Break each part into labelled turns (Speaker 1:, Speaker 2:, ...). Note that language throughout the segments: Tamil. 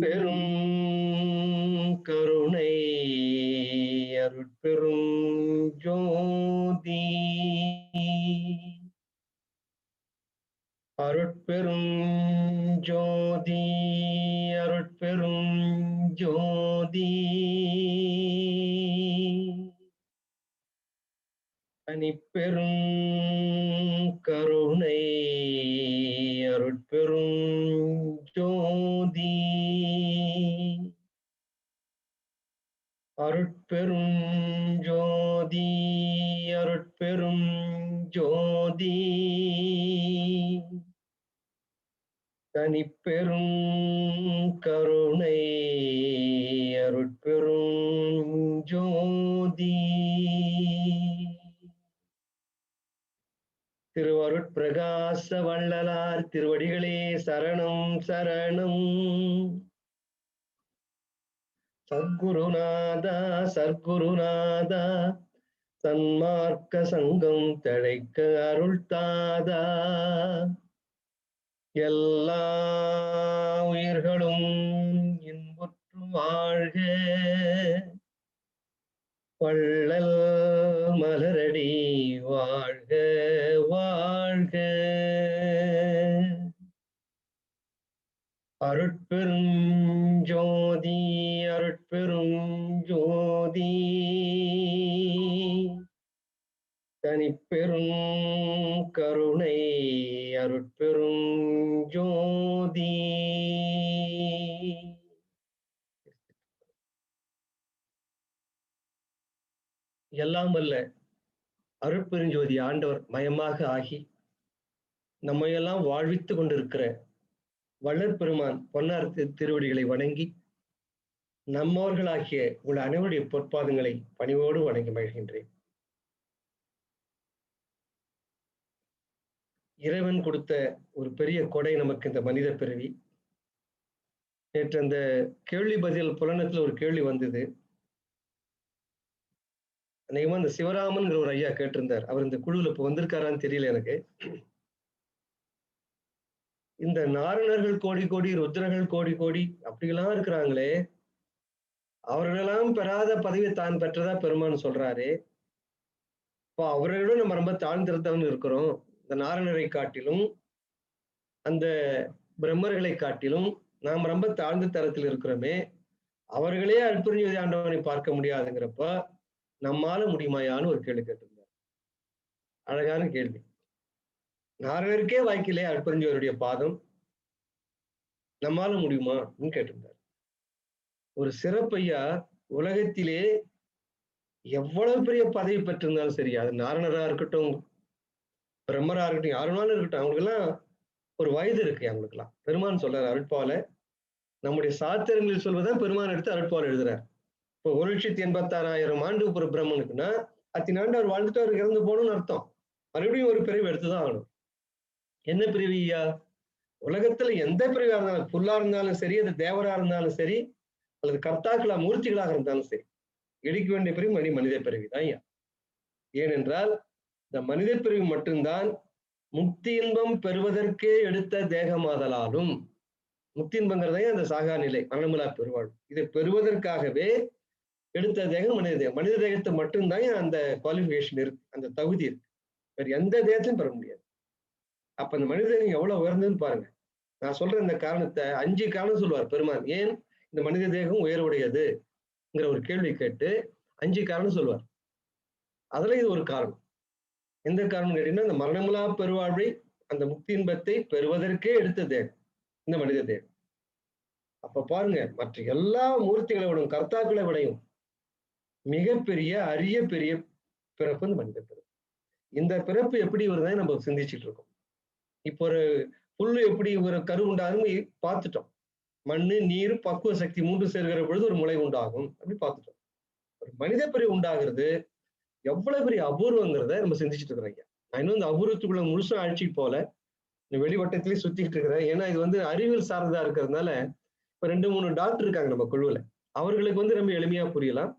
Speaker 1: பெரும் கருணை அருட்பெரும் ஜோதி அருட்பெரும் ஜோதி அருட்பெரும் ஜோதி தனிப்பெரும் கருணை அருட்பெரும் ஜோதி அருட்பெரும் ஜோதி அருட்பெரும் ஜோதி தனிப்பெரும் கருணை அருட்பெரும் ஜோதி திருவருட்பிரகாச வள்ளலார் திருவடிகளே சரணம் சரணம். சத்குருநாதா சத்குருநாதா சன்மார்க்க சங்கம் தழைக்க அருள்தாதா. எல்லா உயிர்களும் இன்புற்று வாழ்க, வள்ளல் மலரடி வாழ்க வாழ்க. அருட்பெரும் ஜோதி அருட்பெரும் ஜோதி தனிப்பெரும் கருணை அருட்பெரும் ஜோதி. எல்லாம் அல்ல அருட்பெருஞ்சோதி ஆண்டவர் மயமாக ஆகி நம்மையெல்லாம் வாழ்வித்து கொண்டிருக்கிற வள்ளற் பெருமான் பொன்னார் திருவடிகளை வணங்கி நம்மவர்களாகிய உங்கள் அனைவருடைய பொற்பாதங்களை பணிவோடு வணங்கி மகிழ்கின்றேன். இறைவன் கொடுத்த ஒரு பெரிய கொடை நமக்கு இந்த மனித பிறவி. நேற்று அந்த கேள்வி பதில் புலனத்துல ஒரு கேள்வி வந்தது. அநேகமா இந்த சிவராமன்கிற ஒரு ஐயா கேட்டிருந்தார். அவர் இந்த குழுவில் இப்ப வந்திருக்காரான்னு தெரியல எனக்கு. இந்த நாரணர்கள் கோடி கோடி, ருத்ரர்கள் கோடி கோடி அப்படியெல்லாம் இருக்கிறாங்களே, அவர்களெல்லாம் பெறாத பதவியை தான் பெற்றதா பெருமான் சொல்றாரு. இப்போ அவர்களோட நம்ம ரொம்ப தாழ்ந்திருந்தவன் இருக்கிறோம். இந்த நாரணரை காட்டிலும் அந்த பிரம்மர்களை காட்டிலும் நாம் ரொம்ப தாழ்ந்த தரத்தில் இருக்கிறோமே, அவர்களே அருட்பெருஞ்சோதி ஆண்டவனை பார்க்க முடியாதுங்கிறப்ப நம்மால முடியுமாயான்னு ஒரு கேள்வி கேட்டிருந்தார். அழகான கேள்வி. நாரணருக்கே வாய்க்கிலே அருட்பெருஞ்சோதியுடைய பாதம், நம்மால முடியுமா அப்படின்னு கேட்டிருந்தார். ஒரு சிறப்பையா உலகத்திலே எவ்வளவு பெரிய பதவி பெற்றிருந்தாலும் சரி, அது நாரணரா இருக்கட்டும், பிரம்மரா இருக்கட்டும், யாருனாலும் இருக்கட்டும், அவங்களுக்கெல்லாம் ஒரு வயது இருக்கு. அவங்களுக்கெல்லாம் பெருமான் சொல்றாரு அருட்பால. நம்முடைய சாத்திரங்களில் சொல்வதான் பெருமான் எடுத்து அருட்பால் எழுதுறார். இப்போ 1,86,000 ஆண்டு ஒரு பிரம்மனுக்குன்னா அத்தனை ஆண்டு அவர் வாழ்ந்துட்டு அவருக்கு இறந்து போகணும்னு அர்த்தம். மறுபடியும் ஒரு பிரிவு எடுத்துதான் ஆகணும். என்ன பிரிவியா? உலகத்துல எந்த பிரிவா இருந்தாலும், புல்லா இருந்தாலும் சரி, அது தேவரா இருந்தாலும் சரி, அல்லது கர்த்தாக்களா மூர்த்திகளாக இருந்தாலும் சரி, எடுக்க வேண்டிய பிரிவு மனித பிறவிதான் ஐயா. ஏனென்றால் இந்த மனித பிரிவு மட்டும்தான் முக்தி இன்பம் பெறுவதற்கே எடுத்த தேகமாதலாலும், முக்தி இன்பங்கிறதே அந்த சாகா நிலை, மரணமில்லா பெருவாழ்வு, இதை பெறுவதற்காகவே எடுத்த தேகம் மனித தேகம். மனித தேகத்தை மட்டும்தான் அந்த குவாலிஃபிகேஷன் இருக்கு, அந்த தகுதி இருக்கு. வேற எந்த தேகத்தையும் பெற முடியாது. அப்ப அந்த மனித தேகம் எவ்வளவு உயர்ந்ததுன்னு பாருங்க. நான் சொல்ற இந்த காரணத்தை 5 காரணம் சொல்லுவார் பெருமான். ஏன் இந்த மனித தேகம் உயர்வுடையதுங்கிற ஒரு கேள்வி கேட்டு 5 காரணம் சொல்லுவார். அதுல இது ஒரு காரணம். எந்த காரணம் கேட்டீங்கன்னா, இந்த மரணமில்லா பெருவாழ்வை, அந்த முக்தி இன்பத்தை பெறுவதற்கே எடுத்த தேகம் இந்த மனித தேகம். அப்ப பாருங்க, மற்ற எல்லா மூர்த்திகளை விடையும், கர்த்தாக்களை விடையும் மிகப்பெரிய அரிய பெரிய பிறப்பு இந்த மனித பிறப்பு. இந்த பிறப்பு எப்படி வருதுன்னு நம்ம சிந்திச்சுட்டு இருக்கோம். இப்போ ஒரு புல்லு எப்படி ஒரு கரு உண்டாகும் பார்த்துட்டோம். மண்ணு, நீர், பக்குவ சக்தி 3 சேர்கிற பொழுது ஒரு முளை உண்டாகும் அப்படி பார்த்துட்டோம். ஒரு மனித பிறவி உண்டாகிறது எவ்வளவு பெரிய அபூர்வங்கிறத நம்ம சிந்திச்சுட்டு இருக்கிறோம் ஐயா. நான் இன்னும் இந்த அபூர்வத்துக்குள்ள முழுசும் அழிச்சிட்டு போல, இந்த வெளிவட்டத்திலேயே சுத்திட்டு இருக்கிறேன். ஏன்னா இது வந்து அறிவியல் சார்ந்ததா இருக்கிறதுனால இப்ப 2-3 டாக்டர் இருக்காங்க நம்ம குழுவுல. அவர்களுக்கு வந்து ரொம்ப எளிமையா புரியலாம்.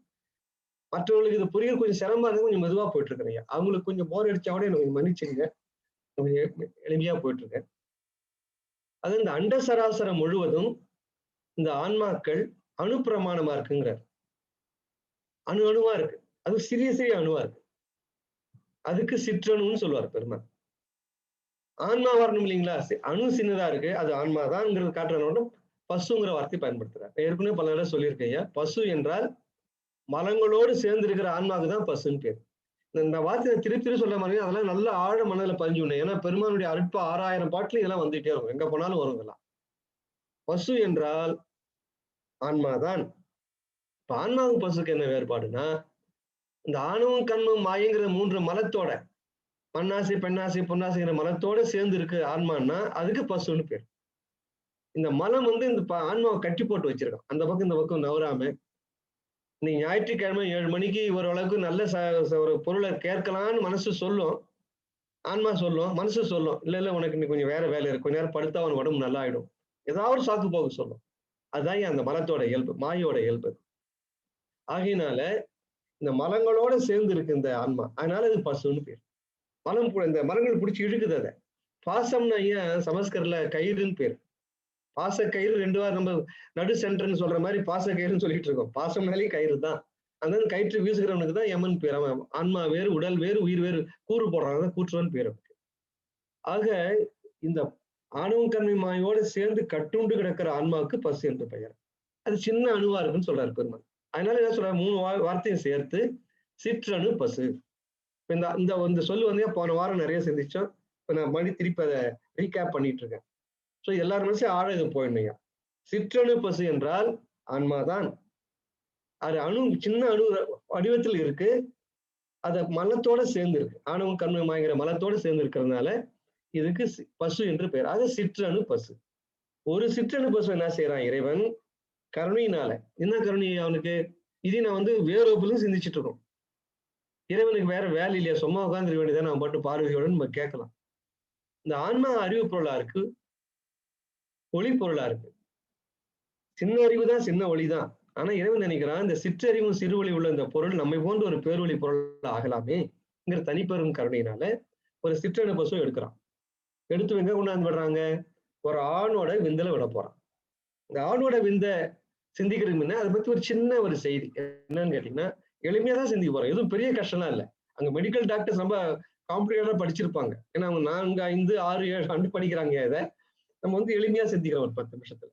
Speaker 1: மற்றவர்களுக்கு இது புரியல கொஞ்சம் சிரமமா இருக்கு, கொஞ்சம் மெதுவா போயிட்டு இருக்கிறேன். அவங்களுக்கு கொஞ்சம் போர் அடிச்சா கூட எனக்கு மன்னிச்சுங்க, கொஞ்சம் எளிமையா போயிட்டு இருக்கேன். அது இந்த அண்ட சராசரம் முழுவதும் இந்த ஆன்மாக்கள் அணு பிரமாணமா இருக்குங்கிறார். அணு அணுவா இருக்கு. அது சிறிய சிறிய அணுவா இருக்கு. அதுக்கு சிற்றணுன்னு சொல்லுவார் பெருமாள். ஆன்மா வரணும் இல்லைங்களா? அணு சின்னதா இருக்கு, அது ஆன்மா தான்ங்கிறது காட்டுறதோட பசுங்கிற வார்த்தை பயன்படுத்துறார். ஏற்கனவே பல தடவை சொல்லியிருக்கேன். பசு என்றால் மலங்களோடு சேர்ந்து இருக்கிற ஆன்மாவுக்கு தான் பசுன்னு பேர். இந்த வார்த்தையை திருப்பி திருப்பி சொல்ற மாதிரி அதெல்லாம் நல்ல ஆழ மனதில் பதிஞ்சு விடணும். ஏன்னா பெருமானுடைய அருட்பா 6000 பாட்டுல இதெல்லாம் வந்துட்டே இருக்கும். எங்க போனாலும் வரும் இதெல்லாம். பசு என்றால் ஆன்மாதான். இப்ப ஆன்மாவும் பசுக்கு என்ன வேறுபாடுனா, இந்த ஆணவம் கண்மம் மாயங்கிற 3 மலத்தோட மண்ணாசை பெண்ணாசை பொன்னாசைங்கிற மலத்தோட சேர்ந்து இருக்கு ஆன்மான்னா அதுக்கு பசுன்னு பேர். இந்த மலம் வந்து இந்த ஆன்மாவை கட்டி போட்டு வச்சிருக்கோம். அந்த பக்கம் இந்த பக்கம் நவராம நீ ஞாயிற்றுக்கிழமை 7 மணிக்கு ஓரளவுக்கு நல்ல ஒரு பொருளை கேட்கலான்னு மனசு சொல்லும். ஆன்மா சொல்லும், மனசு சொல்லும். இல்ல உனக்கு இன்னைக்கு கொஞ்சம் வேற வேலை இருக்கு. கொஞ்ச நேரம் படுத்தா உனக்கு உடம்பு நல்லா ஆயிடும். ஏதாவது ஒரு சாக்கு போக சொல்லும். அதுதான் அந்த மலத்தோட இயல்பு, மாயோட இயல்பு. ஆகையினால இந்த மலங்களோட சேர்ந்து இருக்கு இந்த ஆன்மா. அதனால இது பசுன்னு பேர். மலம் இந்த மரங்கள் பிடிச்சி இழுக்குது அதை. பாசம்னா ஏன் சமஸ்கர்ல கயிறுன்னு பேர். பாச கயிறு 2 வாரம் நம்ம நடு சென்டர்ன்னு சொல்ற மாதிரி பாச கயிறுன்னு சொல்லிட்டு இருக்கோம். பாசம்னாலே கயிறு தான். அந்த கயிற்று வீசுகிறவனுக்கு தான் யமன் பேர். அவன் ஆன்மா வேறு, உடல் வேறு, உயிர் வேறு கூறு போடுறாங்க, கூற்றுவன் பேர். ஆக இந்த ஆணவம் கண்மை மாயோடு சேர்ந்து கட்டுண்டு கிடக்கிற ஆன்மாவுக்கு பசு என்று பெயர். அது சின்ன அணுவா இருக்குன்னு சொல்றாரு பெருமாள். அதனால என்ன சொல்றாரு, 3 வார்த்தையும் சேர்த்து சிற்றணு பசு. இந்த சொல்லு வந்து போன வாரம் நிறைய சிந்திச்சோம். இப்ப நான் மறுபடியும் திருப்பி அதை ரீகேப் பண்ணிட்டு இருக்கேன். சோ எல்லாரும் மனசே ஆழ இது போயிடுங்க. சிற்றணு பசு என்றால் ஆன்மாதான். அது அணு சின்ன அணு வடிவத்தில் இருக்கு. அத மலத்தோட சேர்ந்து இருக்கு. ஆணவம் கண்மமாகிற மலத்தோட சேர்ந்து இருக்கிறதுனால இதுக்கு பசு என்று பெயர். அது சிற்றணு பசு. ஒரு சிற்றணு பசு என்ன செய்யறான் இறைவன் கருணையினால. என்ன கருணை அவனுக்கு? இதை நான் வந்து வேறொப்புலும் சிந்திச்சுட்டு இருக்கோம். இறைவனுக்கு வேற வேலை இல்லையா, சும்மா உட்கார்ந்து வேண்டியதான் நான் பாட்டு பார்வையோட நம்ம கேட்கலாம். இந்த ஆன்மா அறிவு பொருளா இருக்கு, ஒளி பொருளா இருக்கு. சின்ன அறிவு தான், சின்ன ஒளிதான். ஆனா இறைவன் நினைக்கிறான் இந்த சிற்றறிவும் சிறுவொளி உள்ள இந்த பொருள் நம்மை போன்ற ஒரு பேரொளி பொருள் ஆகலாமேங்கிற தனிப்பெரும் கருணையினால ஒரு சிற்றணு பசுவை எடுக்கிறான். எடுத்து எங்க கொண்டாந்து விடுறாங்க? ஒரு ஆணோட விந்தல விட போறான். இந்த ஆணோட விந்த சிந்திக்கிறதுக்கு முன்ன அதை பத்தி ஒரு சின்ன ஒரு செய்தி என்னன்னு கேட்டீங்கன்னா, எளிமையா தான் சிந்திக்க போறோம். எதுவும் பெரிய கஷ்டம்லாம் இல்லை. அங்க மெடிக்கல் டாக்டர்ஸ் ரொம்ப காம்ப்ளிகேட்டடா படிச்சிருப்பாங்க. ஏன்னா அவங்க 4, 5, 6, 7 ஆண்டு படிக்கிறாங்க. இதை நம்ம வந்து எளிமையா சிந்திக்கிறோம் ஒரு 10 நிமிஷத்துல.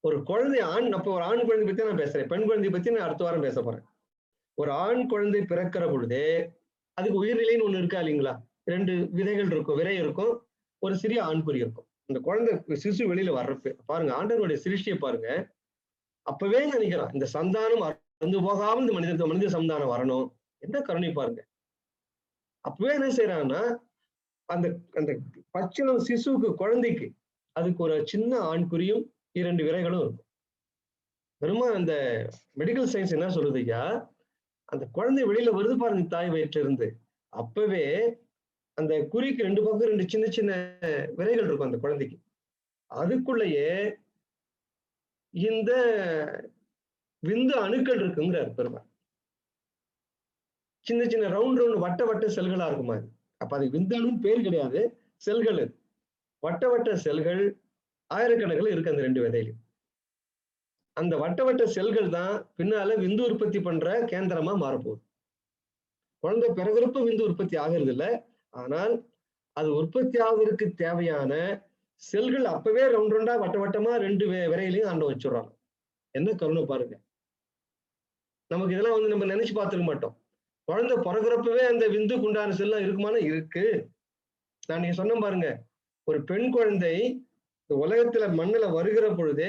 Speaker 1: ஒரு குழந்தை அப்ப ஒரு ஆண் குழந்தை பத்தி நான் பேசுறேன். பெண் குழந்தை பத்தி நான் அடுத்த வாரம் பேச போறேன். ஒரு ஆண் குழந்தை பிறக்கிற பொழுதே அதுக்கு உயிர்நிலைன்னு ஒண்ணு இருக்கா இல்லைங்களா? 2 விதைகள் இருக்கும், விரை இருக்கும், ஒரு சிறிய ஆண்குறி இருக்கும். இந்த குழந்தை சிசு வெளியில வர்றப்ப பாருங்க, ஆண்டவருடைய சிருஷ்டியை பாருங்க. அப்பவே நினைக்கிறான் இந்த சந்தானம் அறந்து போகாம இந்த மனித சந்தானம் வரணும். என்ன கருணை பாருங்க. அப்பவே என்ன செய்யறாங்கன்னா அந்த அந்த பச்சிளம் சிசுவுக்கு குழந்தைக்கு அதுக்கு ஒரு சின்ன ஆண்குறியும் 2 விரைகளும் இருக்கும். பெருமா அந்த மெடிக்கல் சயின்ஸ் என்ன சொல்லுது ஐயா, அந்த குழந்தை வெளியில வருது பாருங்க தாய் வயிற்றுல இருந்து, அப்பவே அந்த குறிக்கு 2 பக்கம் 2 சின்ன சின்ன விரைகள் இருக்கும் அந்த குழந்தைக்கு. அதுக்குள்ளேயே இந்த விந்து அணுக்கள் இருக்குங்கிறார் பெருமா. சின்ன சின்ன ரவுண்ட் வட்ட வட்ட செல்களா இருக்குமா? அப்ப அது விந்தணுன்னு பேர் கிடையாது, செல்கள். வட்ட வட்ட செல்கள் ஆயிரக்கணக்கில் இருக்கு அந்த 2 விதையிலும். அந்த வட்ட வட்ட செல்கள் தான் பின்னால விந்து உற்பத்தி பண்ற கேந்திரமா மாறப்போகுது. குழந்தை பிறகுறப்ப விந்து உற்பத்தி ஆகிறது இல்லை, ஆனால் அது உற்பத்தி ஆவதற்கு தேவையான செல்கள் அப்பவே ரவுண்டா வட்ட வட்டமா 2 விரையிலையும் ஆண்டு வச்சுடுறாங்க. என்ன கருணை பாருங்க. நமக்கு இதெல்லாம் வந்து நம்ம நினைச்சு பார்த்துக்க மாட்டோம். குழந்தை பிறகுறப்பவே அந்த விந்துக்கு உண்டான செல்லாம் இருக்குமானா இருக்கு. நான் நீங்க சொன்ன பாருங்க, ஒரு பெண் குழந்தை உலகத்துல மண்ணுல வருகிற பொழுது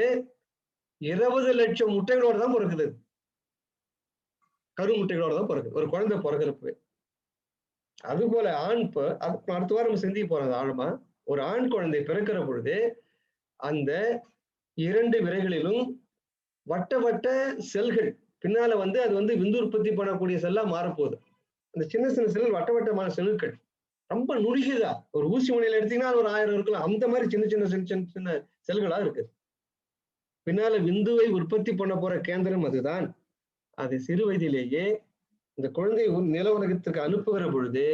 Speaker 1: 20 லட்சம் முட்டைகளோட தான் பிறக்குது. கரு முட்டைகளோட தான் பிறக்குது ஒரு குழந்தை பிறகுறப்பவே. அது போல ஆண் அடுத்த வாரம் நம்ம சிந்திக்க போறது ஆழமா. ஒரு ஆண் குழந்தை பிறக்கிற பொழுது அந்த 2 விரைகளிலும் வட்ட வட்ட செல்கள் பின்னால வந்து அது வந்து விந்து உற்பத்தி பண்ணக்கூடிய செல்லா மாறப்போகுது. அந்த சின்ன சின்ன செல்கள் வட்ட வட்டமான செல்கள் ரொம்ப நுணுகிதா, ஒரு ஊசி முனையில எடுத்தீங்கன்னா ஒரு 1000 இருக்கலாம். அந்த மாதிரி சின்ன சின்ன சின்ன சின்ன செல்களா இருக்கு. பின்னால விந்துவை உற்பத்தி பண்ண போற கேந்திரம் அதுதான். அது சிறு வயதிலேயே இந்த குழந்தை நில உலகத்திற்கு அனுப்புகிற பொழுது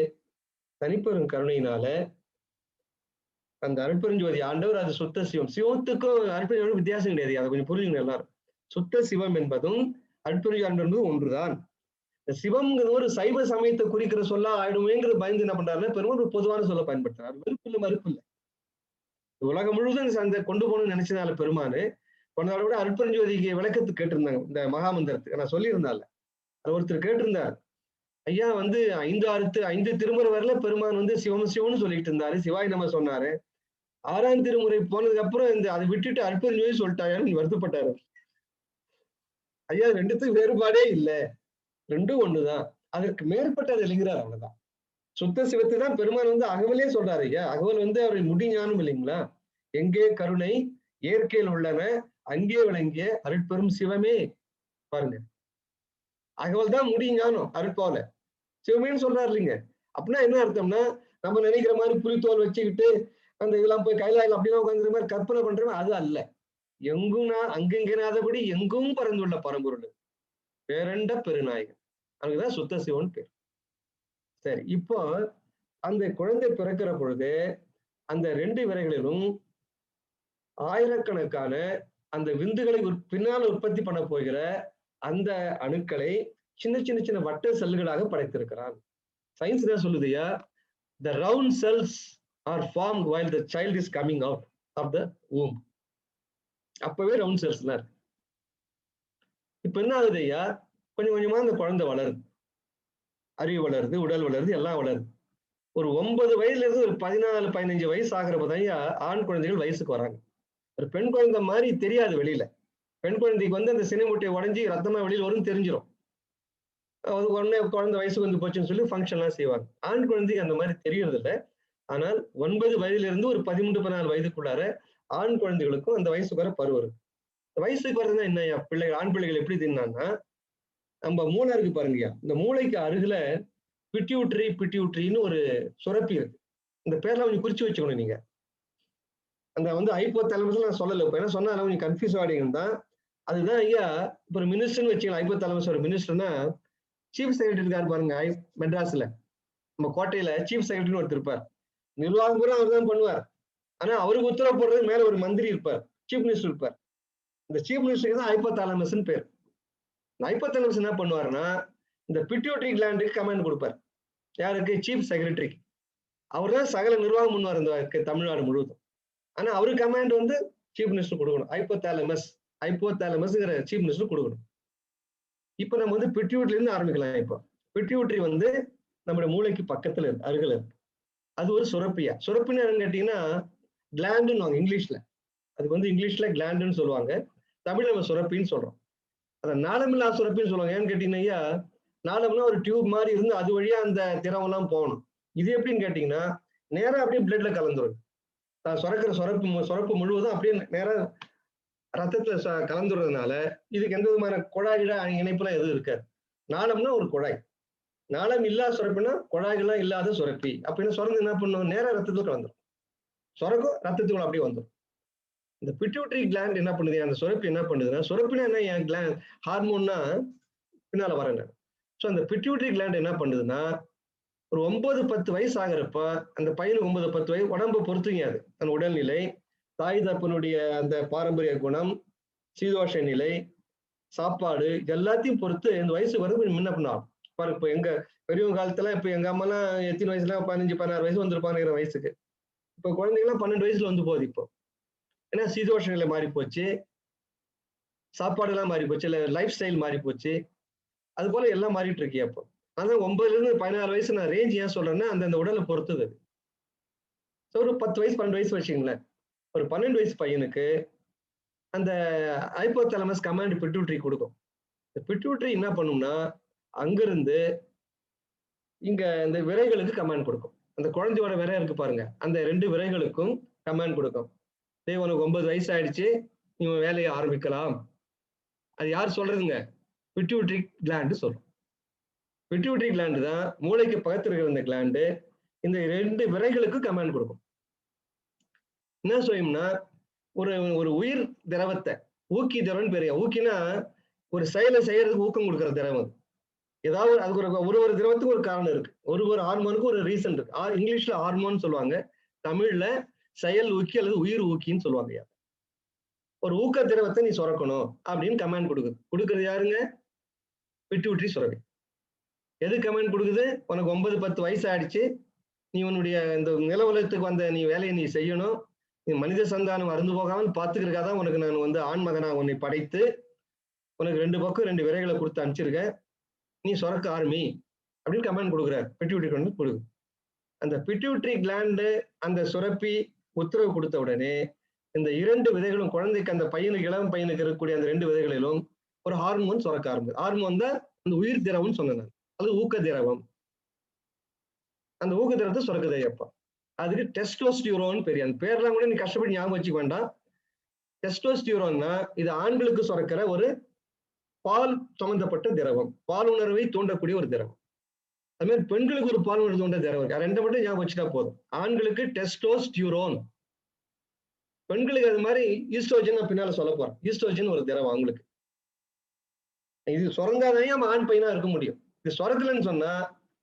Speaker 1: தனிப்பெரும் கருணையினால அந்த அருட்பெருஞ்சோதி ஆண்டவர் அது சுத்த சிவம். சிவத்துக்கும் அருட்பெருஞ்சோதிக்கும் வித்தியாசம் கிடையாது. அதை கொஞ்சம் புரிஞ்சுக்கணும் எல்லாரும். சுத்த சிவம் என்பதும் அருட்பெருஞ்சோதி என்பதும் ஒன்றுதான். இந்த சிவம்ங்கிறது ஒரு சைவ சமயத்தை குறிக்கிற சொல்லா ஆயிடுமேங்கிறது பயந்து என்ன பண்றாருன்னா பெருமாள் ஒரு பொதுவான சொல்ல பயன்படுத்துறாரு. வெறுப்பு இல்லை, மறுப்பு இல்லை. உலகம் முழுவதும் அந்த கொண்டு போகணும்னு நினைச்சதால பெருமானு கொண்டாட கூட அருட்பெருஞ்சோதிக்கு விளக்கத்துக்கு கேட்டிருந்தாங்க. இந்த மகாமந்திரத்துக்கு நான் சொல்லியிருந்தால அது ஒருத்தர் கேட்டிருந்தார். ஐயா வந்து 5 திருமுறை வரல பெருமான் வந்து சிவம் சிவம்னு சொல்லிட்டு இருந்தாரு, சிவாய் நம்ம சொன்னாரு. 6ஆம் திருமுறை போனதுக்கு அப்புறம் இந்த அதை விட்டுட்டு அருட்பெருஞ்சோதி சொல்லிட்டாயான்னு வருத்தப்பட்டாரு. ஐயா ரெண்டுத்துக்கும் வேறுபாடே இல்லை, ரெண்டும் ஒண்ணுதான். அதற்கு மேற்பட்டது எழுகிறார், அவ்வளவுதான். சுத்த சிவத்தை தான் பெருமான் வந்து அகவலே சொல்றாரு. ஐயா அகவல் வந்து அவருடைய முடி ஞானம் இல்லைங்களா? எங்கே கருணை இயற்கையில் உள்ளன அங்கே விளங்கிய அருட்பெரும் சிவமே. பாருங்க, அகவல் தான் முடி ஞானம், அருட்பால சிவமேன்னு சொல்றாரு இல்லைங்க. அப்படின்னா என்ன அர்த்தம்னா, நம்ம நினைக்கிற மாதிரி புலித்தோல் வச்சுக்கிட்டு அந்த இதெல்லாம் போய் கைலாயில் அப்படிலாம் உட்காந்துற மாதிரி கற்பனை பண்றோம், அது அல்ல. எங்கும் அங்கெங்கனாதபடி எங்கும் பறந்துள்ள பரம்பொருள் பேரண்ட பெருநாயகன், அதுக்குதான் சுத்த சிவன் பேர். சரி, இப்போ அந்த குழந்தை பிறக்கிற பொழுது அந்த 2 விரைகளிலும் ஆயிரக்கணக்கான அந்த விந்துகளை பின்னால் உற்பத்தி பண்ண போகிற அந்த அணுக்களை சின்ன சின்ன சின்ன வட்ட செல்களாக படைத்திருக்கிறான். சயின்ஸ் தான் சொல்லுதுயா, the round cells are formed while the child is coming out of the womb. அப்பவே ரவுண்ட் செல்ஸ் தான் இருக்கு. இப்ப என்ன ஆகுது ஐயா, கொஞ்சம் கொஞ்சமா அந்த குழந்தை வளருது, அறிவு வளருது, உடல் வளருது, எல்லாம் வளருது. ஒரு 9 வயதுல இருந்து ஒரு 14-15 வயசு ஆகிறப்பதான் ஆண் குழந்தைகள் வயசுக்கு வராங்க. ஒரு பெண் குழந்தை மாதிரி தெரியாது வெளியில. பெண் குழந்தைக்கு வந்து அந்த சினைமுட்டையை உடைஞ்சி ரத்தமா வெளியில வரும் தெரிஞ்சிடும். உடனே குழந்தை வயசுக்கு வந்து போச்சுன்னு சொல்லி ஃபங்க்ஷன் எல்லாம் செய்வாங்க. ஆண் குழந்தைக்கு அந்த மாதிரி தெரியறது இல்லை. ஆனால் 9 வயதுல இருந்து ஒரு 13-14 வயதுக்குள்ளார ஆண் குழந்தைகளுக்கும் அந்த வயசுக்கு வர பருவம் இருக்கு. வயசுக்கு வரதுன்னா என்ன, பிள்ளைகள் ஆண் பிள்ளைகள் எப்படி தின்னான்னா, நம்ம மூளை இருக்கு பாருங்கய்யா, இந்த மூளைக்கு அருகில பிட்யூட்ரின்னு ஒரு சுரப்பி இருக்கு. இந்த பேர்லாம் கொஞ்சம் குறிச்சு வச்சுக்கணும் நீங்க. அந்த வந்து ஹைப்போதாலமஸ் நான் சொல்லலை, இப்ப என்ன சொன்னா கொஞ்சம் கன்ஃபியூஸ் ஆகிடுங்க தான். அதுதான் ஐயா, இப்ப ஒரு மினிஸ்டர்னு வச்சுக்கலாம். ஹைப்போதாலமஸ் ஒரு மினிஸ்டர்னா சீஃப் செக்ரட்டரி இருக்காரு பாருங்க, மெட்ராஸ்ல நம்ம கோட்டையில சீஃப் செக்ரட்டரின்னு ஒருத்தர் இருப்பார். நிர்வாகம் கூட அவர் தான் பண்ணுவார். ஆனா அவருக்கு உத்தரவு போடுறது மேல ஒரு மந்திரி இருப்பார், சீஃப் மினிஸ்டர் இருப்பார். இந்த சீஃப் மினிஸ்டருக்கு தான் ஹைப்போதாலமஸ்ன்னு பேர். இந்த ஹைப்போதாலமஸ் என்ன பண்ணுவாருன்னா, இந்த பிட்யூட்டரி கிளாண்டுக்கு கமாண்ட் கொடுப்பார். யாருக்கு? சீஃப் செக்ரட்டரிக்கு. அவர் தான் சகல நிர்வாகம் பண்ணுவார் இந்த தமிழ்நாடு முழுவதும். ஆனா அவரு கமாண்ட் வந்து சீஃப் மினிஸ்டர் கொடுக்கணும். ஹைப்போதாலமஸ்ங்கிற சீஃப் மினிஸ்டர் கொடுக்கணும். இப்ப நம்ம வந்து பிட்யூட்டரில இருந்து ஆரம்பிக்கலாம். இப்போ பிட்யூட்டரி வந்து நம்முடைய மூளைக்கு பக்கத்துல இருக்கு, அருகில இருக்கு. அது ஒரு சுரப்பியா. சுரப்பின்னு என்னன்னு கேட்டீங்கன்னா கிளாண்டுன்னு வாங்க இங்கிலீஷ்ல. அதுக்கு வந்து இங்கிலீஷ்ல கிளாண்டுன்னு சொல்லுவாங்க, தமிழ்ல நம்ம சுரப்பின்னு சொல்றோம். அதை நாளமில்லா சுரப்பின்னு சொல்லுவாங்க. ஏன்னு கேட்டீங்கன்னா, நாளம்னா ஒரு டியூப் மாதிரி இருந்து அது வழியா அந்த திரவம் எல்லாம் போகணும். இது எப்படின்னு கேட்டீங்கன்னா, நேரா அப்படியே பிளட்ல கலந்துரும். சுரக்கிற சுரப்பு முழுவதும் அப்படியே நேரா ரத்தத்துல கலந்துறதுனால இதுக்கு எந்த விதமான குழாயில இணைப்புலாம் எதுவும் இருக்காது. நாளம்னா ஒரு குழாய். நாளம் இல்லாத சுரப்பினா குழாய்கள்லாம் இல்லாத சுரப்பி. அப்படின்னா சுரந்து என்ன பண்ணும், நேரா ரத்தத்துல கலந்துரும். சுரக்கும் ரத்தத்துக்குள்ள அப்படியே வந்துடும். இந்த பிட்யூட்டரி கிளாண்ட் என்ன பண்ணுது, அந்த சுரப்பி என்ன பண்ணுதுன்னா, சுரப்பினா என்ன, என் கிளாண்ட் ஹார்மோன்னா பின்னால வரேன். ஸோ அந்த பிட்யூட்டரி கிளாண்ட் என்ன பண்ணுதுன்னா, ஒரு 9-10 வயசு ஆகிறப்ப அந்த பையனுக்கு 9-10 வயசு உடம்பு பொறுத்துங்க, அது அந்த உடல்நிலை, தாய் தப்பனுடைய அந்த பாரம்பரிய குணம், சீதோஷ நிலை, சாப்பாடு எல்லாத்தையும் பொறுத்து இந்த வயசுக்கு வரது கொஞ்சம் முன்ன பண்ணாலும் பாருங்க. இப்போ எங்க பெரியவங்க காலத்துல இப்ப எங்க அம்மாலாம் எத்தனை வயசுல 15-16 வயசு வந்திருப்பாங்க வயசுக்கு. இப்போ குழந்தைங்கலாம் 12 வயசுல வந்து போகுது. இப்போ ஏன்னா சீதோஷ நிலை மாறி போச்சு, சாப்பாடு எல்லாம் மாறி போச்சு, இல்ல லைஃப் ஸ்டைல் மாறி போச்சு, அது போல எல்லாம் மாறிட்டு இருக்கு. அப்போ அதான் 9ல இருந்து 16 வயசு நான் ரேஞ்ச் ஏன் சொல்றேன்னா, அந்த உடலை பொறுத்தது. ஒரு 10 வயசு 12 வயசு வச்சுங்களேன். ஒரு 12 வயசு பையனுக்கு அந்த ஹைப்போதாலமஸ் கமாண்ட் பிட்யூட்டரி கொடுக்கும். இந்த பிட்யூட்டரி என்ன பண்ணும்னா, அங்கிருந்து இங்க இந்த விரைகளுக்கு கமாண்ட் கொடுக்கும். அந்த குழந்தையோட விரை இருக்கு பாருங்க, அந்த 2 விரைகளுக்கும் கமாண்ட் கொடுக்கும். உனக்கு 9 வயசு ஆயிடுச்சு, நீ வேலையை ஆரம்பிக்கலாம். அது யார் சொல்றதுங்க? பிட்யூட்டரி கிளாண்டு சொல்லும். பிட்யூட்டரி கிளாண்டு தான் மூளைக்கு பக்கத்தில் இருக்கிற இந்த கிளாண்டு இந்த 2 விரைகளுக்கு கமாண்ட் கொடுக்கும். என்ன செய்யும்னா, ஒரு உயிர் திரவத்தை, ஊக்கி திரவம் பேரு. ஊக்கினா ஒரு செயலை செய்யறதுக்கு ஊக்கம் கொடுக்குற திரவம். ஏதாவது அதுக்கு ஒரு திரவத்துக்கு ஒரு காரணம் இருக்கு, ஒரு ஹார்மோனுக்கு ஒரு ரீசன் இருக்கு. இங்கிலீஷ்ல ஹார்மோன் சொல்லுவாங்க, தமிழ்ல செயல் ஊக்கி அல்லது உயிர் ஊக்கின்னு சொல்லுவாங்க. ஒரு ஊக்க திரவத்தை நீ சுரக்கணும் அப்படின்னு கமாண்ட் கொடுக்குறது யாருங்க? பிட்யூட்டரி சுரப்பி. எது கமாண்ட் கொடுக்குது? உனக்கு 9-10 வயசு ஆயிடுச்சு, நீ உன்னுடைய இந்த நில உலகத்துக்கு வந்த நீ வேலையை நீ செய்யணும், நீ மனித சந்தானம் அருந்து போகாமல் பார்த்துக்கிறதுக்காக தான் உனக்கு நான் ஆண்மகனா உன்னை படைத்து உனக்கு 2 பக்கம் 2 விரைகளை கொடுத்து அனுப்பிச்சிருக்கேன், நீ சுரக்க ஆரம்பி அப்படின்னு கமாண்ட் கொடுக்குறாரு. பிட்யூட்டரி கொடுக்குது. அந்த பிட்யூட்டரி கிளாண்டு அந்த சுரப்பி உத்தரவு கொடுத்த உடனே இந்த 2 விதைகளும் குழந்தைக்கு, அந்த பையனுக்கு, இளம் பையனுக்கு இருக்கக்கூடிய அந்த 2 விதைகளிலும் ஒரு ஹார்மோன் சுரக்க ஆரம்பிக்கும். ஹார்மோன் தான் அந்த உயிர் திரவம் சொன்னேன், அது ஊக்க திரவம். அந்த ஊக்க திரவத்தை சுரக்குது அப்பா. அதுக்கு டெஸ்டோஸ்டியூரோன் பேரு. அந்த பேர்லாம் கூட நீ கஷ்டப்பட்டு ஞாபகம் வச்சுக்க வேண்டாம். டெஸ்டோஸ்டியூரோன்னா இது ஆண்களுக்கு சுரக்கிற ஒரு பால் சம்பந்தப்பட்ட திரவம், பால் உணர்வை தூண்டக்கூடிய ஒரு திரவம். அது மாதிரி பெண்களுக்கு ஒரு பால் உணர்வு தூண்ட திரவம் இருக்கு. 2 மட்டும் ஞாபகம் வச்சுட்டா போதும். ஆண்களுக்கு டெஸ்டோஸ்டியூரோன், பெண்களுக்கு அது மாதிரி ஈஸ்ட்ரோஜன் பின்னால சொல்ல போறேன். ஈஸ்ட்ரோஜன் ஒரு திரவம் அவங்களுக்கு. இது சுரந்தாதான் அவன் ஆண் பையனா இருக்க முடியும். இது சுரக்கலன்னு சொன்னா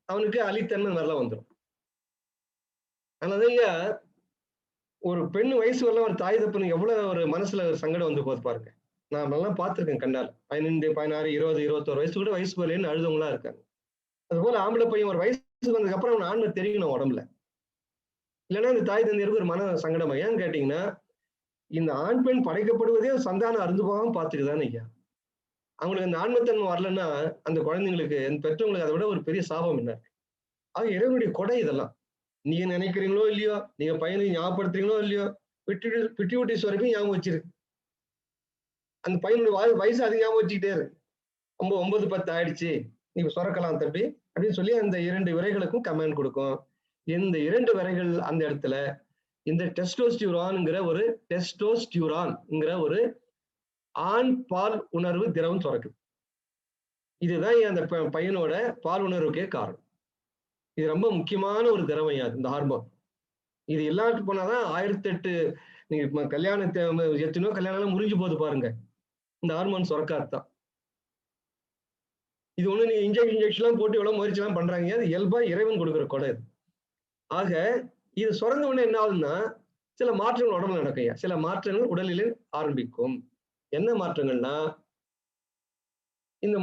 Speaker 1: அவனுக்கு அலித்தன்மை நல்லா வந்துடும். அதனாலதான் ஒரு பெண் வயசு வரலாம் ஒரு தாய் தப்பனுக்கு எவ்வளவு ஒரு மனசுல ஒரு சங்கடம் வந்து போது பாருங்க. நான் எல்லாம் பார்த்திருக்கேன் கண்டால். 15, 16, 20, 21 வயசு கூட வயசு போலேன்னு அழுதவங்களா இருக்காங்க. அது போல ஆம்பளை பையன் ஒரு வயசுக்கு வந்ததுக்கு அப்புறம் அவன் ஆண்மை தெரியணும் உடம்புல. இல்லைன்னா இந்த தாய் தந்தையருக்கு ஒரு மன சங்கடம். ஏன்னு கேட்டீங்கன்னா, இந்த ஆண் பெண் படைக்கப்படுவதே சந்தானம் அருந்து போகாம பாத்துக்குதானே ஐயா. அவங்களுக்கு அந்த ஆண்மைத்தன்மை வரலன்னா அந்த குழந்தைங்களுக்கு, அந்த பெற்றவங்களுக்கு அதை விட ஒரு பெரிய சாபம் என்ன? ஆக இறைவனுடைய கொடை இதெல்லாம். நீங்க நினைக்கிறீங்களோ இல்லையோ, நீங்க பையனுக்கு ஞாபகப்படுத்துறீங்களோ இல்லையோ, பிட்யூட்டரி சுரப்பி ஞாபகம் வச்சிருக்கு. அந்த பையனுடைய வயசு அது ஞாபகம் வச்சுக்கிட்டே இருக்கு. 9-10 ஆயிடுச்சு, நீங்க சுரக்கலாம் தம்பி அப்படின்னு சொல்லி அந்த 2 விரைகளுக்கும் கமாண்ட் கொடுக்கும். இந்த 2 விரைகள் அந்த இடத்துல இந்த டெஸ்டோஸ்டியூரான்ங்கிற ஒரு ஆண் பால் உணர்வு திரவம் சுரக்குது. இதுதான் அந்த பையனோட பால் உணர்வுக்கே காரணம். இது ரொம்ப முக்கியமான ஒரு திரவம் இந்த ஹார்மோன். இது இல்லாட்டு போனாதான் 1008 நீங்க கல்யாணத்தை எத்தனையோ கல்யாணம் முறிஞ்சு போது பாருங்க, இந்த ஹார்மோன் சுரக்காதான். இது ஒண்ணு நீங்க இன்ஜெக்ஷன் போட்டு எவ்வளவு முயற்சி எல்லாம் பண்றாங்க, அது இயல்பா இறைவன் கொடுக்குற கொடை. ஆக இது சுரந்த உடனே என்ன ஆகுதுன்னா சில மாற்றங்கள் உடம்புல நடக்கும். சில மாற்றங்கள் உடலில் ஆரம்பிக்கும். என்ன மாற்றங்கள்னா, இந்த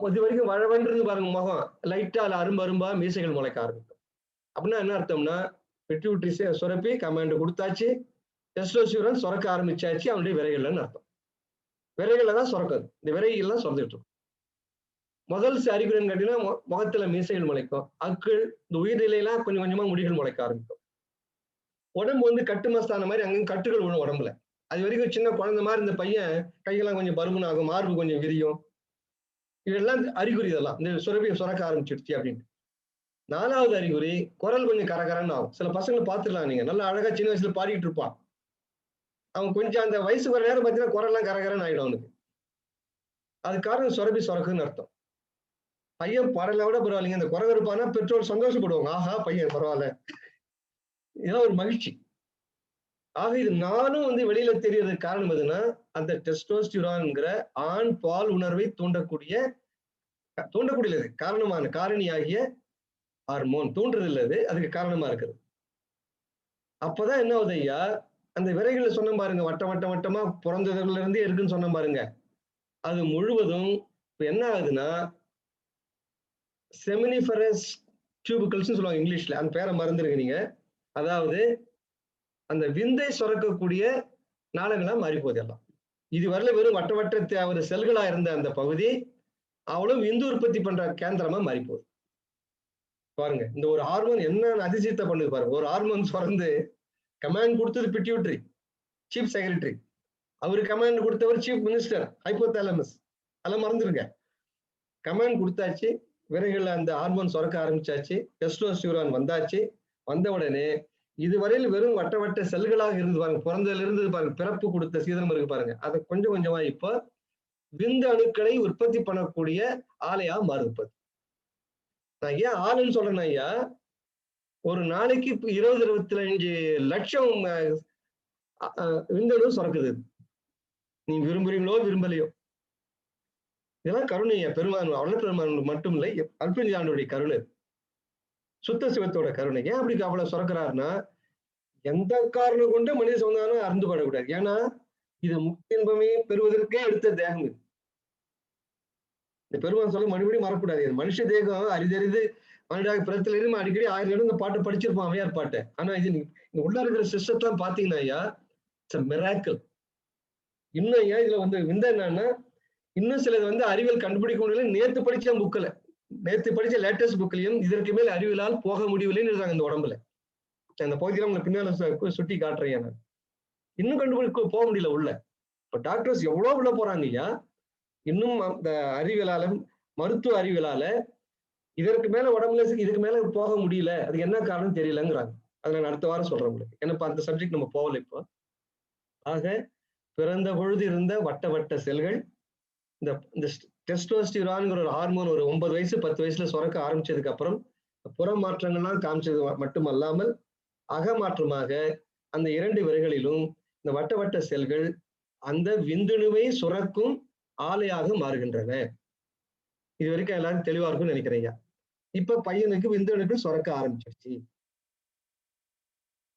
Speaker 1: இது வரைக்கும் வழவன்று பாருங்க முகம் லைட்டா அரும்பா மீசைகள் முளைக்க ஆரம்பிக்கும். அப்படின்னா என்ன அர்த்தம்னா, பிட்யூட்டரி சுரப்பி கமாண்ட் கொடுத்தாச்சு, டெஸ்டோஸ்டியூரான் சுரக்க ஆரம்பிச்சாச்சு அவனுடைய விரைகள்னு அர்த்தம். விரைகள்ல தான் சுரக்குது. இந்த விரைகள்லாம் சுரந்துட்டு இருக்கும். முதல் அறிகுறின்னு கேட்டீங்கன்னா முகத்துல மீசைகள் முளைக்கும், அக்கள், இந்த உயிர்நிலையெல்லாம் கொஞ்சம் கொஞ்சமா முடிகள் முளைக்க ஆரம்பிக்கும். உடம்பு கட்டுமஸ்தான மாதிரி அங்கங்க கட்டுகள் விழும் உடம்புல. அது வரைக்கும் சின்ன குழந்தை மாதிரி இந்த பையன் கையெல்லாம் கொஞ்சம் பருமன் ஆகும், மார்பு கொஞ்சம் விரியும். இதெல்லாம் அறிகுறி. இதெல்லாம் இந்த சுரப்பியை சுரக்க ஆரம்பிச்சிடுச்சு அப்படின்னு. 4வது அறிகுறி, குரல் கொஞ்சம் கரகரன்னு ஆகும். சில பசங்களை பார்த்துடலாம் நீங்க, நல்லா அழகா சின்ன வயசுல பாடிட்டு இருப்பான். அவன் கொஞ்சம் அந்த வயசுக்கு வர நேரம் பார்த்தீங்கன்னா குரல்லாம் கரகரன்னு ஆயிடும் அவனுக்கு. அது காரணம் சுரப்பி சுரக்குன்னு அர்த்தம். பையன் பாடலை விட பரவாயில்லைங்க, இந்த குரல் இருப்பானா பெற்றோர் சந்தோஷப்படுவாங்க, ஆஹா பையன் பரவாயில்ல, இதெல்லாம் ஒரு மகிழ்ச்சி. ஆக இது நானும் வெளியில தெரியறதுக்கு காரணம் எதுன்னா, அந்த டெஸ்டோஸ்டியூரான்ங்கிற ஆண் பால் உணர்வை தூண்டக்கூடியது காரணியாகிய ஹார்மோன் தூண்டுறது அதுக்கு காரணமா இருக்குது. அப்பதான் என்ன ஆகுது ஐயா, அந்த விரைகளை சொன்ன பாருங்க, வட்டமா பிறந்ததுல இருந்தே இருக்குன்னு சொன்ன பாருங்க, அது முழுவதும் என்ன ஆகுதுன்னா செமினிஃபரஸ் டியூபிகல்ஸ் சொல்லுவாங்க இங்கிலீஷ்ல, அந்த பேரை மறந்துருங்க நீங்க. அதாவது அந்த விந்தை சுரக்கக்கூடிய நாளங்களா மாறி போகுது எல்லாம். இது வரல வெறும் வட்ட ஒரு செல்களா இருந்த அந்த பகுதி அவ்வளவு விந்து உற்பத்தி பண்ற கேந்திரமா மாறி போகுது பாருங்க. இந்த ஒரு ஹார்மோன் என்ன அதிசயத்தை பண்ணுது பாருங்க. ஒரு ஹார்மோன் சுரந்து கமாண்ட் கொடுத்தது பிட்யூட்டரி சீஃப் செக்ரட்டரி, அவரு கமாண்ட் கொடுத்தவர் சீஃப் மினிஸ்டர் ஹைப்போதாலமஸ், அதெல்லாம் மறந்துருங்க. கமாண்ட் கொடுத்தாச்சு, விரைகள் அந்த ஹார்மோன் சுரக்க ஆரம்பிச்சாச்சு, டெஸ்டோஸ்டியூரான் வந்தாச்சு. வந்த உடனே இதுவரையில் வெறும் வட்ட செல்களாக இருந்து பாருங்க, பிறந்ததுல இருந்து பாருங்க, பிறப்பு கொடுத்த சீதனம் இருக்கு பாருங்க, அதை கொஞ்சம் கொஞ்சமா இப்ப விந்து அணுக்களை உற்பத்தி பண்ணக்கூடிய ஆலையா மாறுது. நான் ஏன் ஆளுன்னு சொல்றேன்னா ஐயா, ஒரு நாளைக்கு 20-25 லட்சம் விந்தணு சுரக்குது. நீங்க விரும்புறீங்களோ விரும்பலையோ, இதெல்லாம் கருணையா பெருமான், அவ்வளவு பெருமான் மட்டும் இல்லை, அல்பினியானுடைய கருணை, சுத்த சிவத்தோட கருணை. ஏன் அப்படி அவ்வளவு சுரக்கிறாருன்னா, எந்த காரணம் கொண்டு மனித சமுதாயம் அருந்துபடக்கூடாது. ஏன்னா இது முக்தி இன்பமே பெறுவதற்கே எடுத்த தேகம் இது. இந்த பெருமான் சொல்ல மறுபடியும் மறக்கூடாது. மனுஷ தேகம் அரிதறிது மனிதாக பிறத்திலிருந்து அடிக்கடி 1000 இடம் இந்த பாட்டை படிச்சிருப்போம், அவையார் பாட்டை. ஆனா இது நீங்க உள்ள இருக்கிற சிஸ்டத்தான் பாத்தீங்கன்னா ஐயா, இட்ஸ் மிராக்கிள். இன்னும் ஐயா இதுல விந்த என்னன்னா, இன்னும் சிலது அறிவியல் கண்டுபிடிக்க முடியல. நேத்து படிச்ச புக்கில், நேத்து படிச்ச லேட்டஸ்ட் புக்லயும் இதற்கு மேல் அறிவியலால் போக முடியவில்லைன்னு இருக்காங்க இந்த உடம்புல. அந்த பகுதியில உங்களுக்கு பின்னால சுட்டி காட்டுறேன். நான் இன்னும் கண்டுபிடிக்க போக முடியல உள்ள. இப்ப டாக்டர்ஸ் எவ்வளவு உள்ள போறாங்க ஐயா, இன்னும் அந்த அறிவியலால, மருத்துவ அறிவியலால இதற்கு மேல உடம்புல இதுக்கு மேல போக முடியல. அதுக்கு என்ன காரணம் தெரியலங்கிறாங்க. அதை நான் அடுத்த வாரம் சொல்றேன் உங்களுக்கு. ஏன்னா அந்த சப்ஜெக்ட் நம்ம போகல இப்போ. ஆக பிறந்த பொழுது இருந்த வட்ட வட்ட செல்கள் இந்த டெஸ்டோஸ்டிரான்ங்கிற ஒரு ஹார்மோன் ஒரு 9 வயசு 10 வயசுல சுரக்க ஆரம்பிச்சதுக்கு அப்புறம் புற மாற்றங்கள்லாம் காமிச்சது மட்டுமல்லாமல் அகமாற்றமாக அந்த 2 விரைகளிலும் இந்த வட்ட வட்ட செல்கள் அந்த விந்துணுவை சுரக்கும் ஆலையாக மாறுகின்றன. இது வரைக்கும் எல்லாரும் தெளிவா இருக்கும்னு நினைக்கிறேன். இப்ப பையனுக்கு விந்துணுக்கு சுரக்க ஆரம்பிச்சிருச்சு.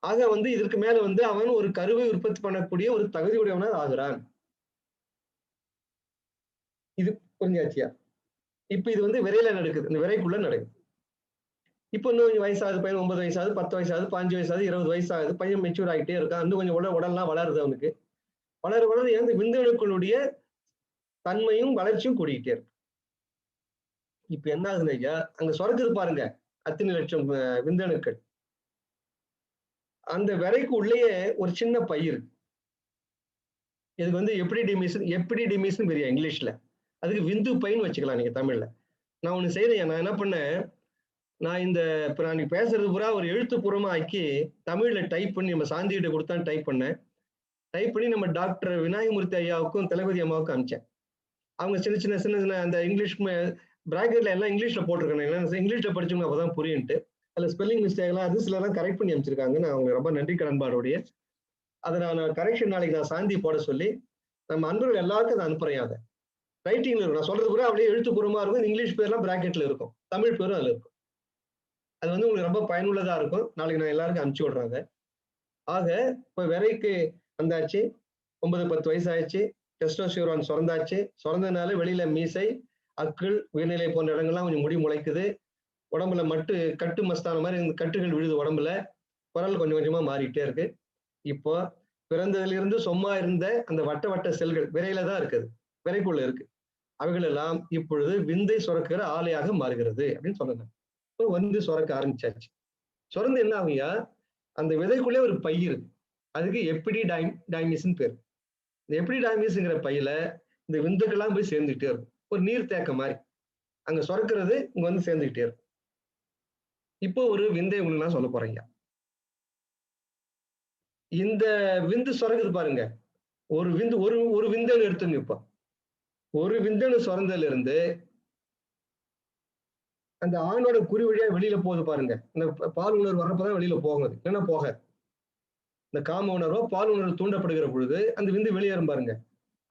Speaker 1: ஆக இதற்கு மேல அவன் ஒரு கருவை உற்பத்தி பண்ணக்கூடிய ஒரு தகுதியுடையவனாக ஆகிறான். இது புரிஞ்சாச்சியா? இப்ப இது விரையில நடக்குது, இந்த விரைக்குள்ள நடக்குது. இப்ப இன்னும் வயசாகுது, பையன் 9 வயசாகுது, 10 வயசாகுது, 15 வயசாகுது, 20 வயசாகுது, பையன் மெச்சூர் ஆகிட்டே இருக்கான். இன்னும் கொஞ்சம் உடல்லாம் வளருது அவனுக்கு. வளர வளர இந்த விந்தணுக்களுடைய தன்மையும் வளர்ச்சியும் கூடிக்கிட்டே இருக்கு. இப்ப என்ன ஆகுது ஐயா, அங்க சுரக்குது பாருங்க அத்தனை லட்சம் விந்தணுக்கள். அந்த விரைக்கு உள்ளேயே ஒரு சின்ன பயிர், இதுக்கு எப்பிடிடிமிஸ்ன்னு பெரிய இங்கிலீஷ்ல, அதுக்கு விந்து பைன்னு வச்சுக்கலாம் நீங்க தமிழ்ல. நான் ஒண்ணு செய்யறேன், நான் என்ன பண்ணேன், நான் இப்ப நான் பேசுறது பூரா ஒரு எழுத்துப்பூர்வமா ஆக்கி தமிழ்ல டைப் பண்ணி நம்ம சாந்திகிட்ட கொடுத்தான் டைப் பண்ணேன். டைப் பண்ணி நம்ம டாக்டர் விநாயகமூர்த்தி ஐயாவுக்கும் தளபதி அம்மாவுக்கும் அனுப்பிச்சேன். அவங்க சின்ன சின்ன சின்ன சின்ன அந்த இங்கிலீஷ் பிராக்கெட்ல எல்லாம் இங்கிலீஷ்ல போட்டிருக்கேன். இங்கிலீஷ்ல படிச்சவங்க அப்பதான் புரியுன்ட்டு அதுல ஸ்பெல்லிங் மிஸ்டேக்லாம் அது சிலலாம் கரெக்ட் பண்ணி அமைச்சிருக்காங்க. நான் அவங்க ரொம்ப நன்றி கடன்பாடுடைய அதை நான் கரெக்ஷன் நாளைக்கு நான் சாந்தி போட சொல்லி நம்ம அன்பர்கள் எல்லாருக்கும் அதை அனுப்புறேன். அதை ரைட்டிங்ல இருக்கும். நான் சொல்றது கூட அப்படியே எழுத்துப்பூர்வமா இருக்கும். இங்கிலீஷ் பேர்லாம் பிராக்கெட்ல இருக்கும், தமிழ் பேரும் அதுல இருக்கும். அது உங்களுக்கு ரொம்ப பயனுள்ளதா இருக்கும். நாளைக்கு நான் எல்லாருக்கும் அனுப்பிச்சு விடுறாங்க. ஆக இப்ப விரைக்கு வந்தாச்சு, 9-10 வயசு ஆயிடுச்சு, டெஸ்டோஸ்டிரான் சுரந்தாச்சு. சுரந்ததுனால வெளியில மீசை, அக்குள், உயர்நிலை போன்ற இடங்கள்லாம் கொஞ்சம் முடி முளைக்குது. உடம்புல கட்டு மஸ்தான மாதிரி இந்த கட்டுகள் விழுது உடம்புல. குரல் கொஞ்சம் கொஞ்சமா மாறிட்டே இருக்கு. இப்போ பிறந்ததுல இருந்து சும்மா இருந்த அந்த வட்ட வட்ட செல்கள் விரையில தான் இருக்குது, விரைக்குள்ள இருக்கு. அவைகள் எல்லாம் இப்பொழுது விந்தை சுரக்கிற ஆலையாக மாறுகிறது அப்படின்னு சொன்னாங்க. சுரக்க ஆரம்பிச்சாச்சு. சுரந்து என்ன ஆகுயா, அந்த விதைக்குள்ளே ஒரு பை இருக்கு, அதுக்கு எப்பிடிடைமிஸ்ன்னு பேரு. இந்த எப்பிடிடைமிஸ்ங்கிற பையில இந்த விந்துக்கெல்லாம் போய் சேர்ந்துகிட்டே இருக்கும். ஒரு நீர் தேக்க மாதிரி அங்க சுரக்கிறது இங்க சேர்ந்துகிட்டே இருக்கும். இப்போ ஒரு விந்தை உங்களுக்கு நான் சொல்ல போறேங்க. இந்த விந்து சுரக்குது பாருங்க, ஒரு விந்தணு எடுத்துங்க. இப்போ ஒரு விந்தணு சுரந்ததுல இருந்து அந்த ஆணோட குறி வழியா வெளியில போகுது பாருங்க. இந்த பால் உணர்வு வர்றப்பதான் வெளியில போகுது, இல்லைன்னா போக. இந்த காம உணர்வோ பால் உணர்வு தூண்டப்படுகிற பொழுது அந்த விந்து வெளியேறும் பாருங்க.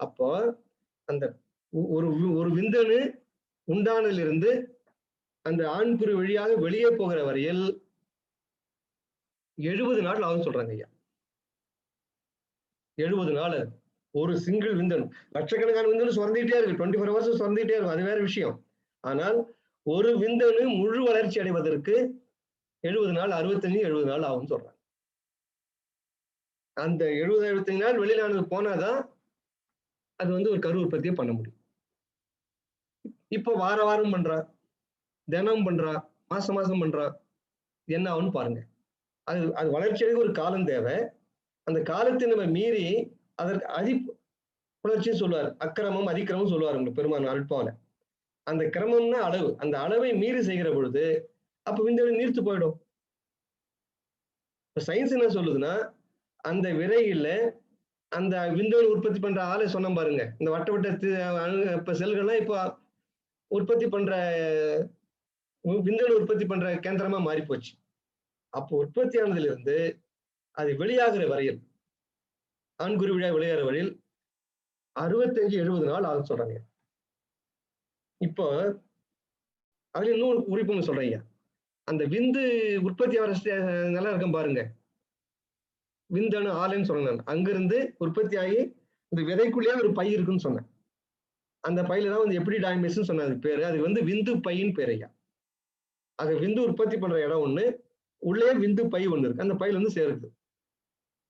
Speaker 1: அப்போ அந்த ஒரு விந்தணு உண்டானிலிருந்து அந்த ஆண் குறி வழியாக வெளியே போகிற வரையில் 70 நாள் ஆகும் சொல்றாங்க ஐயா. 70 நாள். ஒரு சிங்கிள் விந்தணு, லட்சக்கணக்கான விந்தணு சுரந்துகிட்டே இருக்கு, 24 hours சுரந்துகிட்டே இருக்கும், அது வேற விஷயம். ஆனால் ஒரு விந்தணு முழு வளர்ச்சி அடைவதற்கு 70 நாள், 65-70 நாள் ஆகும் சொல்றாங்க. அந்த 70-75 நாள் வெளியிலானது போனாதான் அது ஒரு கரு உற்பத்தியை பண்ண முடியும். இப்போ வார வாரம் பண்றா, தினம் பண்றா, மாசம் மாசம் பண்றா, என்ன ஆகும்னு பாருங்க. அது வளர்ச்சியடைக்கு ஒரு காலம் தேவை. அந்த காலத்தை நம்ம மீறி அதற்கு புணர்ச்சின்னு சொல்லுவார், அக்கிரமம் அதிக்கிரமம் சொல்லுவார் உங்க பெருமான் அல்பாவில. அந்த கிரமம்னா அளவு, அந்த அளவை மீறி செய்கிற பொழுது அப்ப விந்தணு நீர்த்து போயிடும். இப்ப சயின்ஸ் என்ன சொல்லுதுன்னா, அந்த விரையில அந்த விந்தணு உற்பத்தி பண்ற ஆலை சொன்ன பாருங்க, இந்த வட்ட வட்ட இப்ப செல்கள்லாம் இப்போ உற்பத்தி பண்ற விந்தணு உற்பத்தி பண்ற கேந்திரமா மாறி போச்சு. அப்போ உற்பத்தி ஆனதுல இருந்து அது வெளியாகிற வரையில், ஆண்குறி விழா வெளியேற வரையில் 65-70 நாள் ஆகும் சொல்றாங்க. இப்போ அதுல இன்னும் குறிப்பு சொல்றீங்க, அந்த விந்து உற்பத்தி ஆகிற நல்லா இருக்கும் பாருங்க, விந்தணு ஆலைன்னு சொன்னேன். அங்கிருந்து உற்பத்தி ஆகி இந்த விதைக்குள்ளேயே ஒரு பை இருக்குன்னு சொன்னேன். அந்த பையில தான் வந்து எபிடிடைமிஸ்ன்னு சொன்ன அது பேரு. அது வந்து விந்து பையின் பேரு ஐயா. அது விந்து உற்பத்தி பண்ற இடம் ஒண்ணு, உள்ளே விந்து பை ஒண்ணு இருக்கு. அந்த பையில வந்து சேருது.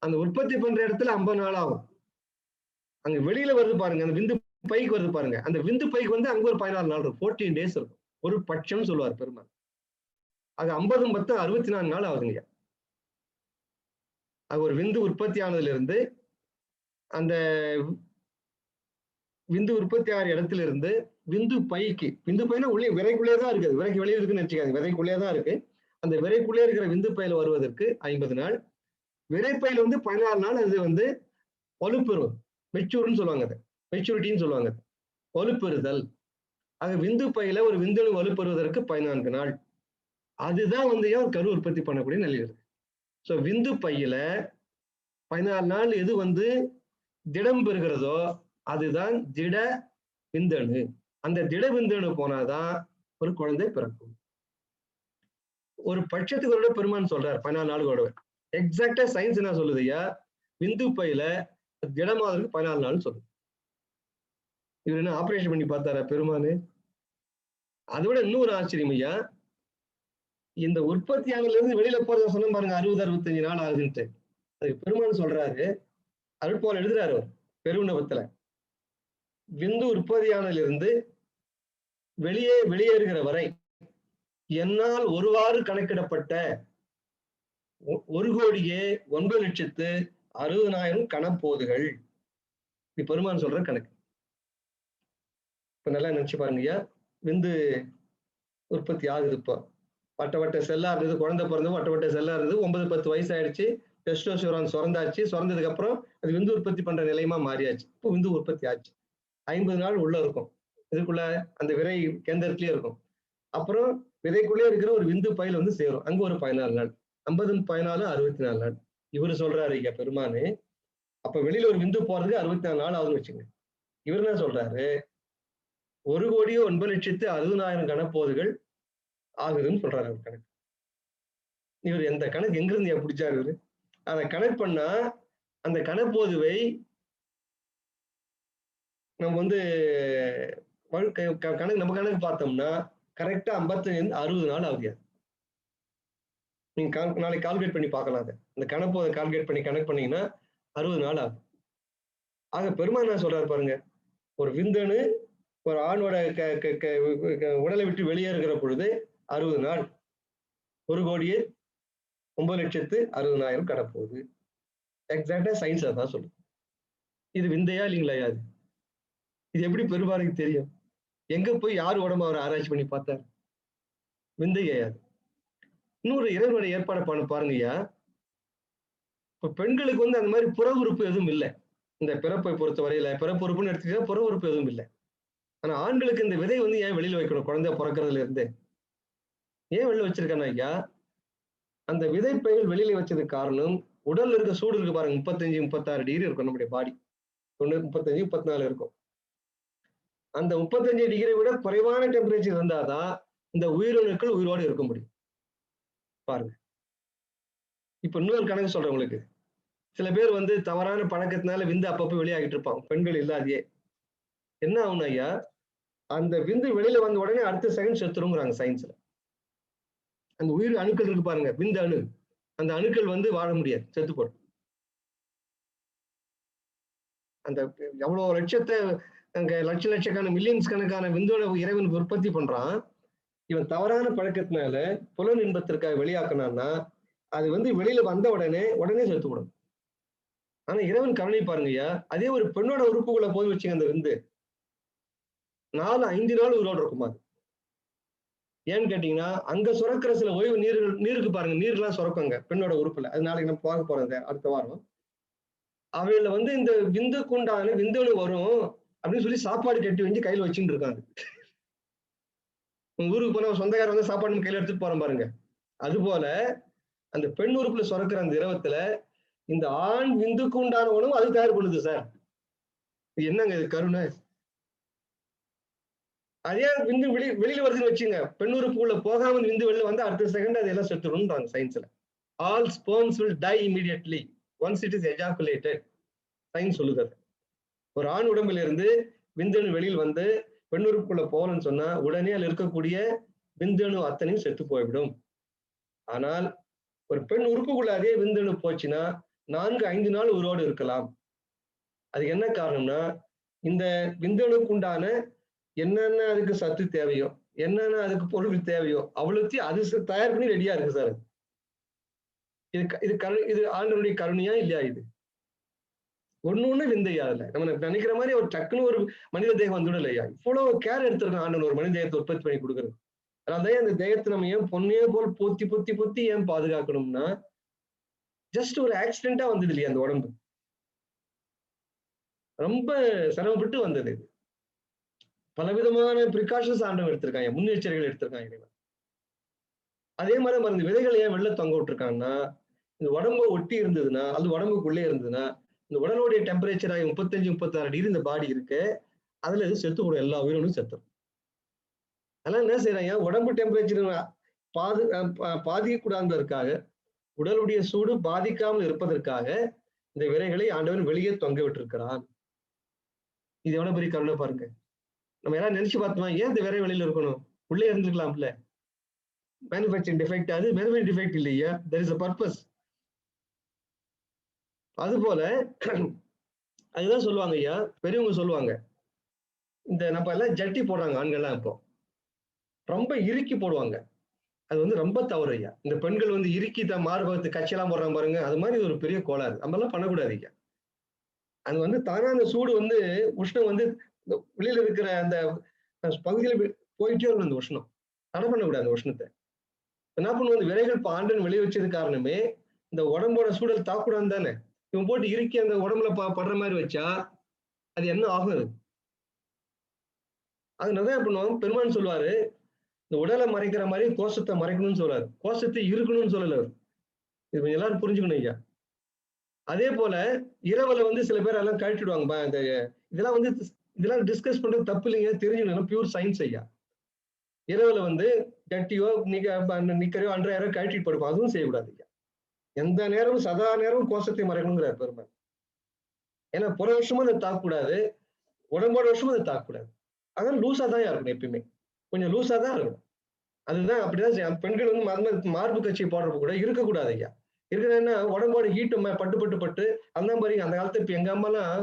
Speaker 1: அந்த உற்பத்தி பண்ற இடத்துல 50 நாள் ஆகும். அங்க வெளியில வருது பாருங்க, அந்த விந்து பைக்கு வருது பாருங்க. அந்த விந்து பைக்கு வந்து அங்க ஒரு 14 நாள் இருக்கும். 14 டேஸ் இருக்கும். ஒரு பட்சம் சொல்லுவார் பெருமாள். அது 50 10 64 நாள் ஆகுதுங்க. அது ஒரு விந்து உற்பத்தி ஆனதுல இருந்து அந்த விந்து உற்பத்தி ஆகிற இடத்துல இருந்து விந்து பைக்கு, விந்து பைனா உள்ளே விரைக்குள்ளே தான் இருக்குது. விரைக்கு வெளியே இருக்குன்னு வச்சுக்காங்க. விரைக்குள்ளே தான் இருக்கு. அந்த விரைக்குள்ளே இருக்கிற விந்து பையில வருவதற்கு 50 நாள். விரைப்பையில வந்து 14 நாள் அது வந்து வலுப்பெறும். மெச்சூர்னு சொல்லுவாங்க அதை. மெச்சூரிட்டின்னு சொல்லுவாங்க. வலுப்பெறுதல். ஆக விந்து பையில ஒரு விந்தணு வலுப்பெறுவதற்கு 14 நாள். அதுதான் வந்து ஏன் கரு உற்பத்தி பண்ணக்கூடிய நிலை இருக்கு. ஸோ விந்து பையில 14 நாள் எது வந்து திடம் பெறுகிறதோ அதுதான் திட விந்தணு. அந்த திட விந்தணு போனாதான் ஒரு குழந்தை பிறக்கும். ஒரு பட்சத்துக்கு பெருமான் சொல்றார் 14 நாளுகளோட. எக்ஸாக்டா சயின்ஸ் என்ன சொல்லுது ஐயா, விந்து பையில திடமாவதற்கு 14 நாள் சொல்லுது. இவர் என்ன ஆபரேஷன் பண்ணி பார்த்தாரா பெருமானு? அதை விட இன்னொரு ஆச்சரியம் ஐயா, இந்த உற்பத்தியானதுல இருந்து வெளியில போறத சொன்ன பாருங்க 60-65 நாள் ஆகுதுன்ட்டு. அதுக்கு பெருமான் சொல்றாரு, அருட்போல் எழுதுறாரு பெருவிண்ணப்பத்துல, விந்து உற்பத்தியானதிலிருந்து வெளியேறுகிற வரை என்னால் ஒருவாறு கணக்கிடப்பட்ட 1,09,60,000 கணப்போதுகள். இது பெருமான் சொல்ற கணக்கு. இப்ப நல்லா நினைச்சு பாருங்க ஐயா, விந்து உற்பத்தி ஆகுது. இப்போ வட்ட செல்லா இருந்தது, குழந்தை பிறந்தது வட்ட செல்லா இருந்தது, 9-10 வயசு ஆயிடுச்சு, டெஸ்டோஸ்டெரான் சுரந்தாச்சு, சுரந்ததுக்கு அப்புறம் அது விந்து உற்பத்தி பண்ற நிலையமா மாறியாச்சு. இப்போ விந்து உற்பத்தி ஆச்சு. 50 நாள் உள்ள இருக்கும். இதுக்குள்ள அந்த விரை கேந்திரத்திலேயே இருக்கும். அப்புறம் விதைக்குள்ளே இருக்கிற ஒரு விந்து பையில வந்து சேரும். அங்க ஒரு 14 நாள். 50 14 64 நாள். இவரு சொல்றாரு ஐயா பெருமானு, அப்ப வெளியில ஒரு விந்து போறதுக்கு 64 நாள் ஆகுதுன்னு வச்சுங்க. இவர் என்ன சொல்றாரு, 1,09,60,000 கணப்போதுகள் ஆகுதுன்னு சொல்றாரு அவர் கணக்கு. இவர் எந்த கணக்கு எங்கிருந்து பிடிச்சாரு இவரு? அதை கணக்கு பண்ணா அந்த கணப்போதுவை நம்ம வந்து கணக்கு நம்ம கணக்கு பார்த்தோம்னா கரெக்டா 55-60 நாள் ஆகுது. நீங்க நாளைக்கு கால்குலேட் பண்ணி பார்க்கலாம். அதை அந்த கணப்போதை கால்குலேட் பண்ணி கணக்கு பண்ணீங்கன்னா 60 நாள் ஆகும். ஆக பெருமான் என்ன சொல்றாரு பாருங்க, ஒரு விந்தணு ஒரு ஆணோட உடலை விட்டு வெளியேறுகிற பொழுது 60 நாள், 1,09,60,000 கடப்போகுது. எக்ஸாக்டா சயின்ஸ் அதான் சொல்லுது. இது விந்தையா இல்லைங்களா? இது எப்படி பெருமானுக்கு தெரியும்? எங்க போய் யார் உடம்பு அவர் ஆராய்ச்சி பண்ணி பார்த்தார்? விந்தையாது. இன்னொரு இறைவனுடைய ஏற்பாடு பாருங்க ஐயா, இப்ப பெண்களுக்கு வந்து அந்த மாதிரி புற உறுப்பு எதுவும் இல்லை. இந்த பிறப்பை பொறுத்த வரையில பிறப்பு உறுப்புன்னு எடுத்துக்கிட்டா புற உறுப்பு எதுவும் இல்லை. ஆனா ஆண்களுக்கு இந்த விதை வந்து ஏன் வெளியில வைக்கணும்? குழந்தை பிறக்கிறதுல இருந்து ஏன் வெளியில வச்சிருக்காங்க ஐயா? அந்த விதைப்பைகள் வெளியில வச்சதுக்கு காரணம், உடல்ல இருக்க சூடு இருக்கு பாருங்க, 35-36 டிகிரி இருக்கும் நம்முடைய பாடி. 35-34 இருக்கும். அந்த 35 டிகிரி விட குறைவான டெம்பரேச்சர் இருந்தாதான் இந்த உயிரணுக்கள் உயிரோடு இருக்க முடியும். பாருங்க. இப்ப இன்னொரு கணக்கு சொல்றேன் உங்களுக்கு. சில பேர் வந்து தவறான பழக்கத்தினால விந்து அப்பப்போ வெளியாகிட்டு இருப்பாங்க, பெண்கள் இல்லாதையே. என்ன ஆகும் ஐயா, அந்த விந்து வெளியில வந்த உடனே அடுத்த செகண்ட் செத்துருங்கிறாங்க சயின்ஸ்ல. அந்த உயிர் அணுக்கள் இருக்கு பாருங்க, விந்து அணு, அந்த அணுக்கள் வந்து வாழ முடியாது, செத்து போடும். அந்த எவ்வளவு லட்சக்கணக்கான மில்லியன்ஸ் கணக்கான விந்தோட இறைவன் உற்பத்தி பண்றான். இவன் தவறான பழக்கத்தினால புலன் இன்பத்திற்காக வெளியாக்கினான்னா அது வந்து வெளியில வந்த உடனே செத்துப்படும். ஆனா இறைவன் கருணை பாருங்கய்யா, அதே ஒரு பெண்ணோட உறுப்புகளை போய் வச்சுங்க அந்த விந்து 4-5 நாள் உயிரோடு இருக்குமா? ஏன்னு கேட்டீங்கன்னா அங்க சுரக்கிற சில ஓய்வு நீருக்கு பாருங்க, நீர்லாம் சுரக்குங்க பெண்ணோட உறுப்புல. அது நாளைக்கு நம்ம பார்க்க போறோம் அடுத்த வாரம். அவையில வந்து இந்த விந்துக்குண்டான விந்தணு வரும் அப்படின்னு சொல்லி சாப்பாடு கட்டி வச்சு கையில வச்சுட்டு இருக்காங்க. ஊருக்கு போன சொந்தக்காரர் வந்து சாப்பாடு கையில எடுத்துட்டு போறோம் பாருங்க. அது போல அந்த பெண் உறுப்புல சுரக்கிற அந்த திரவத்துல இந்த ஆண் விந்துக்கு உண்டான உணவு அது தயார் பண்ணுது சார். என்னங்க இது கருணை? அதே விந்து வெளியில வருதுன்னு வச்சுங்க, பெண் உறுப்புக்குள்ள போகாம விந்து வெளியில வந்து அடுத்த செகண்ட் அது எல்லாம் செத்துரும்ன்றாங்க சயின்ஸ்ல. All sperms will die immediately. Once it is ejaculated, science சொல்லுகிறது. ஒரு ஆண் உடம்பில் இருந்து விந்தணு வெளியில் வந்து பெண்ணுறுப்புக்குள்ள போகணும்னு சொன்னா உடனே அதில் இருக்கக்கூடிய விந்தணு அத்தனையும் செத்து போய்விடும். ஆனால் ஒரு பெண் உறுப்புக்குள்ள அதே விந்தணு போச்சுன்னா 4-5 நாள் உயிரோடு இருக்கலாம். அதுக்கு என்ன காரணம்னா, இந்த விந்தணுக்கு உண்டான என்னென்ன அதுக்கு சத்து தேவையோ, என்னென்ன அதுக்கு பொருள் தேவையோ அவ்வளோத்தையும் அது தயார் பண்ணி ரெடியா இருக்கு சார். இது ஆண்டவருடைய கருணையா இல்லையா? இது ஒண்ணு விந்தையா? அதுல நம்ம நினைக்கிற மாதிரி ஒரு டக்குன்னு ஒரு மனித தேகம் வந்துடலையா? இவ்வளவு கேர் எடுத்திருக்கான் ஆண்டவன் ஒரு மனித தேகத்தை உற்பத்தி பண்ணி கொடுக்குறது. அதனால அந்த தேகத்தை நம்ம ஏன் பொண்ணையே போல் பொத்தி பொத்தி பொத்தி ஏன் பாதுகாக்கணும்னா, ஜஸ்ட் ஒரு ஆக்சிடென்டா வந்தது இல்லையா அந்த உடம்பு. ரொம்ப சிரமப்பட்டு வந்தது. பலவிதமான பிரிகாஷன்ஸ் ஆண்டவன் எடுத்திருக்காங்க, முன்னெச்சரிக்கைகள் எடுத்திருக்காங்க. அதே மாதிரி மருந்து விதைகள் ஏன் வெளில தொங்க விட்டுருக்காங்கன்னா, இந்த உடம்பு ஒட்டி இருந்ததுன்னா, அது உடம்புக்குள்ளே இருந்ததுன்னா, இந்த உடலுடைய டெம்பரேச்சர் 35-36 டிகிரி இந்த பாடி இருக்கு, அதுல இது செத்து போடும், எல்லா உயிரினும் செத்துரும். அதெல்லாம் என்ன செய்யறாங்க, உடம்பு டெம்பரேச்சர் பாதிக்கக்கூடாதுக்காக, உடலுடைய சூடு பாதிக்காமல் இருப்பதற்காக இந்த விதைகளை ஆண்டவன் வெளியே தொங்க விட்டிருக்கிறான். இது எவ்வளவு பெரிய கருணை பாருங்க. நம்ம யாராவது நினைச்சு பார்த்தோமா, ஏன் இந்த விதை வெளியில இருக்கணும், உள்ளே இருந்துக்கலாம்ல. மேனுஃபேக்சரிங் டிஃபெக்ட், அது மேனுஃபேக்சரிங் டிஃபெக்ட் இல்லையா, தேர் இஸ் a பர்பஸ். அது போல அதுதான் சொல்லுவாங்க ஐயா, பெரியவங்க சொல்லுவாங்க, இந்த நம்ம எல்லாம் ஜட்டி போடுறாங்க ஆண்கள்லாம், இப்போ ரொம்ப இறுக்கி போடுவாங்க. அது வந்து ரொம்ப தவறு ஐயா. இந்த பெண்கள் வந்து இறுக்கி மார்பகத்து கட்சியெல்லாம் போடுறாங்க பாருங்க, அது மாதிரி ஒரு பெரிய கோளாறு. நம்ம எல்லாம் பண்ணக்கூடாது ஐயா. அது வந்து தானா அந்த சூடு வந்து உஷ்ணம் வந்து வெளியில இருக்கிற அந்த பகுதியில போயிட்டே இருக்கும். அந்த உஷ்ணம் தடை பண்ணக்கூடாது. அந்த உஷ்ணத்தை என்ன பண்ணுவோம், விரைகள் ஆண்டன் வெளியே வச்சது காரணமே இந்த உடம்போட சூழல் தாக்கூடாது தானே. இவன் போட்டு இறுக்கி அந்த உடம்புல படுற மாதிரி வச்சா அது என்ன ஆகும்? அது நிறைய பண்ணுவோம். பெருமான் சொல்லுவாரு, இந்த உடலை மறைக்கிற மாதிரி கோஷத்தை மறைக்கணும்னு சொல்றாரு, கோஷத்தை இருக்கணும்னு சொல்லல. இது எல்லாரும் புரிஞ்சுக்கணும் ஐயா. அதே போல இரவுல வந்து சில பேர் எல்லாம் கழட்டிடுவாங்க. இதெல்லாம் வந்து இதெல்லாம் டிஸ்கஸ் பண்றது தப்பு இல்லைங்க, தெரிஞ்சுக்கணும், பியூர் சயின்ஸ் ஐயா. இரவுல வந்து ஜட்டியோ நிக்கரையோ அன்றையாரோ கழட்டிட்டு படுப்போம், அதுவும் செய்யக்கூடாது ஐயா. எந்த நேரமும் சதா நேரமும் கோஷத்தை மறைக்கணுங்கிறார் பெருமாள். ஏன்னா புற வருஷமும் அதை தாக்கக்கூடாது, உடம்போட வருஷமும் அதை தாக்கக்கூடாது. அதனால லூசா தான் இருக்கணும், எப்பயுமே கொஞ்சம் லூசா தான் இருக்கணும். அதுதான் அப்படிதான் பெண்கள் வந்து மார்பு கட்சி போடுறப்ப கூட இருக்கக்கூடாது ஐயா. இருக்கிறேன்னா உடம்போட ஹீட்டு பட்டு பட்டு பட்டு அந்த மாதிரி அந்த காலத்துல இப்ப எங்க அம்மாலாம்,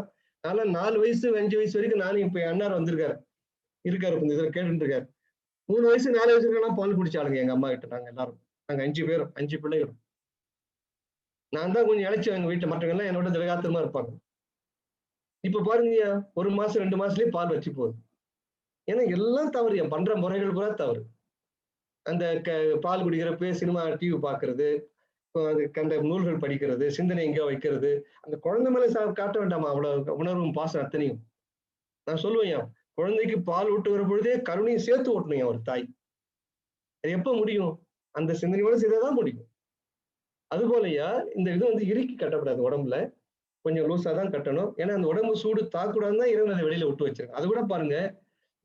Speaker 1: நல்லா 4 வயசு 5 வயசு வரைக்கும் நானும் இப்ப என் அண்ணார் வந்திருக்காரு இருக்காரு இதுல கேட்டு இருக்காரு. 3 வயசு 4 வயசுலாம் பால் குடிச்சாளுங்க எங்க அம்மா கிட்ட. நாங்க எல்லாரும், நாங்க 5 பேரும் 5 பிள்ளைகளும். நான் தான் கொஞ்சம் இழைச்சேன் எங்க வீட்டுல, மற்றவங்க எல்லாம் என்னோட திலகாத்திரமா இருப்பாங்க. இப்ப பாருங்க, 1 மாசம் 2 மாசத்துலயே பால் வச்சு போகுது. ஏன்னா எல்லாம் தவறு, பண்ற முறைகள் கூட தவறு. அந்த பால் குடிக்கிறப்ப சினிமா டிவி பாக்குறது, அது கண்ட நூல்கள் படிக்கிறது, சிந்தனை எங்கேயோ வைக்கிறது, அந்த குழந்தை மேல காட்ட வேண்டாமா அவ்வளவு உணர்வும் பாசம் அத்தனையும். நான் சொல்லுவேன், குழந்தைக்கு பால் ஊட்டுகிற பொழுதே கருணையும் சேர்த்து ஊட்டணும் ஒரு தாய். அது எப்ப முடியும்? அந்த சிந்தனையோட செய்தாதான் முடியும். அது போலயா இந்த இது வந்து இறுக்கி கட்டக்கூடாது உடம்புல, கொஞ்சம் லூசா தான் கட்டணும். ஏன்னா அந்த உடம்பு சூடு தாக்கூடாதுன்னு தான் இறைவன் அதை வெளியில விட்டு வச்சிருக்கேன். அது கூட பாருங்க,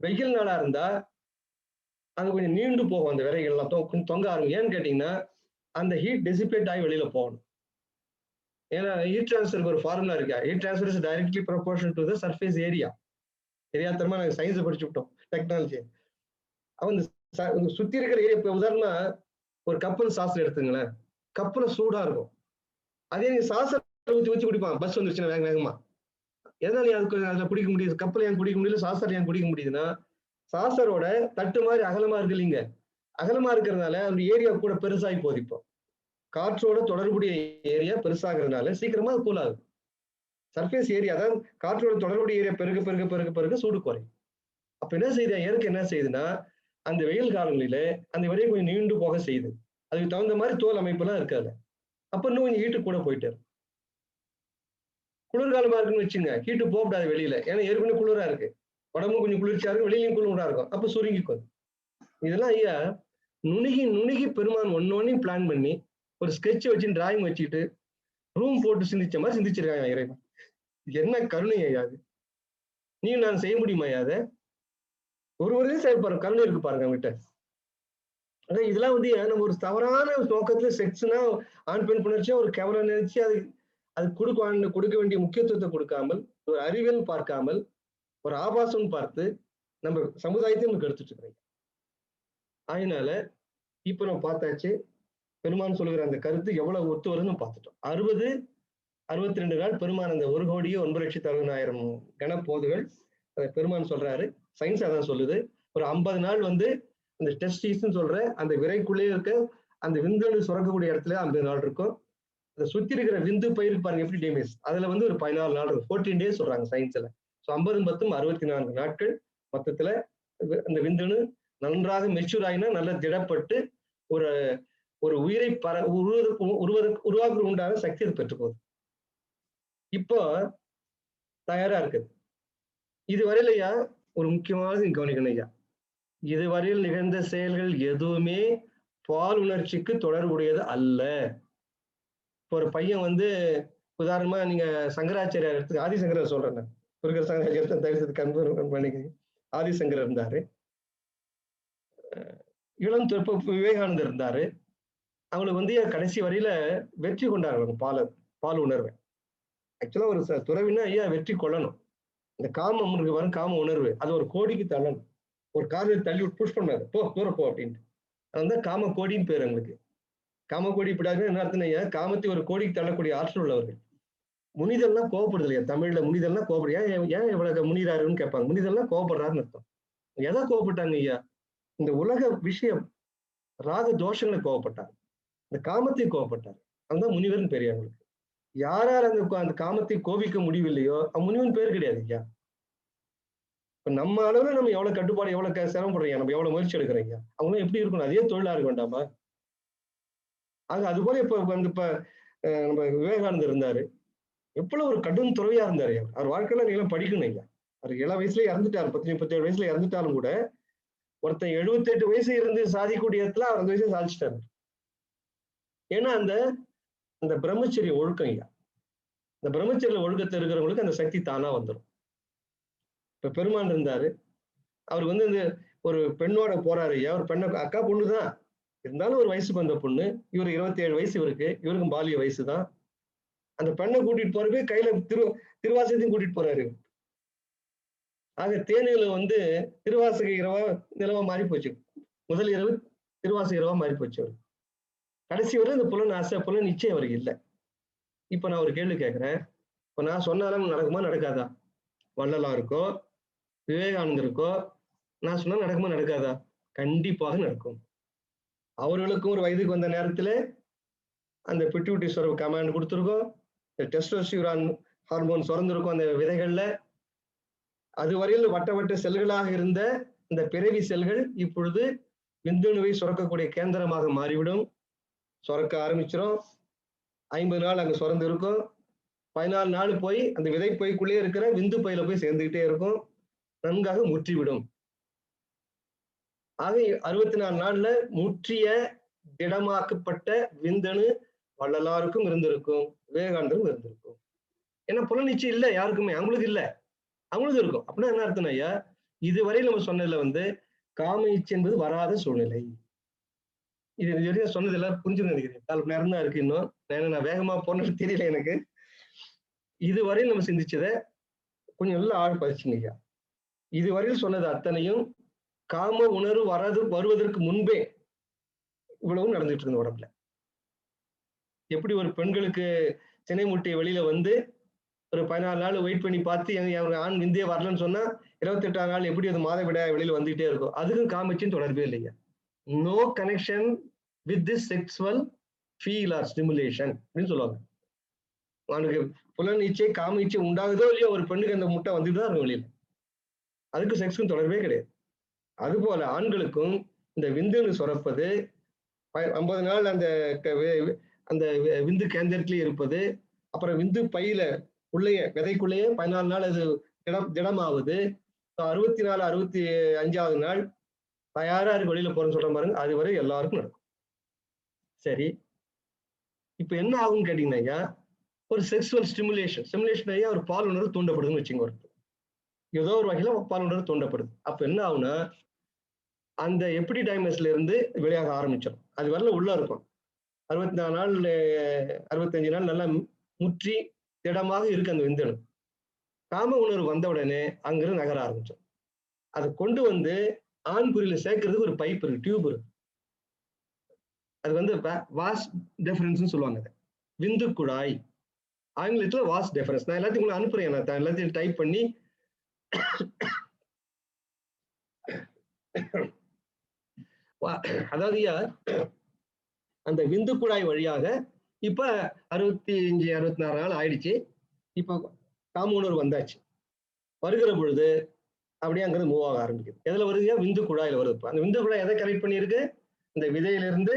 Speaker 1: வெயில் நாளா இருந்தா அது கொஞ்சம் நீண்டு போகும், அந்த விரைகள் எல்லாம் தொங்க ஆரம்பிக்கும். ஏன்னு கேட்டீங்கன்னா அந்த ஹீட் டெசிபேட் ஆகி வெளியில போகணும். ஏன்னா ஹீட் டிரான்ஸ்ஃபருக்கு ஒரு ஃபார்முலா இருக்கு. Heat transfer is directly proportional to the surface area. தெரியாதமா நாங்க சயின்ஸ் படிச்சு விட்டோம், டெக்னாலஜி. அவன் சுத்தி இருக்கிற ஏரியா, இப்ப உதாரணமா ஒரு கப்பல் சாஸ்திரம் எடுத்துங்களேன், கப்பல சூடா இருக்கும். அதே நீங்க சாசர் ஊத்தி ஊத்தி குடிப்பான், பஸ் வந்துருச்சுன்னா வேக வேகமா. எதனால அதுல குடிக்க முடியுது, கப்பல் ஏன் குடிக்க முடியல, சாசர் ஏன் குடிக்க முடியுதுன்னா, சாசரோட தட்டு மாதிரி அகலமா இருக்கு இல்லைங்க, அகலமா இருக்கிறதுனால அந்த ஏரியா கூட பெருசாகி போகுது. இப்போ காற்றோட தொடர்புடைய ஏரியா பெருசாகிறதுனால சீக்கிரமா கூல் ஆகுது. சர்ஃபேஸ் ஏரியா தான் காற்றோட தொடர்புடைய ஏரியா பெருக பெருக பெருக பெருக சூடு குறையும். அப்ப என்ன செய்யுது, இயற்கை என்ன செய்யுதுன்னா, அந்த வெயில் காலங்களில அந்த விரைவு கொஞ்சம் நீண்டு போக செய்யுது. அதுக்கு தகுந்த மாதிரி தோல் அமைப்பு எல்லாம் இருக்காது. அப்ப இன்னும் கொஞ்சம் ஹீட்டு கூட போயிட்டு குளிர்காலமா இருக்குன்னு வச்சுங்க, ஹீட்டு போகக்கூடாது வெளியில. ஏன்னா ஏற்கனவே குளிரா இருக்கு, உடம்பு கொஞ்சம் குளிர்ச்சியா இருக்கும், வெளியிலையும் குளிர்டா இருக்கும், அப்ப சுருங்கிக்கும். இதெல்லாம் ஐயா நுணுகி நுணுகி பெருமான் ஒன்னொன்னையும் பிளான் பண்ணி ஒரு ஸ்கெட்ச் வச்சு டிராயிங் வச்சுட்டு ரூம் போட்டு சிந்திச்ச மாதிரி சிந்திச்சிருக்காங்க இறைவன். என்ன கருணை ஐயா அது. நீ நான் செய்ய முடியுமா ஐயா? அதை ஒருவரையும் செயல்பாரு கருணை இருக்கு பாருங்க அவங்ககிட்ட. அதான் இதெல்லாம் வந்து நம்ம ஒரு தவறான நோக்கத்துல செக்ஸ்னா ஆண் பெண் புணர்ச்சியா ஒரு கேவலம் நினைச்சு அது அது கொடுக்க வேண்டிய முக்கியத்துவத்தை கொடுக்காமல், ஒரு அறிவியல் பார்க்காமல், ஒரு ஆபாசம் பார்த்து நம்ம சமுதாயத்தை நம்ம கெடுத்துட்டு இருக்கிறோம். அதனால இப்ப நம்ம பார்த்தாச்சு, பெருமான் சொல்லுகிற அந்த கருத்து எவ்வளவு ஒத்து வருதுன்னு பார்த்துட்டோம். 62 நாள் பெருமான் அந்த 1,09,60,000 கனப்போதுகள் பெருமான் சொல்றாரு. சயின்ஸ் அதான் சொல்லுது. ஒரு 50 நாள் வந்து அந்த டெஸ்டிஸ்ன்னு சொல்ற அந்த விரைக்குள்ளே இருக்க அந்த விந்தணு சுரக்கக்கூடிய இடத்துல 50 நாள் இருக்கும். அதை சுத்தி இருக்கிற விந்து பயிர் பாருங்க எப்படி டேமேஜ். அதுல வந்து ஒரு 14 நாள் இருக்கும். 14 டேஸ் சொல்றாங்க சயின்ஸ்ல. ஸோ 50 10 64 நாட்கள் மொத்தத்துல அந்த விந்தணு நன்றாக மெச்சூர் ஆகினா நல்லா திடப்பட்டு ஒரு ஒரு உயிரை உருவாக்குறது உண்டான சக்தி அது பெற்று போகுது. இப்போ தயாரா இருக்குது. இதுவரையிலையா ஒரு முக்கியமானது கவனிக்கணும் ஐயா. இதுவரையில் நிகழ்ந்த செயல்கள் எதுவுமே பால் உணர்ச்சிக்கு தொடர்புடையது அல்ல. இப்போ ஒரு பையன் வந்து உதாரணமா நீங்க சங்கராச்சாரியார் எடுத்து ஆதிசங்கரர் சொல்றேன். குருகர் சங்கராச்சாரியர் தயவுசெய்து கன்ஃபர்ம் பண்ணிக்க. ஆதிசங்கரர் இருந்தாரு, இளம் தொற்ப விவேகானந்தர் இருந்தாரு. அவங்களுக்கு வந்து கடைசி வரையில வெற்றி கொண்டாடுறாங்க பால் உணர்வை. ஆக்சுவலா ஒரு துறவினா ஐயா வெற்றி கொள்ளணும். இந்த காமம் இருக்கு வரும் காம உணர்வு அது ஒரு கோடிக்கு தள்ளணும். ஒரு காரில் தள்ளி புஷ் பண்ணாரு, போ தூர போ அப்படின்ட்டு. அதுதான் காம கோடின்னு பேர் எங்களுக்கு. காம கோடி இப்படாது என்ன அர்த்தம் ஐயா, காமத்தை ஒரு கோடிக்கு தள்ளக்கூடிய ஆற்றல் உள்ளவர்கள். முனிதெல்லாம் கோவப்படுது இல்லையா தமிழ்ல, முனிதெல்லாம் கோவப்படு. ஏன் இவ்வளவு முனிறாருன்னு கேட்பாங்க. முனிதெல்லாம் கோவப்படுறாருன்னு அர்த்தம். எதை கோவப்பட்டாங்க ஐயா? இந்த உலக விஷயம் ராக தோஷங்களை கோவப்பட்டார், இந்த காமத்தை கோவப்பட்டார். அதுதான் முனிவர்னு பேர் அவங்களுக்கு. யாரால் அந்த காமத்தை கோபிக்க முடியவில்லையோ முனிவன் பேர் கிடையாது ஐயா. இப்ப நம்ம அளவுல நம்ம எவ்வளவு கட்டுப்பாடு எவ்வளவு சிரமப்படுறீங்க, நம்ம எவ்வளவு முயற்சி எடுக்கிறீங்க, அவங்களும் எப்படி இருக்கணும் அதே தொழிலா இருக்க வேண்டாமா? ஆக அது போல இப்ப வந்து இப்ப நம்ம விவேகானந்தர் இருந்தாரு, எவ்வளவு ஒரு கடும் துறவியா இருந்தாரு. அவர் வாழ்க்கையில நீங்க படிக்கணும் ஐயா. அவர் 7 வயசுல இறந்துட்டாரு, 17 வயசுல இறந்துட்டாலும் கூட ஒருத்தன் 78 வயசு இருந்து சாதிக்கக்கூடிய இடத்துல அவர் 2 வயசுல சாதிச்சிட்டாரு. ஏன்னா அந்த பிரம்மச்சரிய ஒழுக்கம் ஐயா. இந்த பிரம்மச்சரிய ஒழுக்கத்துல இருக்கிறவங்களுக்கு அந்த சக்தி தானா வந்துடும். இப்ப பெருமான் இருந்தாரு, அவருக்கு வந்து இந்த ஒரு பெண்ணோட போறாரு ஐயா. ஒரு பெண்ணை அக்கா பொண்ணுதான் இருந்தாலும் ஒரு வயசுக்கு வந்த பொண்ணு. இவர் 27 வயசு இவருக்கு, இவருக்கும் பாலிய வயசு தான். அந்த பெண்ணை கூட்டிட்டு போறவே கையில திருவாசகத்தையும் கூட்டிட்டு போறாரு. ஆக தேனியில வந்து திருவாசக இரவா நிலவா மாறி போச்சு. முதல் இரவு திருவாசக இரவா மாறி போச்சு. அவர் கடைசி வரை இந்த புலன் ஆசை புலன் நிச்சயம் அவருக்கு இல்லை. இப்ப நான் ஒரு கேள்வி கேட்கிறேன். இப்ப நான் சொன்னாலும் நடக்குமா நடக்காதா? வள்ளலாருக்கோ விவேகானந்தருக்கோ நான் சொன்னா நடக்குமா நடக்காதா? கண்டிப்பாக நடக்கும். அவர்களுக்கும் ஒரு வயதுக்கு வந்த நேரத்துல அந்த பிட்யூட்டரி சுரப்பு கமாண்ட் கொடுத்துருக்கோம். டெஸ்டோஸ்டிரான் ஹார்மோன் சுரந்திருக்கும் அந்த விதைகள்ல. அதுவரையில் வட்ட செல்களாக இருந்த இந்த பிறவி செல்கள் இப்பொழுது விந்துணுவை சுரக்கக்கூடிய கேந்திரமாக மாறிவிடும். சுரக்க ஆரம்பிச்சிடும். 50 நாள் அங்க சுரந்து இருக்கும். 14 நாள் போய் அந்த விதை பைக்குள்ளே இருக்கிற விந்து பையில போய் சேர்ந்துகிட்டே இருக்கும். நன்காக முற்றிவிடும். ஆக 64 நாள்ல முற்றிய திடமாக்கப்பட்ட விந்தணு வள்ளலாருக்கும் இருந்திருக்கும், விவேகானந்தரும் இருந்திருக்கும். ஏன்னா புலனிச்சை இல்லை யாருக்குமே, அவங்களுக்கு இல்லை, அவங்களுக்கு இருக்கும். அப்படின்னா என்ன அர்த்தம் ஐயா? இதுவரை நம்ம சொன்னதுல வந்து காம இச்சை என்பது வராத சூழ்நிலை. இது வரைக்கும் சொன்னது எல்லாரும் புரிஞ்சு நினைக்கிறேன். 4 மணி நேரம் தான் இருக்கு இன்னும். நான் வேகமா போனது தெரியல எனக்கு. இதுவரையும் நம்ம சிந்திச்சத கொஞ்சம் நல்லா ஆழ் பதிச்சுங்க ஐயா. இதுவரையில் சொன்னது அத்தனையும் காம உணர்வு வருவதற்கு முன்பே இவ்வளவும் நடந்துட்டு இருந்த உடம்புல. எப்படி ஒரு பெண்களுக்கு சினை முட்டை வெளியில வந்து ஒரு 14 நாள் வெயிட் பண்ணி பார்த்து ஆண் விந்தே வரலன்னு சொன்னா 28ஆம் நாள் எப்படி அது மாதவிடாய் வெளியில வந்துகிட்டே இருக்கும். அதுக்கும் காமிச்சின்னு தொடர்பே இல்லையா. No connection with this sexual feel or stimulation அப்படின்னு சொல்லுவாங்க. அவனுக்கு புலன் இச்சை காம இச்சை உண்டாகுதோ இல்லையோ ஒரு பெண்ணுக்கு அந்த முட்டை வந்துட்டு தான் இருக்கும் வெளியில. அதுக்கு செக்ஸுக்கும் தொடர்பே கிடையாது. அதுபோல ஆண்களுக்கும் இந்த விந்துன்னு சுரப்பது 50 நாள் அந்த விந்து கேந்திரத்திலேயே இருப்பது, அப்புறம் விந்து பையில உள்ளேயே விதைக்குள்ளேயே 14 நாள் அது திடமாவது, 64 65ஆவது நாள் தயாரா இருக்கு வெளியில போறேன்னு சொல்ற பாருங்க. அது வரை எல்லாருக்கும் நடக்கும். சரி, இப்ப என்ன ஆகும்னு கேட்டீங்கன்னா ஐயா, ஒரு செக்ஸுவல் ஸ்டிமுலேஷன் ஐயா ஒரு பால் உணர்வு தூண்டப்படுதுன்னு வச்சுங்க. ஒரு ஏதோ ஒரு வகையில பால் உணர்வு தூண்டப்படுது. அப்ப என்ன ஆகுனா அந்த எபிடிடைமஸ்ல இருந்து வெளியாக ஆரம்பிச்சிடும். அது வரல உள்ள இருக்கும். 64 நாள் 65 நாள் நல்லா முற்றி திடமாக இருக்கு அந்த விந்தணு. காம உணர்வு வந்த உடனே அங்கிருந்து நகர ஆரம்பிச்சோம். அதை கொண்டு வந்து ஆண் குறியில சேர்க்கறதுக்கு ஒரு பைப் இருக்கு, டியூப் இருக்கு. அது வந்து வாஸ் டெஃபரன்ஸ் சொல்லுவாங்க. விந்து குழாய், ஆங்கிலத்துல வாஸ் டெஃபரன்ஸ். நான் எல்லாத்தையும் உங்களுக்கு அனுப்புறேன், நான் எல்லாத்தையும் டைப் பண்ணி. அதாவது அந்த விந்து குழாய் வழியாக இப்ப 65 66 நாள் ஆயிடுச்சு. இப்ப காம உணர்வு வந்தாச்சு. வருகிற பொழுது அப்படியே அங்கிருந்து மூவ் ஆக ஆரம்பிக்குது. எதுல வருது? விந்து குழாயில வருது. அந்த விந்து குழாய் எதை கனெக்ட் பண்ணியிருக்கு? இந்த விதையிலிருந்து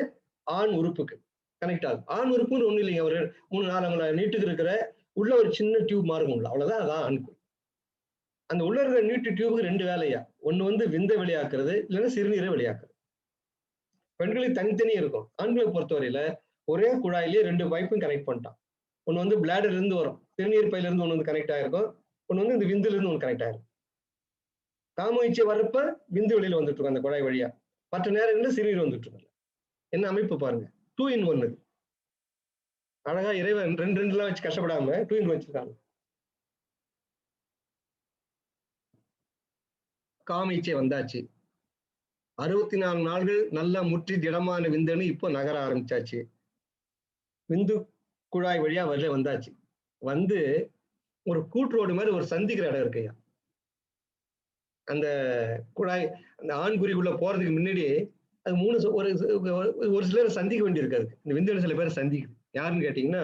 Speaker 1: ஆண் உறுப்புக்கு கனெக்ட் ஆகுது. ஆண் உறுப்புன்னு ஒண்ணு இல்லைங்க, ஒரு 3-4 அங்குல நீட்டுக்கு இருக்கிற உள்ள ஒரு சின்ன டியூப் மார்க்கும் உள்ள, அவ்வளவுதான். அதான் ஆண் குறி. அந்த உள்ள இருக்கிற நீட்டு டியூபுக்கு 2 வேலையா. ஒண்ணு வந்து விந்தை வெளியாக்குறது, இல்லைன்னா சிறுநீரை வெளியாக்குறது. பெண்களுக்கு தனித்தனி இருக்கும். ஆண்களை பொறுத்தவரையில ஒரே குழாயிலேயே 2 பைப்பும் கனெக்ட் பண்ணிட்டான். ஒண்ணு வந்து பிளாடர்ல இருந்து வரும், சிறுநீர் பையில இருந்து ஒண்ணு வந்து கனெக்ட் ஆயிருக்கும். ஒண்ணு வந்து இந்த விந்துல இருந்து ஒண்ணு கனெக்ட் ஆயிருக்கும். காம இச்சை வர்றப்ப விந்து வெளியில வந்துட்டு இருக்கும் அந்த குழாய் வழியா. மற்ற நேரங்களில் சிறுநீர் வந்துட்டு இருக்கும். என்ன அமைப்பு பாருங்க, 2 in 1. அழகா இறைவன் 2 வச்சு கஷ்டப்படாம 2 in 1 வச்சிருக்காங்க. காம இச்சை வந்தாச்சு. 64 நாள்கள் நல்ல முற்றி திடமான விந்தணு இப்போ நகர ஆரம்பிச்சாச்சு. விந்து குழாய் வழியா வெளில வந்தாச்சு. வந்து ஒரு கூட்டுரோடு மாதிரி ஒரு சந்திக்கிற இடம் இருக்குயா. அந்த குழாய் அந்த ஆண் குறிக்குள்ள போறதுக்கு முன்னாடி அது 3 ஒரு சிலர் சந்திக்க வேண்டி இருக்காது. இந்த விந்தணு சில பேர் சந்திக்குது. யாருன்னு கேட்டீங்கன்னா,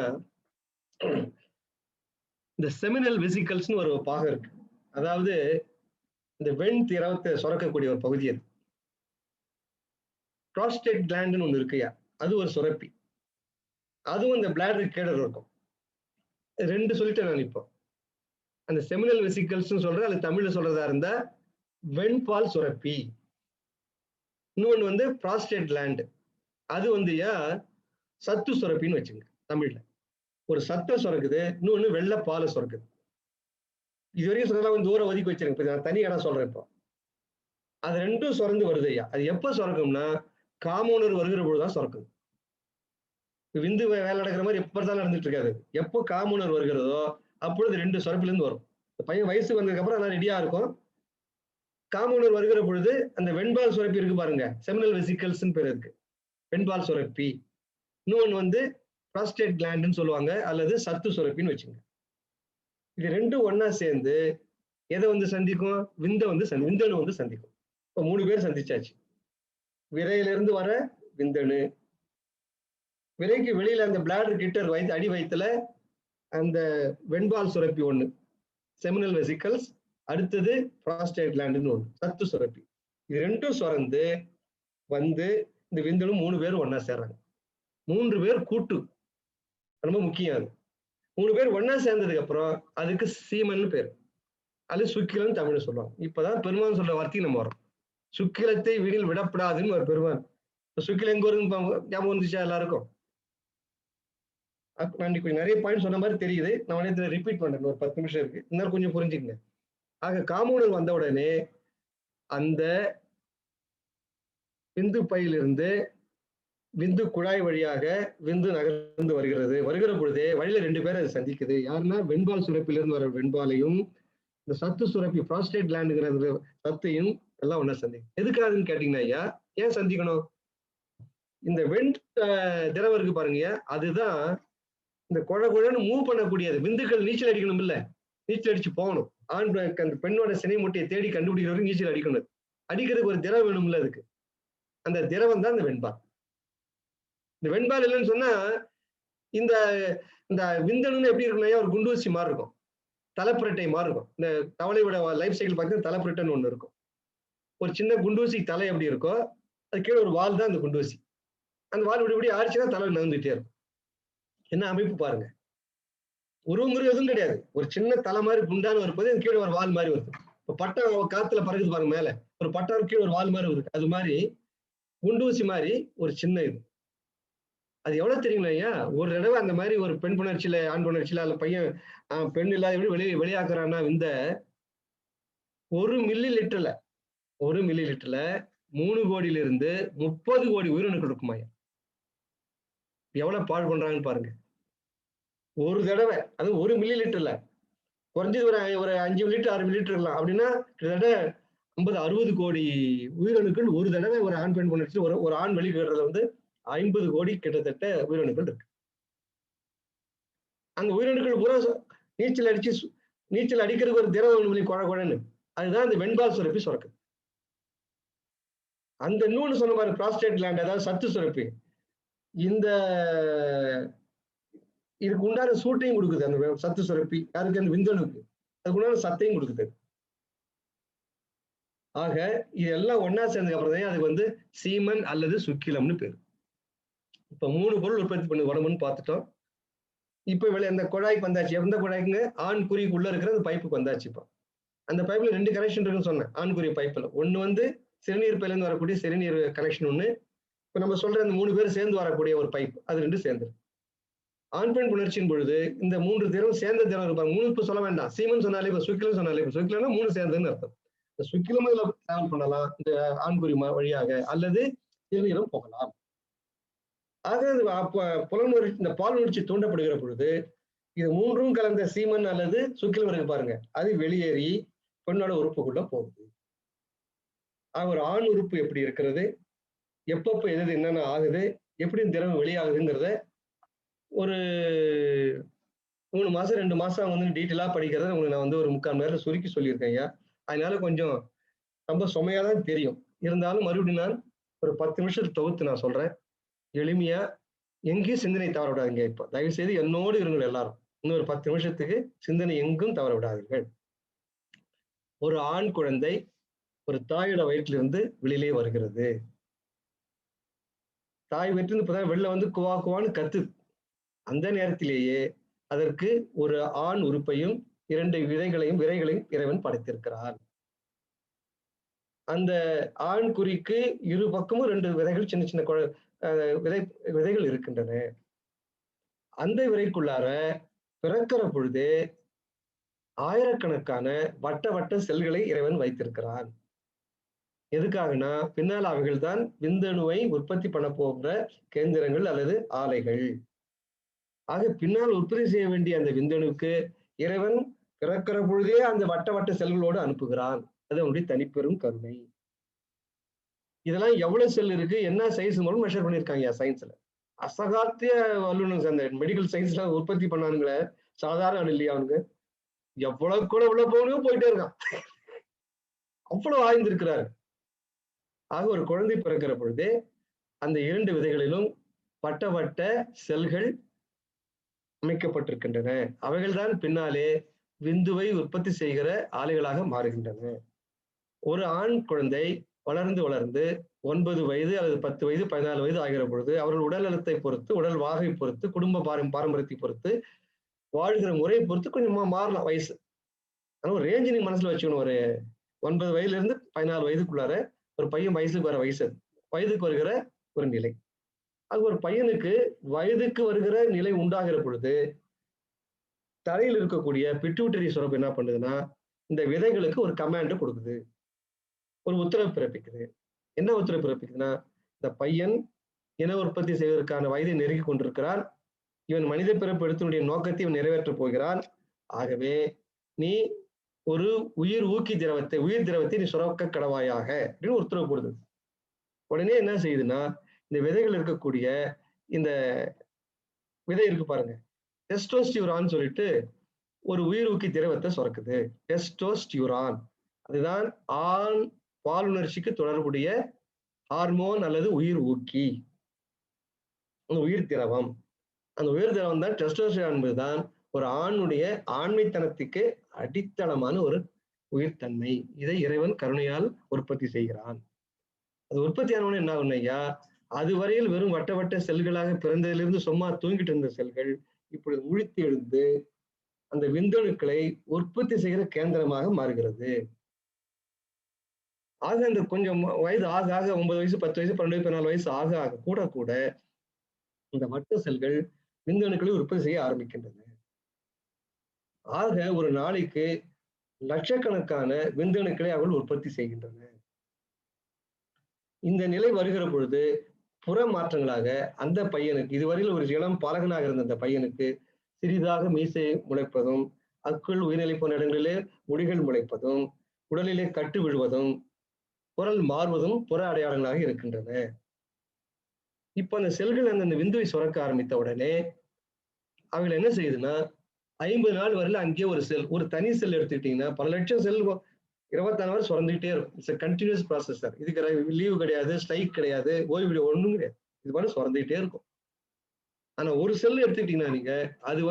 Speaker 1: இந்த செமினல் வெசிக்கல்ஸ்னு ஒரு பாகம் இருக்கு. அதாவது இந்த வெண் திரவத்தை சுரக்கக்கூடிய ஒரு பகுதி அது. ப்ராஸ்டேட் கிளாண்ட்னு ஒண்ணு இருக்குயா, அது ஒரு சுரப்பி. அதுவும் இந்த பிளாடர் கீழே இருக்கும். 2 சொல்லிட்டேன் நான் இப்போ. அந்த செமினல் வெசிக்கல்ஸ் சொல்றேன், அது தமிழ்ல சொல்றதா இருந்தா வெண்பால் சுரப்பி. இன்னொன்னு வந்து ப்ராஸ்டேட் கிளாண்ட், அது வந்து சத்து சுரப்பின்னு வச்சுங்க தமிழ்ல. ஒரு சத்தை சுரக்குது, இன்னொன்னு வெள்ளை பாலை சுரக்குது. இது வரைக்கும் சொன்னா வந்து தூரம் ஒதுக்கி வச்சிருங்க. இப்ப நான் தனி இடம் சொல்றேன். இப்போ அது 2ம் சுரந்து வருது ஐயா. அது எப்ப சுரக்கும்னா காம உணர்வு வருகிற பொழுதுதான் சுரக்குது. விந்து வேலை நடக்கிற மாதிரி எப்பதான் நடந்துட்டு இருக்காது. எப்போ காம உணர்வு வருகிறதோ அப்பொழுது 2 சுரப்பில இருந்து வரும். பையன் வயசுக்கு வந்ததுக்கு அப்புறம் அதெல்லாம் ரெடியா இருக்கும். காம உணர்வு வருகிற பொழுது அந்த வெண்பால் சுரப்பி இருக்கு பாருங்க, செமினல் வெசிக்கல்ஸ் பேர் இருக்கு, வெண்பால் சுரப்பி. இன்னொன்னு வந்து ப்ராஸ்டேட் கிளாண்ட்னு சொல்லுவாங்க, அல்லது சத்து சுரப்பின்னு வச்சுங்க. இது 2ம் ஒன்னா சேர்ந்து எதை வந்து சந்திக்கும்? விந்தணு வந்து சந்திக்கும். இப்ப 3 பேர் சந்திச்சாச்சு. விரையிலிருந்து வர விந்தணு, விரைக்கு வெளியில அந்த பிளாடர் கிட்ட அடி வயித்துல அந்த வெண்பால் சுரப்பி ஒண்ணு, செமினல் வெசிக்கல்ஸ். அடுத்தது ப்ராஸ்டேட் கிளாண்ட்னு ஒண்ணு, சத்து சுரப்பி. இது 2ம் சுரந்து வந்து இந்த விந்தணு 3 பேரும் ஒன்னா சேர்றாங்க. 3 பேர் கூட்டு, ரொம்ப முக்கியம். அது 3 பேர் ஒன்னா சேர்ந்ததுக்கு அப்புறம் அதுக்கு சீமன் பேர், அது சுக்கிலம் தமிழ்ல சொல்லுவாங்க. இப்பதான் பெருமான் சொல்ற வார்த்தைக்கு நம்ம வரோம். சுக்கிலத்தை வீணில் விடப்படாதுன்னு ஒரு பெருமான். சுக்கிலம் எங்க வருதுன்னு ஞாபகம் வந்துச்சா எல்லாருக்கும்? நான் கொஞ்சம் நிறைய பாயிண்ட் சொன்ன மாதிரி தெரியுது. நான் உடனே ரிப்பீட் பண்றேன், ஒரு 10 நிமிஷம் இருக்கு, இன்னும் கொஞ்சம் புரிஞ்சுக்கங்க. ஆக காம உணர்வு வந்த உடனே அந்த விந்து பையிலிருந்து விந்து குழாய் வழியாக விந்து நகர்ந்து வருகிறது. வருகிற பொழுதே வழியில 2 பேரை அது சந்திக்குது. யாருன்னா வெண்பால் சுரப்பிலிருந்து வர வெண்பாலையும் இந்த சத்து சுரப்பி ப்ராஸ்டேட் கிளாண்டுங்கிற சத்தையும் எல்லாம் ஒன்னா சந்திக்கும். எதுக்காதுன்னு கேட்டீங்கன்னா ஐயா, ஏன் சந்திக்கணும்? இந்த வெண் திரவம் இருக்கு பாருங்க, அதுதான் இந்த குழன்னு மூவ் பண்ணக்கூடியது. விந்துக்கள் நீச்சல் அடிக்கணும் இல்ல, நீச்சல் அடிச்சு போகணும். ஆண் அந்த பெண்ணோட சினை முட்டையை தேடி கண்டுபிடிக்கிறவருக்கு நீச்சல் அடிக்கணும். அடிக்கிறதுக்கு ஒரு திரவம் வேணும்ல அதுக்கு. அந்த திரவம் தான் இந்த வெண்பால். இந்த வெண்பால் இல்லைன்னு சொன்னா இந்த இந்த விந்தணுன்னு எப்படி இருக்கணும்? ஒரு குண்டூசி மாதிரி இருக்கும், தலைப்புரட்டை மாதிரி இருக்கும். இந்த தவளையோட லைஃப் சைக்கிள் பார்த்தீங்கன்னா தலைப்புரட்டைன்னு ஒண்ணு இருக்கும். ஒரு சின்ன குண்டூசி தலை எப்படி இருக்கோ அது கீழே ஒரு வால் தான் அந்த குண்டூசி. அந்த வால் இப்படி இப்படி ஆடிச்சுன்னா தலை நகர்ந்துட்டே இருக்கும். என்ன அமைப்பு பாருங்க, உருவங்குரு எதுவும் கிடையாது. ஒரு சின்ன தலை மாதிரி குண்டான இருப்பது, கீழே ஒரு வால் மாதிரி வருது. இப்ப பட்டம் காத்துல பறக்குது பாருங்க, மேல ஒரு பட்டம் கீழே ஒரு வால் மாதிரி இருக்கு. அது மாதிரி குண்டூசி மாதிரி ஒரு சின்ன இது. அது எவ்வளவு தெரியுங்களா ஐயா? ஒரு தடவை அந்த மாதிரி ஒரு பெண் புணர்ச்சியில ஆண் புணர்ச்சியில அல்ல பையன் பெண் இல்லாத வெளியாக்குறான்னா இந்த 1 மில்லி லிட்டர்ல 3 கோடியிலிருந்து 30 கோடி உயிரணுக்கள் இருக்குமாயா. எவ்வளவு பாழ் பண்றாங்கன்னு பாருங்க. ஒரு தடவை, அது 1 மில்லி லிட்டர்ல குறைஞ்சது ஒரு 5 லிட்டர் 6 மில்லி லிட்டர் இருக்கலாம். அப்படின்னா கிட்டத்தட்ட 50, 60 கோடி உயிரணுக்கள் ஒரு தடவை ஒரு ஆண் பெண் புணர்ச்சி ஒரு ஒரு ஆண் வெளியிடுறதுல வந்து 50 கோடி கிட்டத்தட்ட உயிரணுக்கள் இருக்கு. அந்த உயிரணுக்கள் பூரா நீச்சல் அடிச்சு நீச்சல் அடிக்கிறதுக்கு ஒரு திரவம் வெளி குழ குழன்னு. அதுதான் அந்த வெண்பால் சுரப்பி சுரக்குது. அந்த இன்னொன்னு சொன்ன பாரு புரோஸ்டேட் கிளாண்ட், அதாவது சத்து சுரப்பி. இந்த இதுக்கு உண்டான சூட்டையும் கொடுக்குது அந்த சத்து சுரப்பி. யாருக்கு? அந்த விந்தணுக்கு. அதுக்கு உண்டான சத்தையும் கொடுக்குது. ஆக இதெல்லாம் ஒண்ணா சேர்ந்ததுக்கு அப்புறம் தான் அதுக்கு வந்து சீமன் அல்லது சுக்கிலம்னு பேரு. இப்ப 3 பொருள் உற்பத்தி பண்ணு உடம்புன்னு பார்த்துட்டோம். இப்ப அந்த குழாய்க்கு வந்தாச்சு. எந்த குழாய்க்குங்க? ஆண் குறிக்குள்ள இருக்கிற அந்த பைப்புக்கு வந்தாச்சு இப்போ. அந்த பைப்ல 2 கனெக்ஷன் இருக்குன்னு சொன்னேன். ஆண்குறி பைப்ல. ஒண்ணு வந்து சிறுநீர் பையிலிருந்து வரக்கூடிய சிறுநீர் கனெக்ஷன் ஒண்ணு. இப்ப நம்ம சொல்ற அந்த 3 பேரும் சேர்ந்து வரக்கூடிய ஒரு பைப். அது 2 சேர்ந்துரும். ஆண் பெண் புணர்ச்சியின் பொழுது இந்த 3 திரவம் சேர்ந்த திரவம் இருப்பாங்க. 3 இப்ப சொல்ல வேண்டாம். சீமன் சொன்னாலே இப்ப சுக்கிலம் சொன்னாலே இப்ப சுக்கிலம்னா 3 சேர்ந்ததுன்னு அர்த்தம். இந்த சுக்கிலம் இதுல டிராவல் பண்ணலாம். இந்த ஆண்குறி வழியாக அல்லது சிறுநீரும் போகலாம். ஆக அப்ப இந்த பால் உணர்ச்சி தூண்டப்படுகிற பொழுது இது 3ம் கலந்த சீமன் அல்லது சுக்கிலம் இருக்கு பாருங்க. அது வெளியேறி பெண்ணோட உறுப்புக்குள்ள போகுது. ஒரு ஆண் உறுப்பு எப்படி இருக்கிறது? எப்பப்ப எது என்னென்ன ஆகுது? எப்படி திரவம் வெளியாகுதுங்கிறத ஒரு 3 மாசம் 2 மாசம் வந்து டீட்டெயிலா படிக்கிறத உங்களுக்கு நான் வந்து ஒரு 3/4 மணி நேரத்துல சுருக்கி சொல்லியிருக்கேன் ஐயா. அதனால கொஞ்சம் ரொம்ப சுமையா தான் தெரியும். இருந்தாலும் மறுபடியும் நான் ஒரு 10 நிமிஷத்துக்கு தொகுத்து நான் சொல்றேன். எளிமையா எங்கேயும் சிந்தனை தவற விடாதீங்க. இப்ப தயவு செய்து என்னோடு இருங்கள் எல்லாரும். இன்னொரு 10 நிமிஷத்துக்கு சிந்தனை எங்கும் தவற விடாதீர்கள். ஒரு ஆண் குழந்தை ஒரு தாயோட வயிற்றிலிருந்து வெளியிலே வருகிறது. தாய் வயிற்றிலிருந்து இப்பதான் வெளில வந்து குவா குவான்னு கத்துது. அந்த நேரத்திலேயே அதற்கு ஒரு ஆண் உறுப்பையும் 2 விரைகளையும் இறைவன் படைத்திருக்கிறான். அந்த ஆண் குறிக்கு இரு பக்கமும் 2 விதைகள் சின்ன சின்ன விதைகள் இருக்கின்றன. அந்த விதைக்குள்ளார பிறக்கிற பொழுதே ஆயிரக்கணக்கான வட்ட வட்ட செல்களை இறைவன் வைத்திருக்கிறான். எதுக்காகனா பின்னால் அவைகள் தான் விந்தணுவை உற்பத்தி பண்ண போகிற கேந்திரங்கள் அல்லது ஆலைகள். ஆக பின்னால் உற்பத்தி செய்ய வேண்டிய அந்த விந்தணுக்கு இறைவன் பிறக்கிற பொழுதே அந்த வட்ட வட்ட செல்களோடு அனுப்புகிறான். அது அவனுடைய தனிப்பெரும் கருணை. இதெல்லாம் எவ்வளவு செல் இருக்கு, என்ன சைஸ் மூலம் மெஷர் பண்ணியிருக்காங்க சயின்ஸ்ல. அசகாத்திய வல்லுநர் அந்த மெடிக்கல் சயின்ஸ்ல உற்பத்தி பண்ணானுங்களே, சாதாரண ஆள் இல்லையா அவனுக்கு? எவ்வளவு கூட உள்ள போகணும் போயிட்டே இருக்கான். அவ்வளவு ஆய்ந்திருக்கிறாரு. ஆக ஒரு குழந்தை பிறக்கிற பொழுதே அந்த 2 விதைகளிலும் வட்ட வட்ட செல்கள் அமைக்கப்பட்டிருக்கின்றன. அவைகள்தான் பின்னாலே விந்துவை உற்பத்தி செய்கிற ஆலைகளாக மாறுகின்றன. ஒரு ஆண் குழந்தை வளர்ந்து வளர்ந்து 9 வயது அல்லது 10 வயது 14 வயது ஆகிற பொழுது அவர்கள் உடல் நலத்தை பொறுத்து, உடல் வாகை பொறுத்து, குடும்ப பாரம்பரியத்தை பொறுத்து, வாழ்கிற முறையை பொறுத்து கொஞ்சமா மாறலாம் வயசு. ஆனா ஒரு ரேஞ்சு நீங்க மனசுல வச்சுக்கணும். ஒரு 9 வயதுல இருந்து 14 வயதுக்குள்ளார ஒரு பையன் வயசுக்கு வர வயசு. வயதுக்கு வருகிற ஒரு நிலை. அது ஒரு பையனுக்கு வயதுக்கு வருகிற நிலை உண்டாகிற பொழுது தலையில் இருக்கக்கூடிய பிட்யூட்டரி சுரப்பு என்ன பண்ணுதுன்னா, இந்த விதைகளுக்கு ஒரு கமாண்ட் கொடுக்குது. ஒரு உத்தரவு பிறப்பிக்குது. என்ன உத்தரவு பிறப்பிக்குதுன்னா, இந்த பையன் இன உற்பத்தி செய்வதற்கான வயதை நெருங்கிக் கொண்டிருக்கிறான். இவன் மனித பிறப்பு எடுத்தனுடைய நோக்கத்தை இவன் நிறைவேற்றப் போகிறான். ஆகவே நீ ஒரு உயிர் திரவத்தை நீ சுரக்க கடவாயாக அப்படின்னு உத்தரவு போடுது. உடனே என்ன செய்யுதுன்னா, இந்த விதைகள் இருக்கக்கூடிய இந்த விதை இருக்கு பாருங்க. டெஸ்டோஸ்டியூரான் சொல்லிட்டு ஒரு உயிரூக்கி திரவத்தை சுரக்குது. டெஸ்டோஸ்டியூரான். அதுதான் ஆண் பாலுணர்ச்சிக்கு தொடர்புடைய ஹார்மோன் அல்லது உயிர் ஊக்கி. அந்த உயிர் திரவம். அந்த உயிர் திரவம் தான் டெஸ்டோஸ்டிரான் என்பதுதான் ஒரு ஆணுடைய ஆண்மைத்தனத்துக்கு அடித்தளமான ஒரு உயிர்த்தன்மை. இதை இறைவன் கருணையால் உற்பத்தி செய்கிறான். அது உற்பத்தி ஆனவன என்ன ஆகும் ஐயா? அதுவரையில் வெறும் வட்ட வட்ட செல்களாக பிறந்ததிலிருந்து சும்மா தூங்கிட்டு இருந்த செல்கள் இப்பொழுது முழித்து எழுந்து அந்த விந்தணுக்களை உற்பத்தி செய்கிற கேந்திரமாக மாறுகிறது. ஆக அந்த கொஞ்சம் வயது ஆக ஆக 9 வயசு 10 வயசு 12 14 வயசு ஆக ஆக கூட கூட இந்த வட்ட செல்கள் விந்தணுக்களை உற்பத்தி செய்ய ஆரம்பிக்கின்றன. ஆக ஒரு நாளைக்கு லட்சக்கணக்கான விந்தணுக்களை அவர்கள் உற்பத்தி செய்கின்றன. இந்த நிலை வருகிற பொழுது புற மாற்றங்களாக அந்த பையனுக்கு இதுவரையில் ஒரு இளம் பாலகனாக இருந்த அந்த பையனுக்கு சிறிதாக மீசை முளைப்பதும், அக்குள் உயிர்நிலை போன்ற இடங்களிலே முடிகள் முளைப்பதும், உடலிலே கட்டு விழுவதும், குரல் மாறுவதும் புற அடையாளங்களாக இருக்கின்றன. இப்ப அந்த செல்கள் அந்த விந்துவை சுரக்க ஆரம்பித்த உடனே அவைகள் என்ன செய்யுதுன்னா 50 நாள் வரையில அங்கேயே ஒரு செல், ஒரு தனி செல் எடுத்துக்கிட்டீங்கன்னா பல லட்சம் செல் 24 ஹவர் சுரந்துகிட்டே இருக்கும். It's continuous process sir. இதுக்கு லீவு கிடையாது, ஸ்ட்ரைக் கிடையாது, ஓய்வு ஒண்ணும் கிடையாது. இது மாதிரி சுரந்துகிட்டே இருக்கும். ஆனா ஒரு செல் எடுத்துக்கிட்டீங்கன்னா நீங்க அது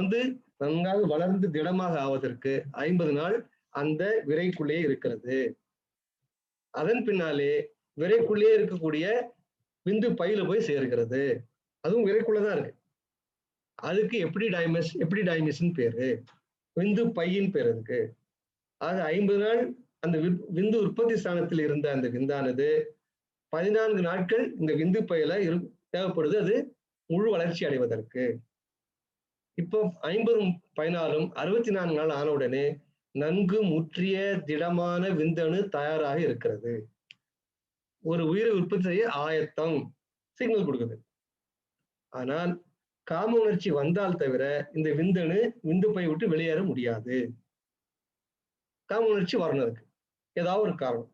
Speaker 1: நன்றாக வளர்ந்து திடமாக ஆவதற்கு 50 நாள் அந்த விரைக்குள்ளே இருக்கிறது. அதன் பின்னாலே விரைக்குள்ளே இருக்கக்கூடிய விந்து பையில போய் சேர்கிறது. அதுவும் விரைக்குள்ளதான் இருக்கு. அதுக்கு எப்டிடைமிஸ்ன்னு பேரு. விந்து பையின் பேர் அதுக்கு. ஆக 50 நாள் அந்த விந்து உற்பத்தி ஸ்தானத்தில் இருந்த அந்த விந்தானது 14 நாட்கள் இந்த விந்து பையில தேவைப்படுது அது முழு வளர்ச்சி அடைவதற்கு. இப்போ 50ம் 14ம் 64 நாள் ஆன உடனே நன்கு முற்றிய திடமான விந்தணு தயாராக இருக்கிறது. ஒரு உயிரை உற்பத்தி செய்ய ஆயத்தம் சிக்னல் கொடுக்குது. ஆனால் காம உணர்ச்சி வந்தால் தவிர இந்த விந்தணு விந்து பை விட்டு வெளியேற முடியாது. காம உணர்ச்சி வரணும் அதுக்கு ஏதாவது ஒரு காரணம்.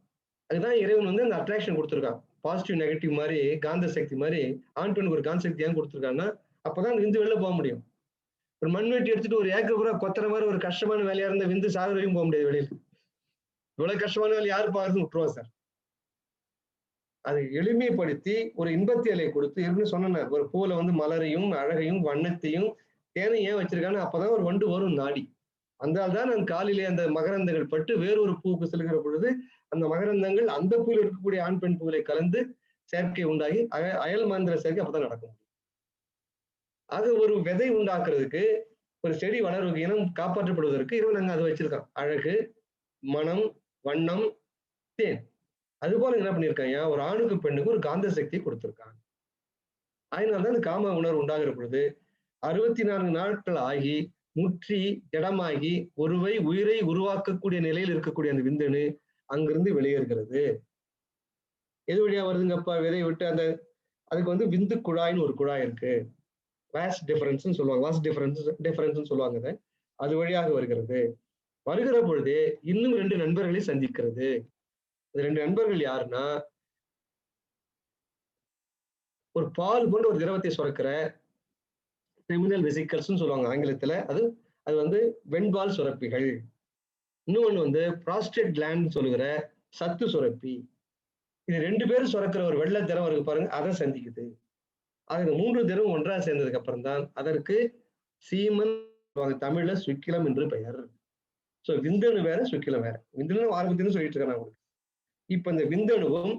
Speaker 1: அதுதான் இறைவன் அந்த அட்ராக்ஷன் கொடுத்துருக்கான். பாசிட்டிவ் நெகட்டிவ் மாதிரி காந்த சக்தி மாதிரி ஆண் பெண்ணுக்கு ஒரு காந்த சக்தி ஏன் கொடுத்துருக்காங்கன்னா அப்பதான் விந்து வெளில போக முடியும். ஒரு மண்வெட்டி எடுத்துட்டு ஒரு ஏக்கர் பூரா கொத்துற மாதிரி ஒரு கஷ்டமான வேலையா இருந்த விந்து சாகரையும் போக முடியாது வெளியில. இவ்வளவு கஷ்டமான வேலை யாரு பாக்குறது விட்டுருவா சார். அதை எளிமைப்படுத்தி ஒரு இன்பத்தியலை கொடுத்து இருந்து சொன்னார். ஒரு பூல மலரையும் அழகையும் வண்ணத்தையும் தேனையும் ஏன் வச்சிருக்கான்னு அப்பதான் ஒரு வண்டு வரும் நாடி. அந்தால்தான் நான் காலிலே அந்த மகரந்தங்கள் பட்டு வேறொரு பூவுக்கு செல்கிற பொழுது அந்த மகரந்தங்கள் அந்த பூவில் இருக்கக்கூடிய ஆண் பெண் பூவிலை கலந்து செயற்கை உண்டாகி அயல் மாந்திர செயற்கை அப்பதான் நடக்கும். அது ஒரு விதை உண்டாக்குறதுக்கு ஒரு செடி வளர்வு இனம் காப்பாற்றப்படுவதற்கு இறைவன் அங்க அதை வச்சிருக்கான். அழகு, மனம், வண்ணம், தேன். அது போல என்ன பண்ணிருக்காங்க ஒரு ஆணுக்கு பெண்ணுக்கு ஒரு காந்த சக்தி கொடுத்திருக்காங்க. அதனால்தான் அந்த காம உணர்வு உண்டாகிற பொழுது 64 நாட்கள் ஆகி முற்றி இடமாகி ஒருவை உயிரை உருவாக்கக்கூடிய நிலையில் இருக்கக்கூடிய அந்த விந்தணு அங்கிருந்து வெளியேறுகிறது. எது வழியா வருதுங்கப்பா விதை விட்டு அந்த அதுக்கு விந்து குழாய்னு ஒரு குழாய் இருக்கு. வாஸ் டிஃபரன்ஸ் சொல்லுவாங்க. வாஸ் டிஃபரன்ஸ் சொல்லுவாங்க. அது வழியாக வருகிறது. வருகிற பொழுதே இன்னும் 2 நண்பர்களை சந்திக்கிறது. 2 நண்பர்கள் யாருன்னா ஒரு பால் போன்ற ஒரு திரவத்தை சுரக்கிற செமினல் வெசிக்கல்ஸ் சொல்லுவாங்க ஆங்கிலத்துல. அது வெண்பால் சுரப்பிகள். இன்னொன்னு ப்ராஸ்டேட் கிளாண்ட் சொல்லுகிற சத்து சுரப்பி. இது 2 பேரும் சுரக்கிற ஒரு வெள்ளை திரவம் இருக்கு பாருங்க, அதை சந்திக்குது. அது 3 திரவம் ஒன்றா சேர்ந்ததுக்கு அப்புறம் தான் அதற்கு சீமன் தமிழ்ல சுக்கிலம் என்று பெயர். சோ விந்தணு வேற சுக்கிலம் வேற. விந்தணு ஆரம்பத்திலும் சொல்லிட்டு இருக்கேன் உங்களுக்கு. இப்ப இந்த விந்தணுவும்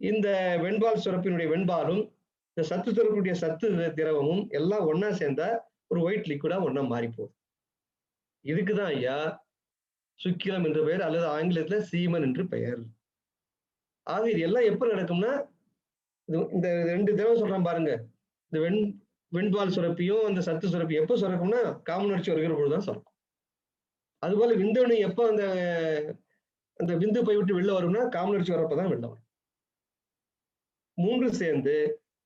Speaker 1: இந்த வெண்பால் சுரப்பினுடைய வெண்பாலும் இந்த சத்து சுரப்பினுடைய சத்து திரவமும் எல்லாம் ஒன்னா சேர்ந்தா ஒரு ஒயிட் லிக்விடா ஒன்னா மாறி போகுது. இதுக்குதான் ஐயா சுக்கிலம் என்று பெயர் அல்லது ஆங்கிலத்துல சீமன் என்று பெயர். ஆக இது எல்லாம் எப்ப நடக்கும்னா இந்த 2 திரவம் சொல்றேன் பாருங்க, இந்த வெண்பால் சுரப்பியும் அந்த சத்து சுரப்பி எப்ப சுரக்கும்னா காம வருகிற பொழுதுதான் சுரக்கும். அதுபோல விந்தணு எப்ப அந்த விந்து பை விட்டு வெளில வரும்னா காம வரப்பதான் வெளில வரும். 3 சேர்ந்து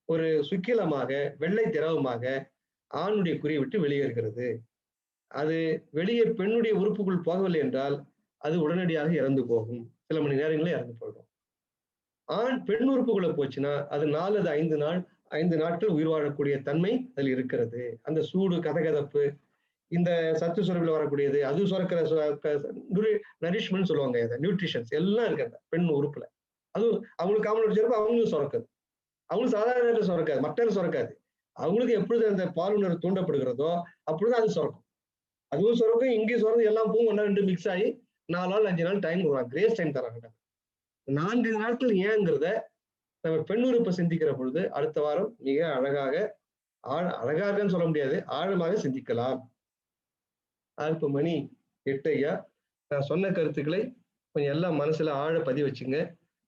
Speaker 1: ஒரு சுக்கிலமாக வெள்ளை திரவமாக ஆணுடைய குறியை விட்டு வெளியேறுகிறது. அது வெளியே பெண்ணுடைய உறுப்புக்குள் போகவில்லை என்றால் அது உடனடியாக இறந்து போகும். சில மணி நேரங்களே இறந்து போயிடும். பெண் உறுப்புகளை போச்சுன்னா அது 4 அல்லது 5 நாட்கள் உயிர் வாழக்கூடிய தன்மை அதில் இருக்கிறது. அந்த சூடு கதகதப்பு இந்த சத்து சுரப்பில் வரக்கூடியது அது சுரக்கிற நரிஷ்மெண்ட் சொல்லுவாங்க. நியூட்ரிஷன்ஸ் எல்லாம் இருக்கு அந்த பெண் உறுப்புல. அதுவும் அவங்களுக்கு காமன் வச்சிருப்ப அவங்களும் சுரக்காது. அவங்களும் சாதாரண சுரக்காது, மற்ற சுரக்காது. அவங்களுக்கு எப்பொழுது அந்த பாலுணர்வு தூண்டப்படுகிறதோ அப்பொழுது அது சுரக்கும். அதுவும் சுரக்கும், இங்கேயும் சுரக்கும், எல்லாம் பூவும் ஒன்னா 2 மிக்ஸ் ஆகி 4 நாள் 5 நாள் டைம் கொடுக்குறாங்க. கிரேஸ் டைம் தராங்க. 4 நாட்கள் ஏங்கிறத நம்ம பெண் உறுப்பை சிந்திக்கிற பொழுது அடுத்த வாரம் மிக அழகாகன்னு சொல்ல முடியாது, ஆழமாக சிந்திக்கலாம். இப்ப மணி 8 ஐயா. நான் சொன்ன கருத்துக்களை கொஞ்சம் எல்லாம் மனசுல ஆழ பதிவு வச்சுங்க.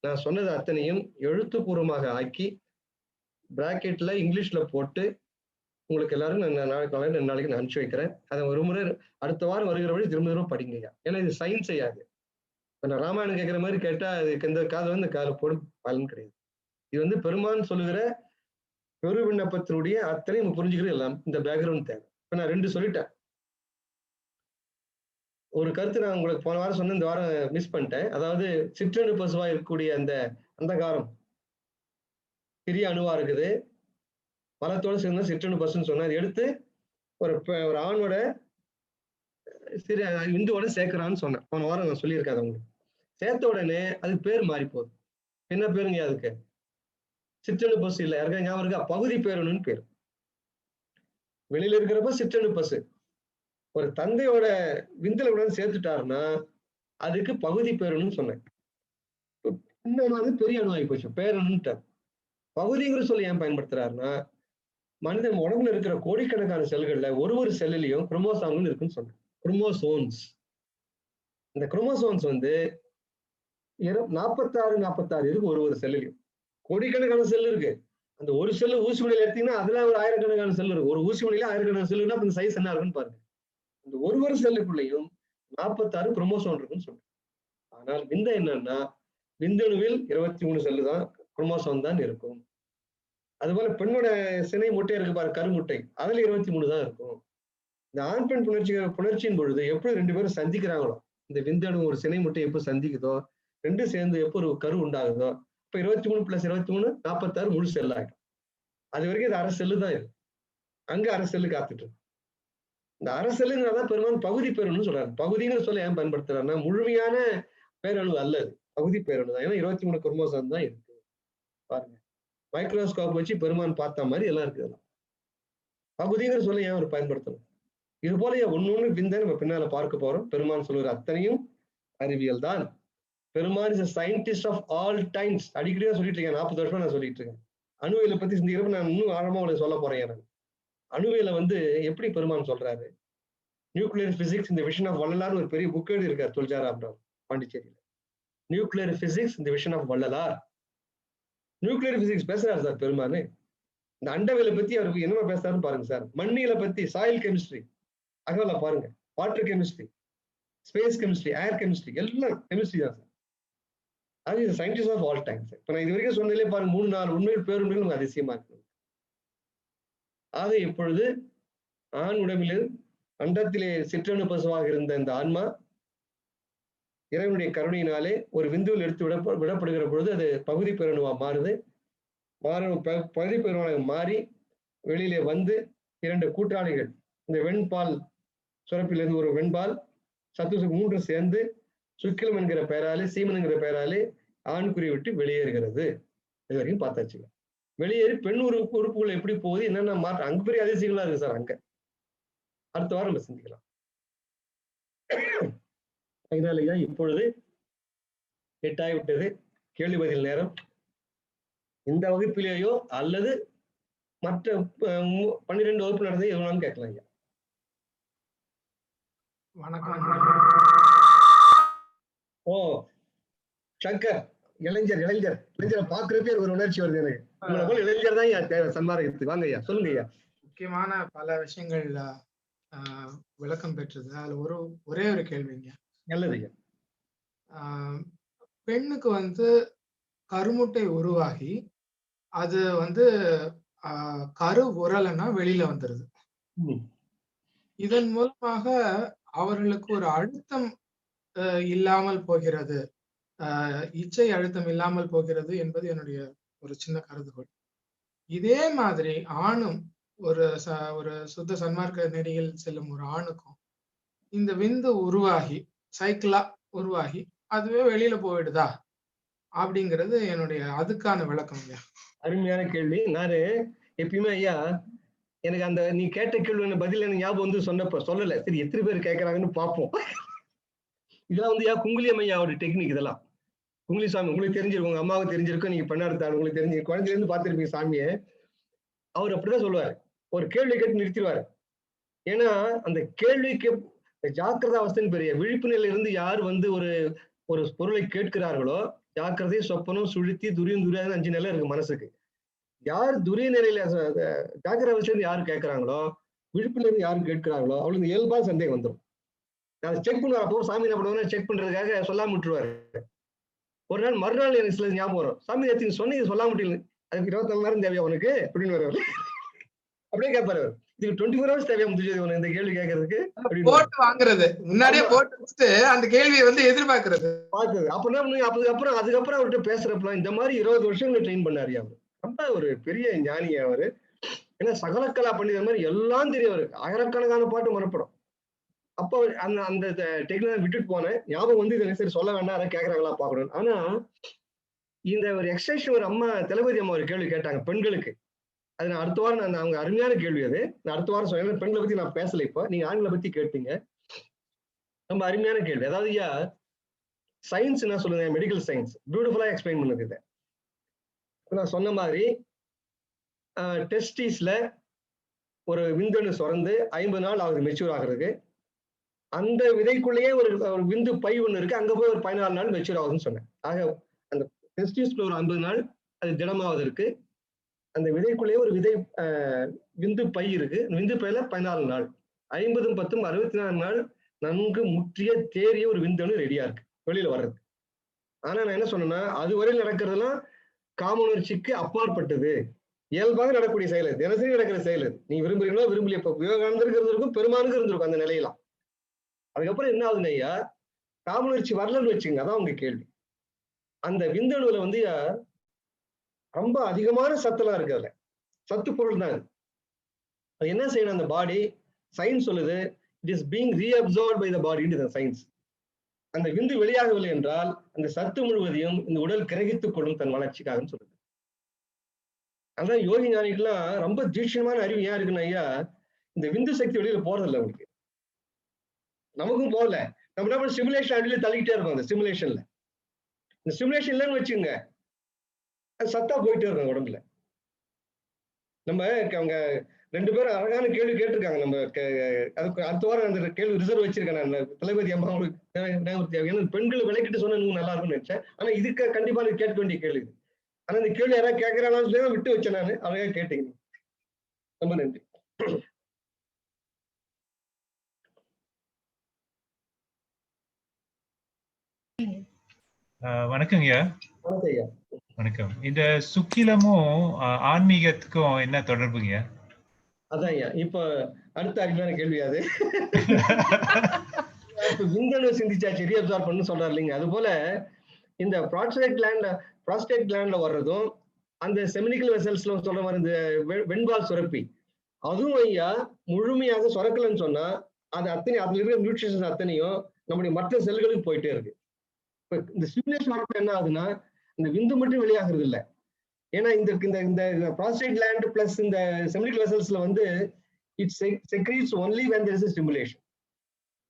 Speaker 1: நான் சொன்னது அத்தனையும் எழுத்துப்பூர்வமாக ஆக்கி பிராக்கெட்ல இங்கிலீஷ்ல போட்டு உங்களுக்கு எல்லாரும் நான் நாளைக்கு 2 நாளைக்கு நான் அனுப்பிச்சு வைக்கிறேன். அதை ஒரு முறை அடுத்த வாரம் வருகிற வழி திரும்ப படிங்கய்யா. ஏன்னா இது சயின்ஸ் செய்யாது. நான் ராமாயணம் கேட்கிற மாதிரி கேட்டா அதுக்கு இந்த காதை இந்த காலை போடும் பலன் கிடையாது. இது பெருமான் சொல்லுகிற பெரு விண்ணப்பத்தினுடைய அத்தனை புரிஞ்சுக்கிறது எல்லாம் இந்த பேக்ரவுண்ட் தேவை. இப்ப நான் 2 சொல்லிட்டேன். ஒரு கருத்து நான் உங்களுக்கு போன வாரம் சொன்னேன், இந்த வாரம் மிஸ் பண்ணிட்டேன். அதாவது சிற்றணு பசுவா இருக்கக்கூடிய அந்த அந்தகாரம் சிறிய அணுவா இருக்குது. மலத்தோட சேர்ந்து சிற்றணு பசுன்னு சொன்னார். எடுத்து ஒரு ஆணோட சிறு விந்துவோட சேர்க்கிறான்னு சொன்னேன். போன வாரம் நான் சொல்லியிருக்காது உங்களுக்கு. சேர்த்த உடனே அதுக்கு பேர் மாறி போகுது. என்ன பேருங்க அதுக்கு? சிற்றணு பசு இல்ல. யாருக்கா ஞாபகம் இருக்கா? பகுதி பேரணுன்னு பேரு. வெளியில இருக்கிறப்ப சிற்றணு பசு. ஒரு தந்தையோட விந்துல உடனே சேர்த்துட்டாருன்னா அதுக்கு பகுதி பேரணும்னு சொன்னேன். இன்னொன்று வந்து பெரிய அணு ஆகி போச்சு. பேரணுன்ட்டு. பகுதிங்கிற சொல்லி ஏன் பயன்படுத்துறாருன்னா, மனிதன் உடம்புல இருக்கிற கோடிக்கணக்கான செல்கள்ல ஒரு செல்லுலயும் குரோமோசோம்கள் இருக்குன்னு சொன்னேன். குரோமோசோம்ஸ். இந்த குரோமோசோம்ஸ் வந்து 46 இருக்கு ஒரு செல்லுலயும். கோடிக்கணக்கான செல் இருக்கு. அந்த ஒரு செல்லு ஊசி முனையில எடுத்தீங்கன்னா அதுல ஒரு ஆயிரக்கணக்கான செல் இருக்கு. ஒரு ஊசி முனையில ஆயிரக்கணக்கான செல் இருக்குன்னா அந்த சைஸ் என்ன இருக்குன்னு பாருங்க. இந்த ஒரு செல்லுக்குள்ளேயும் 46 குரோமோசோம் இருக்குன்னு சொல்றேன். ஆனால் விந்து என்னன்னா, விந்தணுவில் 23 செல்லு தான் குரோமோசோம் தான் இருக்கும். அதுபோல பெண்ணோட சினை முட்டை இருக்கு பாரு, கருமுட்டை, அதுல 23 தான் இருக்கும். இந்த ஆண் பெண் புணர்ச்சியின் பொழுது எப்படி 2 பேரும் சந்திக்கிறாங்களோ, இந்த விந்தணு ஒரு சினை முட்டை எப்போ சந்திக்குதோ, 2 சேர்ந்து எப்போ ஒரு கரு உண்டாகுதோ, இப்ப 23 + 23 46 முழு செல் ஆயிடும். அது வரைக்கும் இது அரை செல்லு தான் இருக்கு. அங்க அரை செல்லு காத்துட்டு இருக்கு. இந்த அரை செல்லுங்கிறதான் பெரும்பாலும் பகுதி பேரணும்னு சொல்றாரு. பகுதிங்கிற சொல்ல ஏன் பயன்படுத்துறாருன்னா, முழுமையான பேரணு அல்ல அது. பகுதி பேரணு தான். ஏன்னா 23 குரோமோசோம் தான் இருக்கு. பாருங்க. மைக்ரோஸ்கோப் வச்சு பெருமான் பார்த்த மாதிரி எல்லாம் இருக்குது. பகுதிங்கிற சொல்ல ஏன் அவர் பயன்படுத்தணும்? இது போல ஒண்ணு விந்தை நம்ம பின்னால பார்க்க போறோம். பெருமான் சொல்லுற அத்தனையும் அறிவியல் தான். Peruman is scientist of all times. அடிக்கடி தான் சொல்லிட்டு இருக்கேன். 40 வருஷமா நான் சொல்லிட்டு இருக்கேன். அணுவியலை பத்தி சிந்திக்கிறப்ப நான் இன்னும் ஆழமா உங்களுக்கு சொல்ல போறேன். எனக்கு அணுவியலை வந்து எப்படி பெருமான் சொல்றாரு? நியூக்ளியர் பிசிக்ஸ் இந்த விஷன் ஆஃப் வள்ளலார் ஒரு பெரிய புக் எழுதி இருக்காரு துல்ஜாராம் பாண்டிச்சேரியில. நியூக்ளியர் பிசிக்ஸ் இந்த vision of Vallalar. Nuclear physics பேசுறாரு சார் பெருமானு. இந்த அண்டவியலை பத்தி அவருக்கு என்னமா பேசுறாருன்னு பாருங்க சார். மண்ணியலை பத்தி சாயில் கெமிஸ்ட்ரி அகவலை பாருங்க. Water chemistry, space chemistry, air chemistry, எல்லாம் கெமிஸ்ட்ரி தான் சார். அது scientist of all time sir. இப்ப நான் இது வரைக்கும் சொன்னதிலே பாருங்க 3-4 உண்மைகள் பேருண்மைகள் நமக்கு அதிசயமா இருக்கு. ஆக இப்பொழுது ஆண் உடம்பில் அண்டத்திலே சிற்றணு பசுவாக இருந்த இந்த ஆன்மா இறைவனுடைய கருணையினாலே ஒரு விந்துவில் எடுத்து விடப்படுகிற பொழுது அது பகுதி பேரணுவா மாறுது. பகுதி பேரணுவாக மாறி வெளியிலே வந்து 2 கூட்டாளிகள், இந்த வெண்பால் சுரப்பிலிருந்து ஒரு வெண்பால் சத்து 3 சேர்ந்து சுக்கிலம் என்கிற பெயராலே, சீமன் என்கிற பெயராலே ஆண்குறி விட்டு வெளியேறுகிறது. இது வரைக்கும் பார்த்தாச்சு. வெளியேறி பெண் உறுப்புகள் எப்படி போகுது, என்னென்ன மாற்றம், அங்க பெரிய அதிசயங்களா இருக்கு சார். அங்க அடுத்த வாரம் நம்ம சிந்திக்கலாம். அதனாலயா இப்பொழுது 8 ஆகிவிட்டது. கேள்வி பதில் நேரம். இந்த வகுப்பிலேயோ அல்லது மற்ற 12 வகுப்பு நடந்தது எதுவும் கேட்கலாம் ஐயா.
Speaker 2: வணக்கம்.
Speaker 1: ஓ சங்கர், இளைஞரை பாக்குறப்பே ஒரு உணர்ச்சி வருது எனக்கு. உங்களை போல இளைஞர் தான் ஐயா தேவை சன்மார்க்கத்துக்கு. வாங்க ஐயா, சொல்லுங்க ஐயா.
Speaker 2: முக்கியமான பல விஷயங்கள் விளக்கம் பெற்றது. அதுல ஒரே ஒரு கேள்விங்க.
Speaker 1: நல்லது ஐயா.
Speaker 2: பெண்ணுக்கு வந்து கருமுட்டை உருவாகி அது வந்து கரு உரலைன்னா வெளியில வந்துருது. இதன் மூலமாக அவர்களுக்கு ஒரு அழுத்தம் இல்லாமல் போகிறது, இச்சை அழுத்தம் இல்லாமல் போகிறது என்பது என்னுடைய ஒரு சின்ன கருதுகோள். இதே மாதிரி ஆணும் ஒரு சுத்த சன்மார்க்க நெறியில் செல்லும் ஒரு ஆணுக்கும் இந்த விந்து உருவாகி சைக்கிளா உருவாகி அதுவே வெளியில போயிடுதா அப்படிங்கிறது என்னுடைய அதுக்கான விளக்கம் ஐயா.
Speaker 1: அருமையான கேள்வி. நானு எப்பயுமே ஐயா எனக்கு அந்த நீ கேட்ட கேள்வி பதில் எனக்கு ஞாபகம் வந்து சொன்னப்ப சொல்லல. சரி எத்தனை பேர் கேட்கறாங்கன்னு பார்ப்போம். இதெல்லாம் வந்து குங்குலியம் ஐயாவோட டெக்னிக். இதெல்லாம் குங்குலி சாமி உங்களுக்கு தெரிஞ்சிருக்கும், உங்க அம்மாவுக்கு தெரிஞ்சிருக்கும், நீங்க பண்ணாடுத்தாள் உங்களுக்கு தெரிஞ்சு குழந்தைல இருந்து பார்த்திருப்பீங்க சாமியை. அவர் அப்படிதான் சொல்லுவாரு. ஒரு கேள்வி கேட்டு நிறுத்திடுவாரு. ஏன்னா அந்த கேள்விக்கு ஜாக்கிரதா அவஸ்தைன்னு பெரிய விழிப்பு நிலையில இருந்து யார் வந்து ஒரு பொருளை கேட்கிறார்களோ, ஜாக்கிரதை, சொப்பனம், சுழித்தி, துரியம், துரியாதுன்னு 5 நிலை இருக்கு மனசுக்கு. யார் துரிய நிலையில ஜாக்கிரதை அவஸ்தையில யாரு கேட்கிறாங்களோ, விழிப்புல இருந்து யாரு கேட்கிறாங்களோ அவளுக்கு இயல்பா சந்தேகம் வந்துடும். அதை செக் பண்ணுவார். அப்போ சாமி என்ன பண்ணுவாங்க, செக் பண்றதுக்காக சொல்லாம விட்டுருவாரு. ஒரு நாள் மறுநாள் எனக்கு சில ஞாபகம் வரும். சாமி நேற்று சொன்னீங்க சொல்லாம விட்டீங்க, அதுக்கு 24 மணி நேரம் தேவையா உனக்கு அப்படின்னு வருவாரு. அப்படியே கேட்பாரு. இதுக்கு 24 ஹவர்ஸ் தேவையா முத்துஜோதி உனக்கு இந்த கேள்வி கேட்கறதுக்கு அப்படின்னு
Speaker 2: போட்டு வாங்குறது, முன்னாடியே
Speaker 1: ஆமா.
Speaker 2: போட்டு வச்சுட்டு அந்த கேள்வியை வந்து எதிர்பார்க்கறது.
Speaker 1: பார்த்தது அப்ப என்ன பண்ணுங்க, அதுக்கப்புறம் அவர்கிட்ட பேசுறப்பலாம் இந்த மாதிரி 20 வருஷங்களை ட்ரெயின் பண்ணாரு அவர். ரொம்ப ஒரு பெரிய ஞானி அவரு. ஏன்னா சகலக்கலா பண்டிதர் மாதிரி எல்லாம் தெரியும் அவருக்கு. ஆயிரக்கணக்கான பாட்டு மனப்படும். அப்போ அந்த அந்த டெக்னாலஜி விட்டுட்டு போனேன். ஞாபகம் வந்து இதை சரி சொல்ல வேண்டாம், யாராவது கேட்கறாங்களா பார்க்கணும். ஆனா இந்த ஒரு எக்ஸசைஸ் ஒரு அம்மா தளபதி அம்மா ஒரு கேள்வி கேட்டாங்க பெண்களுக்கு. அது நான் அடுத்த வாரம் அவங்க அருமையான கேள்வி அது. நான் அடுத்த வாரம் சொல்றேன். பெண்களை பத்தி நான் பேசல. இப்போ நீங்க ஆண்களை பத்தி கேட்டீங்க. ரொம்ப அருமையான கேள்வி. அதாவது ஐயா சயின்ஸ் என்ன சொல்லுங்க, மெடிக்கல் சயின்ஸ் பியூட்டிஃபுல்லா எக்ஸ்பிளைன் பண்ணுது இதை. நான் சொன்ன மாதிரி டெஸ்டிஸ்ல ஒரு விந்தணு சுரந்து 50 நாள் ஆகுது மெச்சூர் ஆகுறதுக்கு. அந்த விதைக்குள்ளேயே ஒரு விந்து பை ஒண்ணு இருக்கு, அங்க போய் ஒரு 14 நாள் மெச்சூர் ஆகுதுன்னு சொன்னேன். ஆக அந்த டெஸ்டிஸ்ல ஒரு 50 நாள் அது திடமாவதற்கு, அந்த விதைக்குள்ளேயே ஒரு விதை விந்து பை இருக்கு, விந்து பையில 14 நாள், 50 10 64 நாள் நன்கு முற்றிய தேறிய ஒரு விந்தணு ரெடியா இருக்கு வெளியில வர்றது. ஆனா நான் என்ன சொன்னேன்னா, அது வரையில் நடக்கிறதெல்லாம் காமuணர்ச்சிக்கு அப்பாற்பட்டது, இயல்பாக நடக்கக்கூடிய செயல், தினசரி நடக்கிற செயல். நீ விரும்புறீங்களோ விரும்பலையோ, இப்ப விவேகானந்தருக்கு இருந்திருக்கும், பெருமானுக்கு இருந்திருக்கும் அந்த நிலையெல்லாம். அதுக்கப்புறம் என்ன ஆகுதுன்னு ஐயா, காமuணர்ச்சி வரலன்னு வச்சுங்க, அதான் உங்க கேள்வி. அந்த விந்தணுல வந்து ரொம்ப அதிகமான சத்தெல்லாம் இருக்கு, அதுல சத்து பொருள் தான். அது என்ன செய்யணும் அந்த பாடி, சயின்ஸ் சொல்லுது, it is being reabsorbed by the body into the science. அந்த விந்து வெளியாகவில்லை என்றால் அந்த சத்து முழுவதையும் இந்த உடல் கிரகித்துக் கொள்ளும் தன் வளர்ச்சிக்காக சொல்லுது. அதான் யோகி ஞானிகள்லாம் ரொம்ப தீட்சணமான அறிவு ஏன் இருக்குன்னு ஐயா, இந்த விந்து சக்தி வெளியில போறதில்லை அவங்களுக்கு, நமக்கும் போகல. நம்ம என்ன சிமுலேஷன் அடியில தள்ளிக்கிட்டே இருக்கோம். அந்த சிமுலேஷன்ல இந்த சிமுலேஷன் இல்லைன்னு வச்சுங்க, சத்தா போயிட்டே இருக்கும் உடம்புல. நம்ம அவங்க 2 பேரும் அழகான கேள்வி கேட்டிருக்காங்க. நம்ம அதுக்கு அடுத்த வாரம் அந்த கேள்வி ரிசர்வ் வச்சிருக்கேன் நான் தளபதி அம்மா உங்களுக்கு. பெண்கள் விளக்கிட்டு சொன்னா நல்லா இருக்கும்னு நினைச்சேன். ஆனா இதுக்கு கண்டிப்பா கேட்க வேண்டிய கேள்வி. ஆனா இந்த கேள்வி யாராவது கேட்கறாங்கன்னு விட்டு வச்சேன் நான். அழகா கேட்டீங்க, ரொம்ப நன்றி.
Speaker 3: வணக்கங்க. வணக்கம். இந்த சுக்கிலமும் ஆன்மீகத்துக்கும் என்ன தொடர்புங்க? அதான்
Speaker 1: ஐயா இப்ப அடுத்த அருமையான கேள்வி அது. விந்தணு சிந்திச்சாச்சு ரீஅப்சார்ப் பண்ணு சொல்றாரு இல்லைங்க. அது போல இந்த ப்ராஸ்டேட் கிளாண்ட்ல வர்றதும், அந்த செமினிக்கல் வெசல்ஸ்ல சொல்ற மாதிரி இந்த வெண்பால் சுரப்பி, அதுவும் ஐயா முழுமையாக சுரக்கலன்னு சொன்னா அது அத்தனை அதுல இருக்கிற நியூட்ரிஷன்ஸ் அத்தனையும் நம்முடைய மற்ற செல்களுக்கு போயிட்டே இருக்கு. இப்ப இந்த ஸ்டிமுலேஷன் வரப்ப என்ன ஆகுதுன்னா, இந்த விந்து மட்டும் வெளியாகிறது இல்லை. ஏன்னா இந்த ப்ராஸ்டேட் கிளாண்ட் பிளஸ் இந்த செமினிக்கல் வெசல்ஸ்ல வந்து it secretes only when there is a stimulation.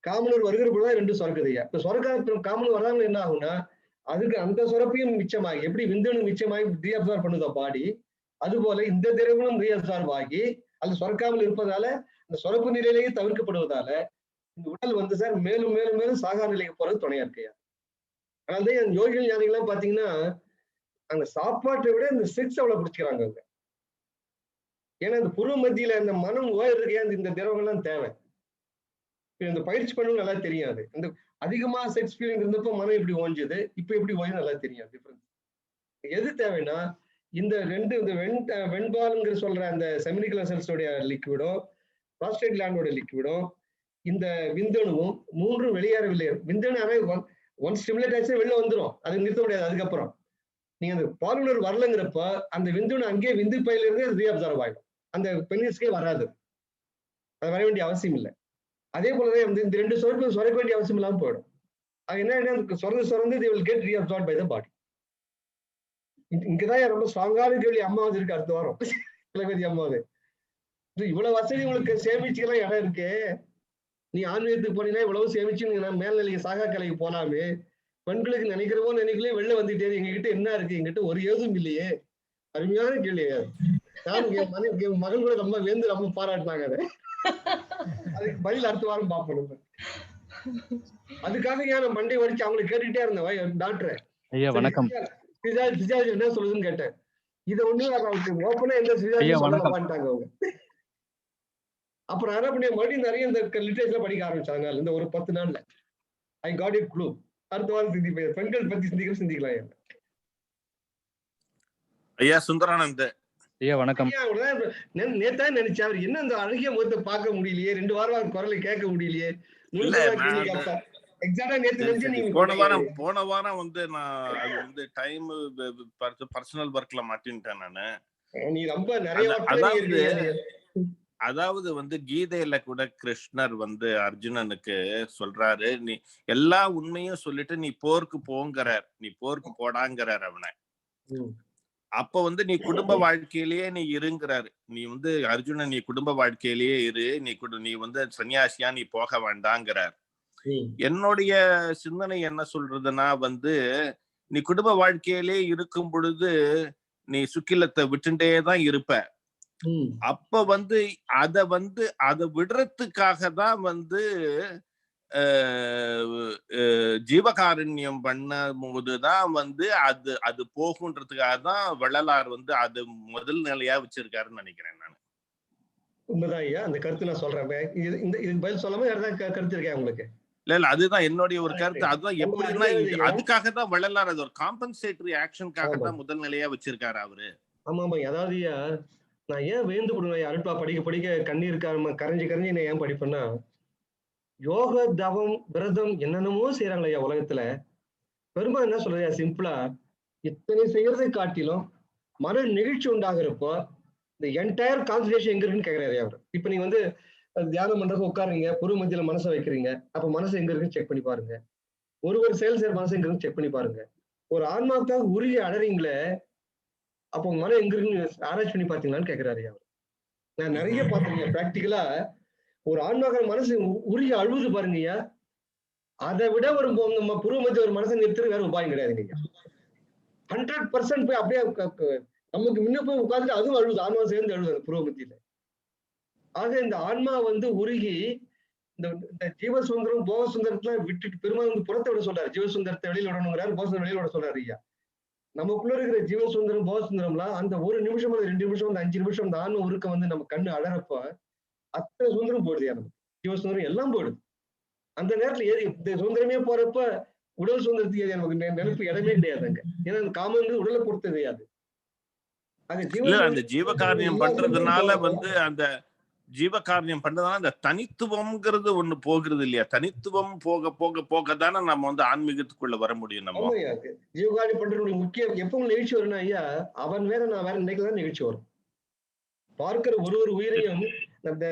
Speaker 1: Kamanur வருகிற பொழுது 2 சுரக்குது ஐயா. இப்ப சுரக்க காமனூர் வராமல் என்ன ஆகும்னா, அதுக்கு அந்த சுரப்பையும் மிச்சமாகி, எப்படி விந்தணு மிச்சமாகி ரீஅப்சார்ப் பண்ணுதோ பாடி, அது போல இந்த திரவங்களும் ரீஅப்சார்ப் ஆகி அது சுரக்காமல் இருப்பதால, அந்த சுரப்பு நிலையிலேயே தவிர்க்கப்படுவதால இந்த உடல் வந்து சார் மேலும் மேலும் மேலும் சாகா நிலைக்கு போறது துணையா இருக்கையா. அதனால என் யோகிகள் ஞானிகள்லாம் பாத்தீங்கன்னா, அந்த சாப்பாட்டை விட இந்த செக்ஸ் அவ்வளவு பிடிச்சிக்கிறாங்க அவங்க. ஏன்னா இந்த புருவ மத்தியில இந்த மனம் ஓய்றதுக்கே இந்த திரவங்கள்லாம் தேவை. இந்த பயிற்சி பண்ணவும் நல்லா தெரியாது. இந்த அதிகமா செக்ஸ் ஃபீலிங் இருந்தப்போ மனம் எப்படி ஓஞ்சது, இப்ப எப்படி ஓய்வு நல்லா தெரியாது. டிஃபரன்ஸ் எது தேவைன்னா, இந்த 2 இந்த வெண்பால்ங்கிற சொல்ற அந்த செமினிக்கல் வெசல்ஸோட லிக்விடும், ப்ராஸ்டேட் கிளாண்டோட லிக்விடும், இந்த விந்தணுவும் 3 வெளியேறவில்லை. விந்தணு ஒன் ஸ்டிமுலேட் ஆச்சு வெளில வந்துடும், அது நிறுத்த முடியாது. அதுக்கப்புறம் நீங்க அந்த பாலுணர் வரலங்கிறப்ப அந்த விந்தணு அங்கேயே விந்து பையில இருந்து ரீஅப்சார்வ் ஆயிடும், அந்த பெனிஸ்க்கே வராது, அது வர வேண்டிய அவசியம் இல்லை. அதே போலதான் இந்த 2 சுரப்பு சுரக்க வேண்டிய அவசியம் இல்லாம போயிடும். அது என்ன சுரந்து they will get reabsorbed by the body. இங்கதான் ரொம்ப ஸ்ட்ராங்கான கேள்வி அம்மாவது இருக்கு அடுத்த வாரம் தளபதி அம்மாவது. இவ்வளவு வசதி உங்களுக்கு சேமிச்சுக்கலாம் இடம் இருக்கு, நீ ஆன்மீகத்துக்கு போனீங்கன்னா இவ்வளவு சேமிச்சு மேல்நிலைக்கு சாகா கலைக்கு போலாமே. பெண்களுக்கு நினைக்கிறவோ நினைக்கலையே வெளில வந்துட்டே எங்ககிட்ட என்ன இருக்கு, எங்கிட்ட ஒரு ஏதும் இல்லையே. அருமையான கேள்வி. நான் என் மகள் கூட ரொம்ப வேந்து ரொம்ப பாராட்டினாங்க. அதை அதுக்கு பதில் அடுத்த வாரம் பார்ப்போம். அதுக்காக ஏன் மண்டை வடிச்சு அவங்களுக்கு கேட்டுட்டே இருந்தேன், டாக்டர் என்ன சொல்லுதுன்னு கேட்டேன். இதை ஒண்ணு அவங்களுக்கு ஓப்பனா எந்த சொல்லிட்டாங்க அவங்க. அப்புறம் என்ன பண்ணி மறுபடியும் நிறைய இந்த லிட்டரேச்சர் படிக்க ஆரம்பிச்சாங்க. இந்த ஒரு 10 நாள்ல ஐ காட் இட் க்ளூ. அடுத்த வாரம் சிந்திப்பேன், பெண்கள் பத்தி சிந்திக்கலாம்.
Speaker 4: ஐயா சுந்தரானந்த், ஐயா வணக்கம்.
Speaker 1: நேத்தான் நினைச்சேன் அவர் என்ன அந்த அழகிய முகத்தை பார்க்க முடியலையே, 2 வாரம் குரலை கேட்க முடியலையே.
Speaker 5: போன வாரம் வந்து நான் அது வந்து டைம் பர்சனல் ஒர்க்ல மாட்டின்ட்டேன் நானு.
Speaker 1: நீ ரொம்ப நிறைய
Speaker 5: அதாவது வந்து கீதையில கூட கிருஷ்ணர் வந்து அர்ஜுனனுக்கு சொல்றாரு, நீ எல்லா உண்மையும் சொல்லிட்டு நீ போருக்கு போங்கிறார், நீ போருக்கு போடாங்கிறார் அவனை. அப்ப வந்து நீ குடும்ப வாழ்க்கையிலேயே நீ இருங்கிறாரு. நீ வந்து அர்ஜுனன், நீ குடும்ப வாழ்க்கையிலேயே இரு, நீ வந்து சன்னியாசியா நீ போக வேண்டாங்கிறார். என்னுடைய சிந்தனை என்ன சொல்றதுன்னா வந்து, நீ குடும்ப வாழ்க்கையிலே இருக்கும் பொழுது நீ சுக்கிலத்தை விட்டுட்டேதான் இருப்ப. அப்ப வந்து அத விடுறதுக்காக தான் வந்து ஜீவகாருண்யம் பண்ண போதுதான் வந்து அது போகுன்றதுக்காக தான் வள்ளலார் வந்து அது முதல் நிலையா வச்சிருக்காருன்னு நினைக்கிறேன் நான்.
Speaker 1: உண்மைதான் ஐயா, அந்த கருத்து நான் சொல்றேன். இதுக்கு பதில் சொல்லாம யாராவது கருத்து இருக்கேன் உங்களுக்கு?
Speaker 5: இல்ல அதுதான் என்னுடைய ஒரு கருத்து. அதுதான் எப்படின்னா அதுக்காக தான் வள்ளலார் அது ஒரு காம்பன்சேட்டரி ஆக்ஷனுக்காக தான் முதல் நிலையா வச்சிருக்காரு அவரு.
Speaker 1: ஆமா ஆமா. அதாவது நான் ஏன் வேந்து கொடுங்க அருட்பா படிக்க படிக்க கண்ணீர் கரைஞ்சி நான் ஏன் படிப்பேன்னா, யோக தவம் விரதம் என்னென்னமோ செய்யறாங்களே ஐயா உலகத்துல. பெரும்பாலும் என்ன சொல்றேன் சிம்பிளா, இத்தனை செய்யறதை காட்டிலும் மன நிகழ்ச்சி உண்டாகிறப்போ இந்த என்டையர் கான்சன்ட்ரேஷன் எங்க இருக்குன்னு கேட்கிறாரு அவர். இப்ப நீங்க வந்து தியானம் பண்றது உட்காருங்க, புரு மத்தியில மனசை வைக்கிறீங்க, அப்ப மனசு எங்க இருக்குன்னு செக் பண்ணி பாருங்க. ஒரு செயல் செய்யற மனசு எங்க இருக்குன்னு செக் பண்ணி பாருங்க. ஒரு ஆன்மாவுக்காக உருகி அழறீங்களே, அப்போ மனம் எங்க இருக்குன்னு ஆராய்ச்சி பண்ணி பாத்தீங்களான்னு கேட்கிறாரு அவர். நான் நிறைய பாத்திருக்கேன் பிராக்டிக்கலா. ஒரு ஆன்மாக்கள் மனசு உருகி அழுவுது பாருங்கய்யா, அதை விட ஒரு புருவ மத்திய ஒரு மனசை நிறுத்துறது வேற உபாயம் கிடையாதுங்க. 100% போய் அப்படியே நமக்கு முன்ன போய் உட்கார்ந்துட்டு அதுவும் அழுவுது, ஆன்மா சேர்ந்து அழுவுது புருவ மத்தியில. ஆக இந்த ஆன்மா வந்து உருகி இந்த ஜீவசுந்தரம் போக சுந்தரத்துல விட்டுட்டு பெருமாள் வந்து புறத்தை விட சொல்றாரு. ஜீவசுந்தரத்தை வெளியில விடணுங்கிறாரு, போகசுந்தரம் வெளியில விட சொல்றாரு ஐயா. நமக்குள்ள இருக்கிற ஜீவசுந்தரம் போகசுந்தரம்லாம் அந்த 1 நிமிஷம் 2 நிமிஷம் 5 நிமிஷம் அந்த ஆன்ம உருக்க வந்து நம்ம கண்ணு அழறப்ப அத்தனை சுதந்திரம் போயிடுது. நமக்கு ஜீவசுந்தரம் எல்லாம் போயிடுது. அந்த நேரத்துல இந்த சுதந்திரமே போறப்ப உடல் சுதந்திரத்துக்கு நமக்கு நினைப்பு இடமே கிடையாதுங்க. ஏன்னா அந்த காமன் உடலை பொறுத்து கிடையாது.
Speaker 5: அந்த ஜீவகாரியம் பண்றதுனால வந்து அந்த ஜீவகாரியம் பண்றதுனால அந்த தனித்துவம்ங்கிறது ஒண்ணு போகிறது இல்லையா? தனித்துவம் போக போக போக தானே நம்ம வந்து ஆன்மீகத்துக்குள்ள வர முடியும். நம்ம
Speaker 1: ஜீவகாரியம் பண்றதுடைய முக்கியம் எப்பவும் நிகழ்ச்சி வரும்னா ஐயா, அவன் வேற நான் வேற நினைக்கதான் நிகழ்ச்சி வரும். பார்க்கிற ஒரு உயிரையும் அந்த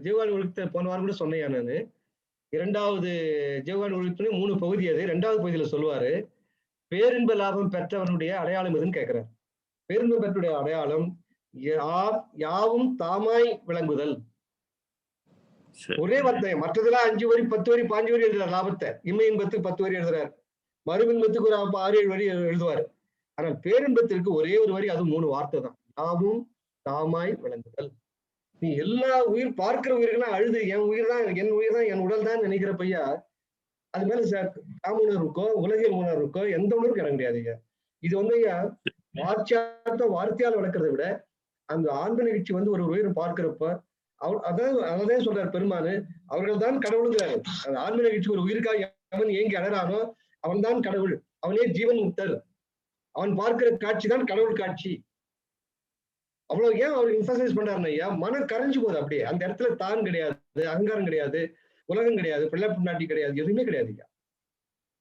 Speaker 1: ஜீவகாரி ஒழுக்கத்தை போன வாரம் கூட சொன்னேன் நானு. 2வது ஜீவகாரி ஒழுக்கத்துல 3 பகுதி. அது 2வது பகுதியில சொல்லுவாரு, பேரின்ப லாபம் பெற்றவனுடைய அடையாளம் எதுன்னு கேட்கிறார். பேரின்ப பெற்றுடைய அடையாளம் யாவும் தாமாய் விளங்குதல். ஒரே வார்த்தை. மற்றதெல்லாம் 5 வரி 10 வரி 5 வரி எழுதுறாரு லாபத்தை. இம்மை இன்பத்துக்கு 10 வரி எழுதுறாரு, மறுமின்பத்துக்கு ஒரு 6-7 வரி எழுதுவாரு. ஆனால் பேரின்பத்திற்கு ஒரே ஒரு வரி, அது 3 வார்த்தை தான். யாவும் தாமாய் விளங்குதல். நீ எல்லா உயிர் பார்க்கிற உயிர்கள்லாம் அழுது என் உயிர் தான் என் உடல் தான் நினைக்கிற பையா, அது மேல காம உணர்வுக்கோ உலகியல் உணர்வுக்கோ எந்த உணர்வுக்கும் இடம் கிடையாதுங்க. இது வந்து ஐயா வார்த்தையால் வளர்க்கறதை விட அந்த ஆன்ம நிகழ்ச்சி வந்து ஒரு உயிரை பார்க்கிறப்ப அதான் சொல்றாரு பெருமானு, அவர்கள் தான் கடவுளுங்கிறாரு. அந்த ஆன்ம நிகழ்ச்சி ஒரு உயிருக்காக அவன் ஏங்கி அழறானோ அவன் தான் கடவுள், அவனே ஜீவன் முக்தர், அவன் பார்க்கிற காட்சி தான் கடவுள் காட்சி. அவ்வளவு ஏன் அவர் எம்பசைஸ் பண்றாருன்னா ஐயா, மனம் கரைஞ்சு போகுது அப்படியே. அந்த இடத்துல தான் கிடையாது, அகங்காரம் கிடையாது, உலகம் கிடையாது, பிள்ளை பொண்டாட்டி கிடையாது, எதுவுமே கிடையாது ஐயா.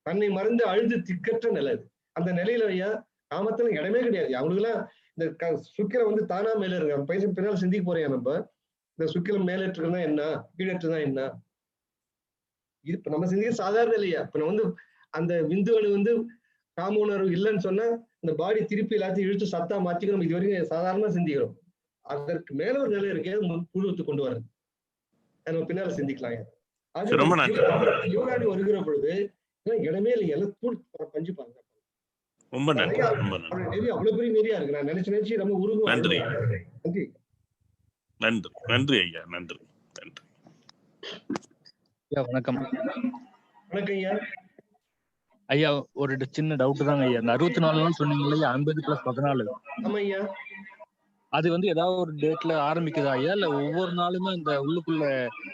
Speaker 1: தன்னை மறந்து அழுது திக்கற்ற நிலை. அந்த நிலையில ஐயா காமத்துல இடமே கிடையாது. அவங்களுக்குலாம் இந்த சுக்கிலம் வந்து தானா மேல இருக்கு. பைசா பின்னால் சிந்திக்க போறேன். நம்ம இந்த சுக்கிலம் மேலேற்றுதான் என்ன, கீழேற்றுதான் என்ன, இது இப்ப நம்ம சிந்திக்க சாதாரண இல்லையா. இப்ப நம்ம வந்து அந்த விந்துவனு வந்து காம உணர்வு இல்லைன்னு சொன்னா இந்த பாடி திருப்பி எல்லாத்தையும் இழுத்து சத்தா மாத்திக்கணும். இது வரைக்கும் சாதாரணமா சிந்திக்கிறோம். அதற்கு மேல ஒரு நிலை இருக்கே புழுவத்து கொண்டு வர்றது, நம்ம பின்னால சிந்திக்கலாம். யோகாடி வருகிற பொழுது இடமே இல்லை, எல்லாம் பஞ்சு பாருங்க.
Speaker 5: ரொம்ப நன்றி.
Speaker 1: அவ்வளவு பெரிய நெறியா இருக்கு. நான் நினைச்சு ரொம்ப உருவம்.
Speaker 5: நன்றி நன்றி நன்றி ஐயா, நன்றி நன்றி.
Speaker 4: வணக்கம்.
Speaker 1: வணக்கம் ஐயா.
Speaker 4: ஐயா ஒரு சின்ன டவுட் தாங்க ஐயா. அந்த 64 நாள் சொன்னீங்க இல்லையா, 50+14.
Speaker 1: ஆமா ஐயா.
Speaker 4: அது வந்து ஏதாவது ஒரு டேட்ல ஆரம்பிக்குதா ஐயா, இல்ல ஒவ்வொரு நாளுமே அந்த உள்ளுக்குள்ள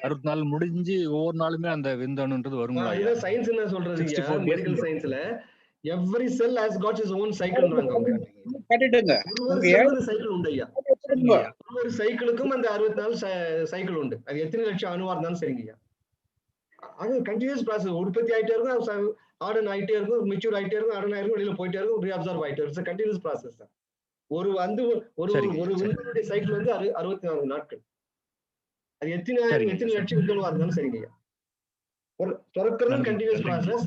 Speaker 4: 60 நாள் முடிஞ்சு ஒவ்வொரு நாளுமே அந்த விந்தணுன்றது வருங்களா?
Speaker 1: இதுதான் சயின்ஸ் என்ன சொல்றது, மெடிக்கல் சயின்ஸ்ல every cell has got its own cycle. Cycle உண்டு ஐயா. ஒவ்வொரு சைக்கிளுக்கும் அந்த 64 சைக்கிள் உண்டு. அது எத்தனை லட்சம் அணுவா இருந்தாலும் சரிங்கய்யா. அது கண்டினியூஸ் ப்ராசஸ். உற்பத்தி ஆயிட்டே இருக்கும், ஆர்டன் ஆயிட்டே இருக்கும், மெச்சூர் ஆயிட்டே இருக்கும், ஆர்டன் ஆயிருக்கும், வெளியில போயிட்டே இருக்கும், ரீஅப்சார்ப் ஆயிட்டே இருக்கும். கண்டினியூஸ் ப்ராசஸ் தான். ஒரு விந்தனுடைய சைக்கிள் வந்து 64 நாட்கள். அது எத்தனை லட்சம் விந்தணுவா இருந்தாலும் சரிங்கய்யா. பிறக்கிறது கண்டினியூஸ் ப்ராசஸ்,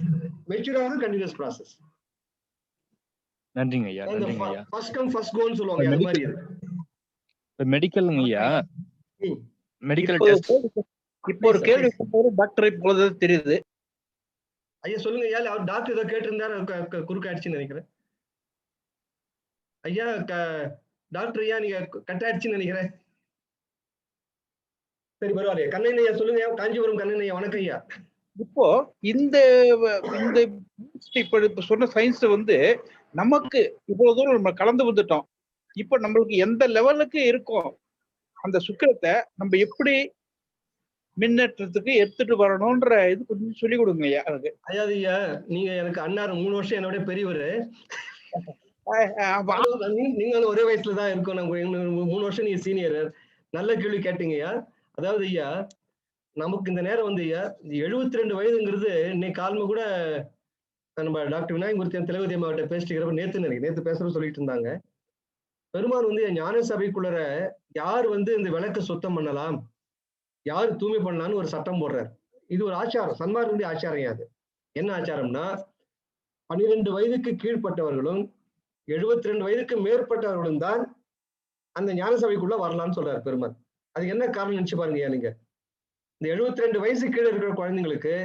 Speaker 1: மெச்சூர் ஆகிறது கண்டினியூஸ் ப்ராசஸ்.
Speaker 4: நன்றிங்க ஐயா.
Speaker 1: ஃபர்ஸ்ட் கம் ஃபர்ஸ்ட் கோன்னு சொல்லுவாங்க, அது மாதிரி இருக்கு.
Speaker 4: மெடிக்கல்ங்க ஐயா, மெடிக்கல் டெஸ்ட்.
Speaker 6: இப்போ ஒரு கேள்வி டாக்டர் இப்போது தெரியுது.
Speaker 1: ஐயா சொல்லுங்க ஐயா. அவர் டாக்டர் ஏதோ கேட்டிருந்தாரு, குறுக்காயிடுச்சுன்னு நினைக்கிறேன். ஐயா டாக்டர் ஐயா நீங்க கட் ஆயிடுச்சுன்னு நினைக்கிறேன். சரி பரவாயில்லையா. கண்ணன் ஐயா சொல்லுங்க. காஞ்சிபுரம் கண்ணன் ஐயா, வணக்கம் ஐயா.
Speaker 6: இப்போ இந்த இப்ப சொன்ன சயின்ஸ் வந்து நமக்கு இவ்வளவு தூரம் நம்ம கலந்து வந்துட்டோம். இப்ப நம்மளுக்கு எந்த லெவலுக்கு இருக்கும் அந்த சுக்கிரத்தை நம்ம எப்படி மின்னேற்றத்துக்கு எடுத்துட்டு வரணும்ன்ற இது கொஞ்சம் சொல்லி கொடுங்க ஐயா. எனக்கு
Speaker 1: ஐயா நீங்க எனக்கு அண்ணாரு 3 வருஷம் என்னோட பெரியவரு. நீங்க ஒரே வயசுலதான் இருக்கோம். நம்ம 3 வருஷம் நீங்க சீனியர். நல்ல கேள்வி கேட்டீங்கய்யா. அதாவது ஐயா, நமக்கு இந்த நேரம் வந்து ஐயா 72 வயதுங்கிறது இன்னைக்கு காலமே கூட நம்ம டாக்டர் விநாயகமூர்த்தி திலகவதி அம்மாவிட்ட பேசிட்டு நேற்று பேசுறோம் சொல்லிட்டு இருந்தாங்க. பெருமாள் வந்து ஞான சபைக்குள்ளர யார் வந்து இந்த விளக்கு சுத்தம் பண்ணலாம், யார் தூய்மை பண்ணலாம்னு ஒரு சட்டம் போடுறாரு. இது ஒரு ஆச்சாரம், சன்மார்க்கனுடைய ஆச்சாரம். அது என்ன ஆச்சாரம்னா, 12 வயதுக்கு கீழ்பட்டவர்களும் 72 வயதுக்கு மேற்பட்டவர்களும் தான் அந்த ஞான சபைக்குள்ள வரலாம்னு சொல்றாரு பெருமாள். அதுக்கு என்ன காரணம் நினைச்சு பாருங்க நீங்க. இந்த 72 வயசு கீழே இருக்கிற குழந்தைங்களுக்கு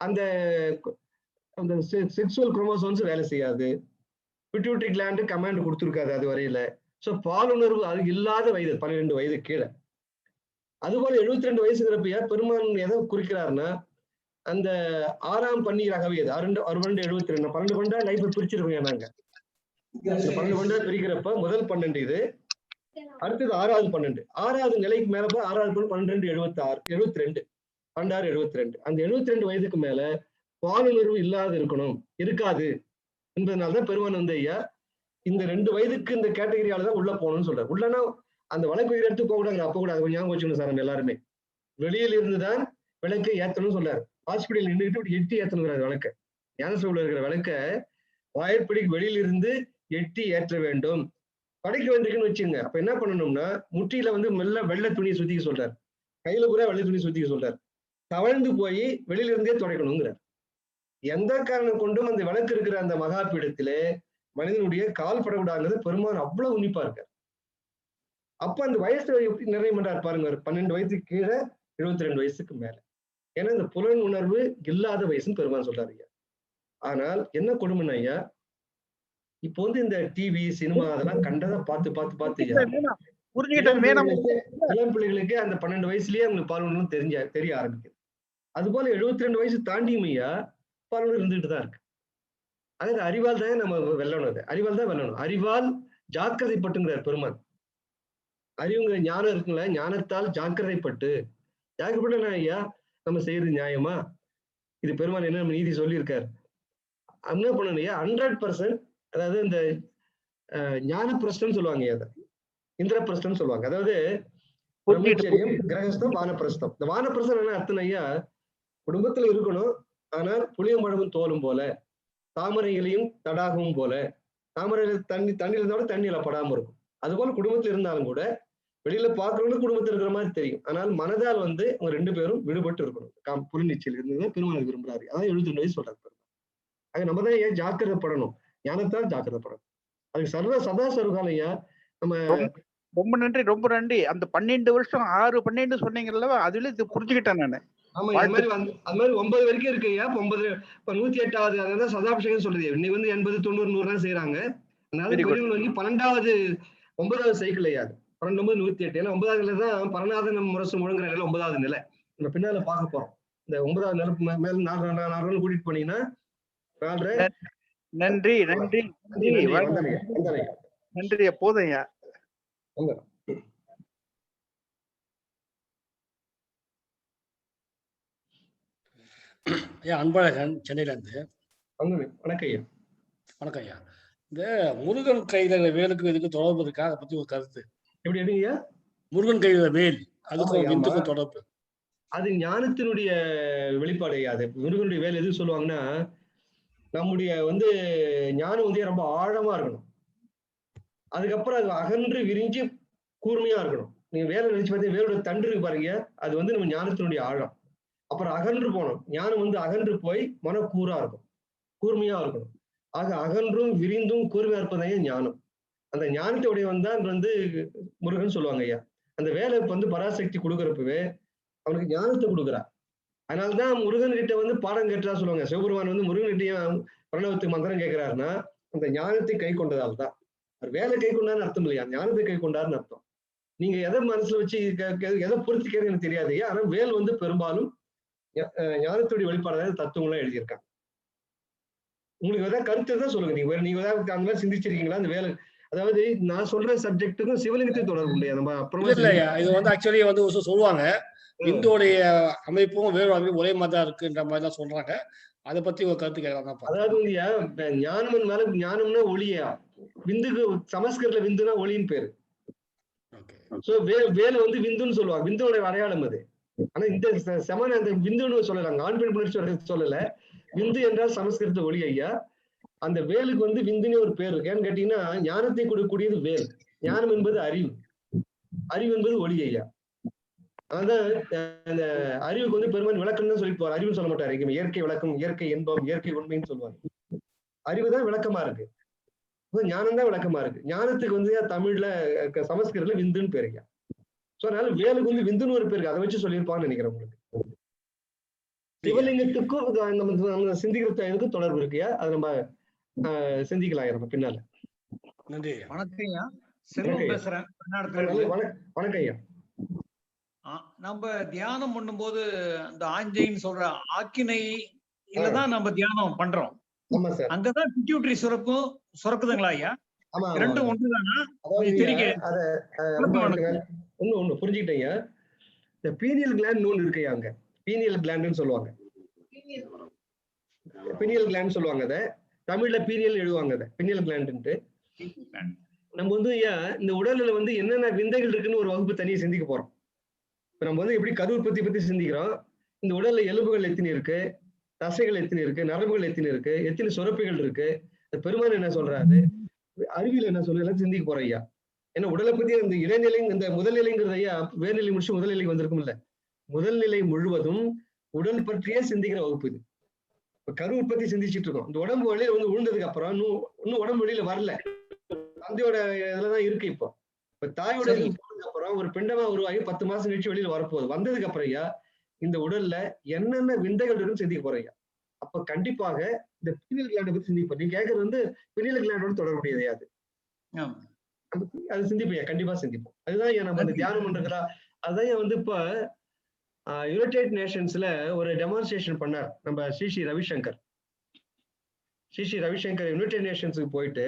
Speaker 1: அந்த செக்சுவல் குரோமோசோம்ஸ் வேலை செய்யாது, பிட்யூட்டரி கிளாண்ட் கமாண்ட் கொடுத்துருக்காது அது வரையில. ஸோ பாலுணர்வு அது இல்லாத வயது 12 வயது கீழே. அதுபோல 72 வயசுங்கிறப்ப பெருமான் எதை குறிக்கிறாருன்னா, அந்த 6ஆம் பன்னீராகவே அது 72 12 லைஃப் பிரிச்சிருக்கோங்க. நாங்க 12 பிரிக்கிறப்ப முதல் 12 இது, அடுத்தது 6வது 12, 6வது நிலைக்கு மேல 6வது 12 76 72 12 72. அந்த 72 வயதுக்கு மேல பாலுணர்வு இல்லாத இருக்காது என்பதனாலதான் பெருமான் வந்து ஐயா இந்த 2 வயதுக்கு இந்த கேட்டகரியால தான் உள்ள போகணும்னு சொல்றாரு. உள்ளனா அந்த வழக்கு உயிர் எடுத்து போக கூடாது. அப்ப கூட அது ஞாபகம் வச்சுக்கணும் சார். நம்ம எல்லாருமே வெளியில இருந்துதான் விளக்கை ஏத்தணும்னு சொல்றாரு. ஹாஸ்பிட்டல் நின்றுட்டு எட்டி ஏத்தணுங்கிறாரு விளக்க. ஞானசபையில் இருக்கிற விளக்க வாய்ப்பிடிக்கு வெளியில இருந்து எட்டி ஏற்ற வேண்டும். படைக்க வேண்டியிருக்குன்னு வச்சுங்க. அப்ப என்ன பண்ணணும்னா, முற்றியில வந்து மெல்ல வெள்ளை துணியை சுத்திக்க சொல்றாரு, கையில கூட வெள்ளை துணி சுத்திக்க சொல்றாரு. தவழ்ந்து போய் வெளியில இருந்தே துடைக்கணுங்கிறார். எந்த காரணம் கொண்டும் அந்த விளக்கு இருக்கிற அந்த மகாபீடத்திலே மனிதனுடைய கால் படக்கூடாதுங்கிறது பெருமான் அவ்வளவு உன்னிப்பா இருக்கார். அப்ப அந்த வயசு எப்படி நிறைய பண்றாரு பாருங்க. 12 வயசுக்கு கீழே 72 வயசுக்கு மேல. ஏன்னா இந்த புலன் உணர்வு இல்லாத வயசுன்னு பெருமான் சொல்றாரு ஐயா. ஆனால் என்ன கொடுமைன்னா ஐயா, இப்போ வந்து இந்த டிவி சினிமா அதெல்லாம் கண்டதை பார்த்து இளம் பிள்ளைகளுக்கு அந்த 12 வயசுலயே அவங்களுக்கு பாலுணர்வு தெரிய ஆரம்பிக்குது. அது போல 72 வயசு தாண்டியும் ஐயா பாலுணர்வு இருந்துட்டு தான் இருக்கு. அதாவது அறிவால் தான் நம்ம வெல்லணும். அது அறிவால் தான் வெல்லணும். அறிவால் ஜாக்கிரதைப்பட்டுங்கிறார் பெருமான். அறிவுங்கிற ஞானம் இருக்குங்களா, ஞானத்தால் ஜாக்கிரதைப்பட்டு. ஜாக்கிரதைப்பட்டு ஐயா நம்ம செய்யறது நியாயமா? இது பெருமான் என்ன நம்ம நீதி சொல்லியிருக்காரு. என்ன பண்ணணும் ஐயா, 100%, அதாவது இந்த ஞான பிரஸ்டம் சொல்லுவாங்க, அதை இந்திரபிரஸ்தம் சொல்லுவாங்க. அதாவது பிரம்மச்சரியம், கிரகஸ்தம், வானப்பிரஸ்தம். இந்த வானப்பிரஸ்தம் என்ன அர்த்தம் ஐயா, குடும்பத்துல இருக்கணும், ஆனால் புளியம்பழமும் தோலும் போல, தாமரை இலையும் தடாகமும் போல. தாமரை தண்ணியில இருந்தா கூட தண்ணியில படாம இருக்கும். அதுபோல குடும்பத்துல இருந்தாலும் கூட வெளியில பாக்குறவங்க குடும்பத்துல இருக்கிற மாதிரி தெரியும், ஆனால் மனதால் வந்து அவங்க 2 பேரும் விடுபட்டு இருக்கணும். புலிநீச்சல் இருந்ததுதான் பெருமாள் விரும்புறாரு. அதான் 72 வயசு சொல்றாரு பெருமாள். அது நம்ம தான் ஏன் ஜாக்கிரதைப்படணும், ஞானத்தால் ஜாக்கிரதைப்படணும். அதுக்கு சதா சர்வகாலம் ஐயா நம்ம.
Speaker 6: ரொம்ப நன்றி, ரொம்ப நன்றி. அந்த 12 வருஷம் 6 12 சொன்னீங்கல்ல, அதுல இது புரிஞ்சுக்கிட்டேன் நானு.
Speaker 1: ஆமா, அது மாதிரி 9 வரைக்கும் இருக்கு ஐயா. 108வது அதான் சதாபிஷேகம் சொல்றது. இன்னைக்கு வந்து 80 90 100 தான் செய்யறாங்க. அதனால பெரியவங்க வந்து 12வது 9வது சைக்கிள் ஐயா. 12 108. ஏன்னா 9வது நிலை தான் பரநாதன் முரசு முழங்குற நிலை 9வது நிலை. நம்ம பின்னால பார்க்க போறோம். இந்த 9வது நிலை மேல 4 கூட்டிட்டு போனீங்கன்னா 4.
Speaker 6: நன்றி நன்றி நன்றி. போதும் ஐயா.
Speaker 7: ஐயா அன்பழகன், சென்னையில இருந்து.
Speaker 1: வணக்கம் ஐயா.
Speaker 7: வணக்கம் ஐயா. இந்த முருகன் கையில வேலுக்கு இதுக்கு தொடர்பு இருக்கா, அதை பத்தி ஒரு கருத்து.
Speaker 1: எப்படி எப்படிங்கய்யா?
Speaker 7: முருகன் கையில வேல், அதுக்கும் விந்துக்கும் தொடர்பு.
Speaker 1: அது ஞானத்தினுடைய வெளிப்பாடு. அது முருகனுடைய வேல் எது சொல்லுவாங்கன்னா, நம்முடைய வந்து ஞானம் வந்து ரொம்ப ஆழமா இருக்கணும். அதுக்கப்புறம் அது அகன்று விரிஞ்சு கூர்மையா இருக்கணும். நீங்க வேலை நினைச்சு பார்த்தீங்கன்னா வேலோட தண்டு இருக்கு பாருங்க, அது வந்து நம்ம ஞானத்தினுடைய ஆழம். அப்புறம் அகன்று போகணும். ஞானம் வந்து அகன்று போய் மனக்கூறா இருக்கும், கூர்மையா இருக்கணும். ஆக அகன்றும் விரிந்தும் கூர்மையா இருப்பதையே ஞானம். அந்த ஞானத்தை உடையவன் தான் வந்து முருகன் சொல்லுவாங்க ஐயா. அந்த வேலை வந்து பராசக்தி கொடுக்குறப்பவே அவனுக்கு ஞானத்தை கொடுக்குறா. அதனாலதான் முருகன் கிட்ட வந்து பாடம் கேட்டா சொல்லுவாங்க. சிவபெருமான் வந்து முருகன் கிட்டையும் பிரணவத்துக்கு மந்திரம் கேட்கிறாருன்னா அந்த ஞானத்தை கை கொண்டதால் தான். அவர் வேலை கை கொண்டான்னு அர்த்தம் இல்லையா, ஞானத்தை கை கொண்டாருன்னு அர்த்தம். நீங்க எதை மனசுல வச்சு எதை பொறுத்திக்கிறேன்னு எனக்கு தெரியாது. ஆனா வேல் வந்து பெரும்பாலும் ஞானத்துடைய வெளிப்பாடு தத்துவங்கள்லாம் எழுதியிருக்காங்க. உங்களுக்கு ஏதாவது கருத்து தான் சொல்லுங்க. நீங்க ஏதாவது அந்த மாதிரி சிந்திச்சிருக்கீங்களா? அந்த வேலை, அதாவது நான் சொல்ற சப்ஜெக்ட்டுக்கும் சிவலிங்கத்தையும் தொடர்பு இல்லையா? நம்ம அப்புறமா
Speaker 7: இல்லையா, இது வந்து ஆக்சுவலி வந்து சொல்லுவாங்க இந்துடைய அமைப்பும் வேறு அமைப்பும் ஒரே மாதிரி தான் இருக்குன்ற மாதிரி தான் சொல்றாங்க. அதை பத்தி ஒரு கருத்து கேட்கலாம்.
Speaker 1: அதாவது ஞானம் மேல ஞானம்னா ஒளியா, விந்துக்கு சமஸ்கிருதத்துல விந்துனா ஒளின்னு பேரு. சோ வேலை வந்து விந்துன்னு சொல்லுவாங்க. விந்துவோட அடையாளம் அது. ஆனா இந்த சமண அந்த விந்துன்னு சொல்லலாங்க, ஆண் பெண் புணர்ச்சி சொல்லல. விந்து என்றால் சமஸ்கிருத ஒளி ஐயா. அந்த வேலுக்கு வந்து விந்துன்னு ஒரு பேர் இருக்கு. ஏன்னு கேட்டீங்கன்னா ஞானத்தை கொடுக்கக்கூடியது வேல். ஞானம் என்பது அறிவு, அறிவு என்பது ஒளி ஐயா. அதான் அந்த அறிவுக்கு வந்து பெருமான் விளக்கம் தான் சொல்லிட்டு போவார். அறிவுன்னு சொல்ல மாட்டாரு. இயற்கை விளக்கம், இயற்கை இன்பம், இயற்கை உண்மைன்னு சொல்லுவாங்க. அறிவு தான் விளக்கமா இருக்கு, ஞானம் தான் விளக்கமா இருக்கு. ஞானத்துக்கு வந்து தமிழ்ல சமஸ்கிருதத்துல விந்துன்னு பேருங்க. சோ அதனால வேலுக்கு வந்து விந்துன்னு ஒரு பேருக்கு, அதை வச்சு சொல்லியிருப்பான்னு நினைக்கிறேன். உங்களுக்கு சிவலிங்கத்துக்கும் நம்ம சிந்திக்கிறதுக்கு தொடர்பு இருக்குயா. அது நம்ம சிந்திக்கலாம் நம்ம பின்னால.
Speaker 7: நன்றி.
Speaker 8: வணக்கம், செல்வம் பேசுறேன்.
Speaker 1: வணக்கம் ஐயா.
Speaker 8: நம்ம தியானம் பண்ணும்போது இந்த ஆஞ்சைன்னு சொல்ற ஆக்கினை இல்லதான் நம்ம தியானம் பண்றோம். அங்கதான் பிட்யூட்டரி சுரக்குதுங்களா ஐயா? ரெண்டும் ஒன்றுதானா?
Speaker 1: ஒண்ணு புரிஞ்சுக்கிட்டீங்க. இந்த பீனியல் கிளாண்ட் ஒண்ணு இருக்கு அங்க, பீனியல் கிளாண்ட்னு சொல்லுவாங்க. பீனியல் கிளாண்ட் சொல்லுவாங்க. அதை தமிழ்ல பீனியல் எழுதுவாங்க. அதை பீனியல் கிளாண்ட்ன்ட்டு. நம்ம வந்து இந்த உடல்ல வந்து என்னென்ன விந்தைகள் இருக்குன்னு ஒரு வகுப்பு தனியாக சிந்திக்க போறோம். இப்ப நம்ம வந்து எப்படி கரு உற்பத்தி பத்தி சிந்திக்கிறோம். இந்த உடல்ல எலும்புகள் எத்தனை இருக்கு, தசைகள் எத்தனை இருக்கு, நரம்புகள் எத்தனை இருக்கு, எத்தனை சுரப்பிகள் இருக்கு, பெருமான் என்ன சொல்றாரு, அறிவியல் என்ன சொல்ற, எல்லாம் சிந்திக்க போறோம் ஐயா. ஏன்னா உடலை பத்தி அந்த இடைநிலை, இந்த முதல் நிலைங்கிறது ஐயா வேர்நிலை முடிச்சு முதல் நிலைக்கு வந்திருக்கும் இல்ல. முதல் நிலை முழுவதும் உடல் பற்றியே சிந்திக்கிற வகுப்பு இது. இப்ப கரு உற்பத்தி சிந்திச்சுட்டு இருக்கோம். இந்த உடம்பு வழியில வந்து விழுந்ததுக்கு அப்புறம் இன்னும் உடம்பு வெளியில வரல, தந்தையோட இதுலதான் இருக்கு. இப்ப தாயோட அப்புறம் ஒரு பிண்டமா உருவாகி 10 மாசம் கழிச்சு வெளியில வரப்போகுது. வந்ததுக்கு அப்புறம் ஐயா இந்த உடல்ல என்னென்ன விந்தைகள் இருக்குன்னு சிந்திக்க போறோம் ஐயா. அப்ப கண்டிப்பாக இந்த பீனியல் கிளாண்டை பத்தி சிந்திப்போம். நீங்க கேட்கறது வந்து பீனியல் கிளாண்டோட தொடர்புடையது. அது சிந்திப்பையா, கண்டிப்பா சிந்திப்போம். அதுதான் நம்ம தியானம் பண்றதுல. அதுதான் வந்து இப்ப யுனைடெட் நேஷன்ஸ்ல ஒரு டெமான்ஸ்ட்ரேஷன் பண்ணார் நம்ம ஸ்ரீ ரவிசங்கர். ஸ்ரீ ரவிசங்கர் யுனைடெட் நேஷன்ஸுக்கு போயிட்டு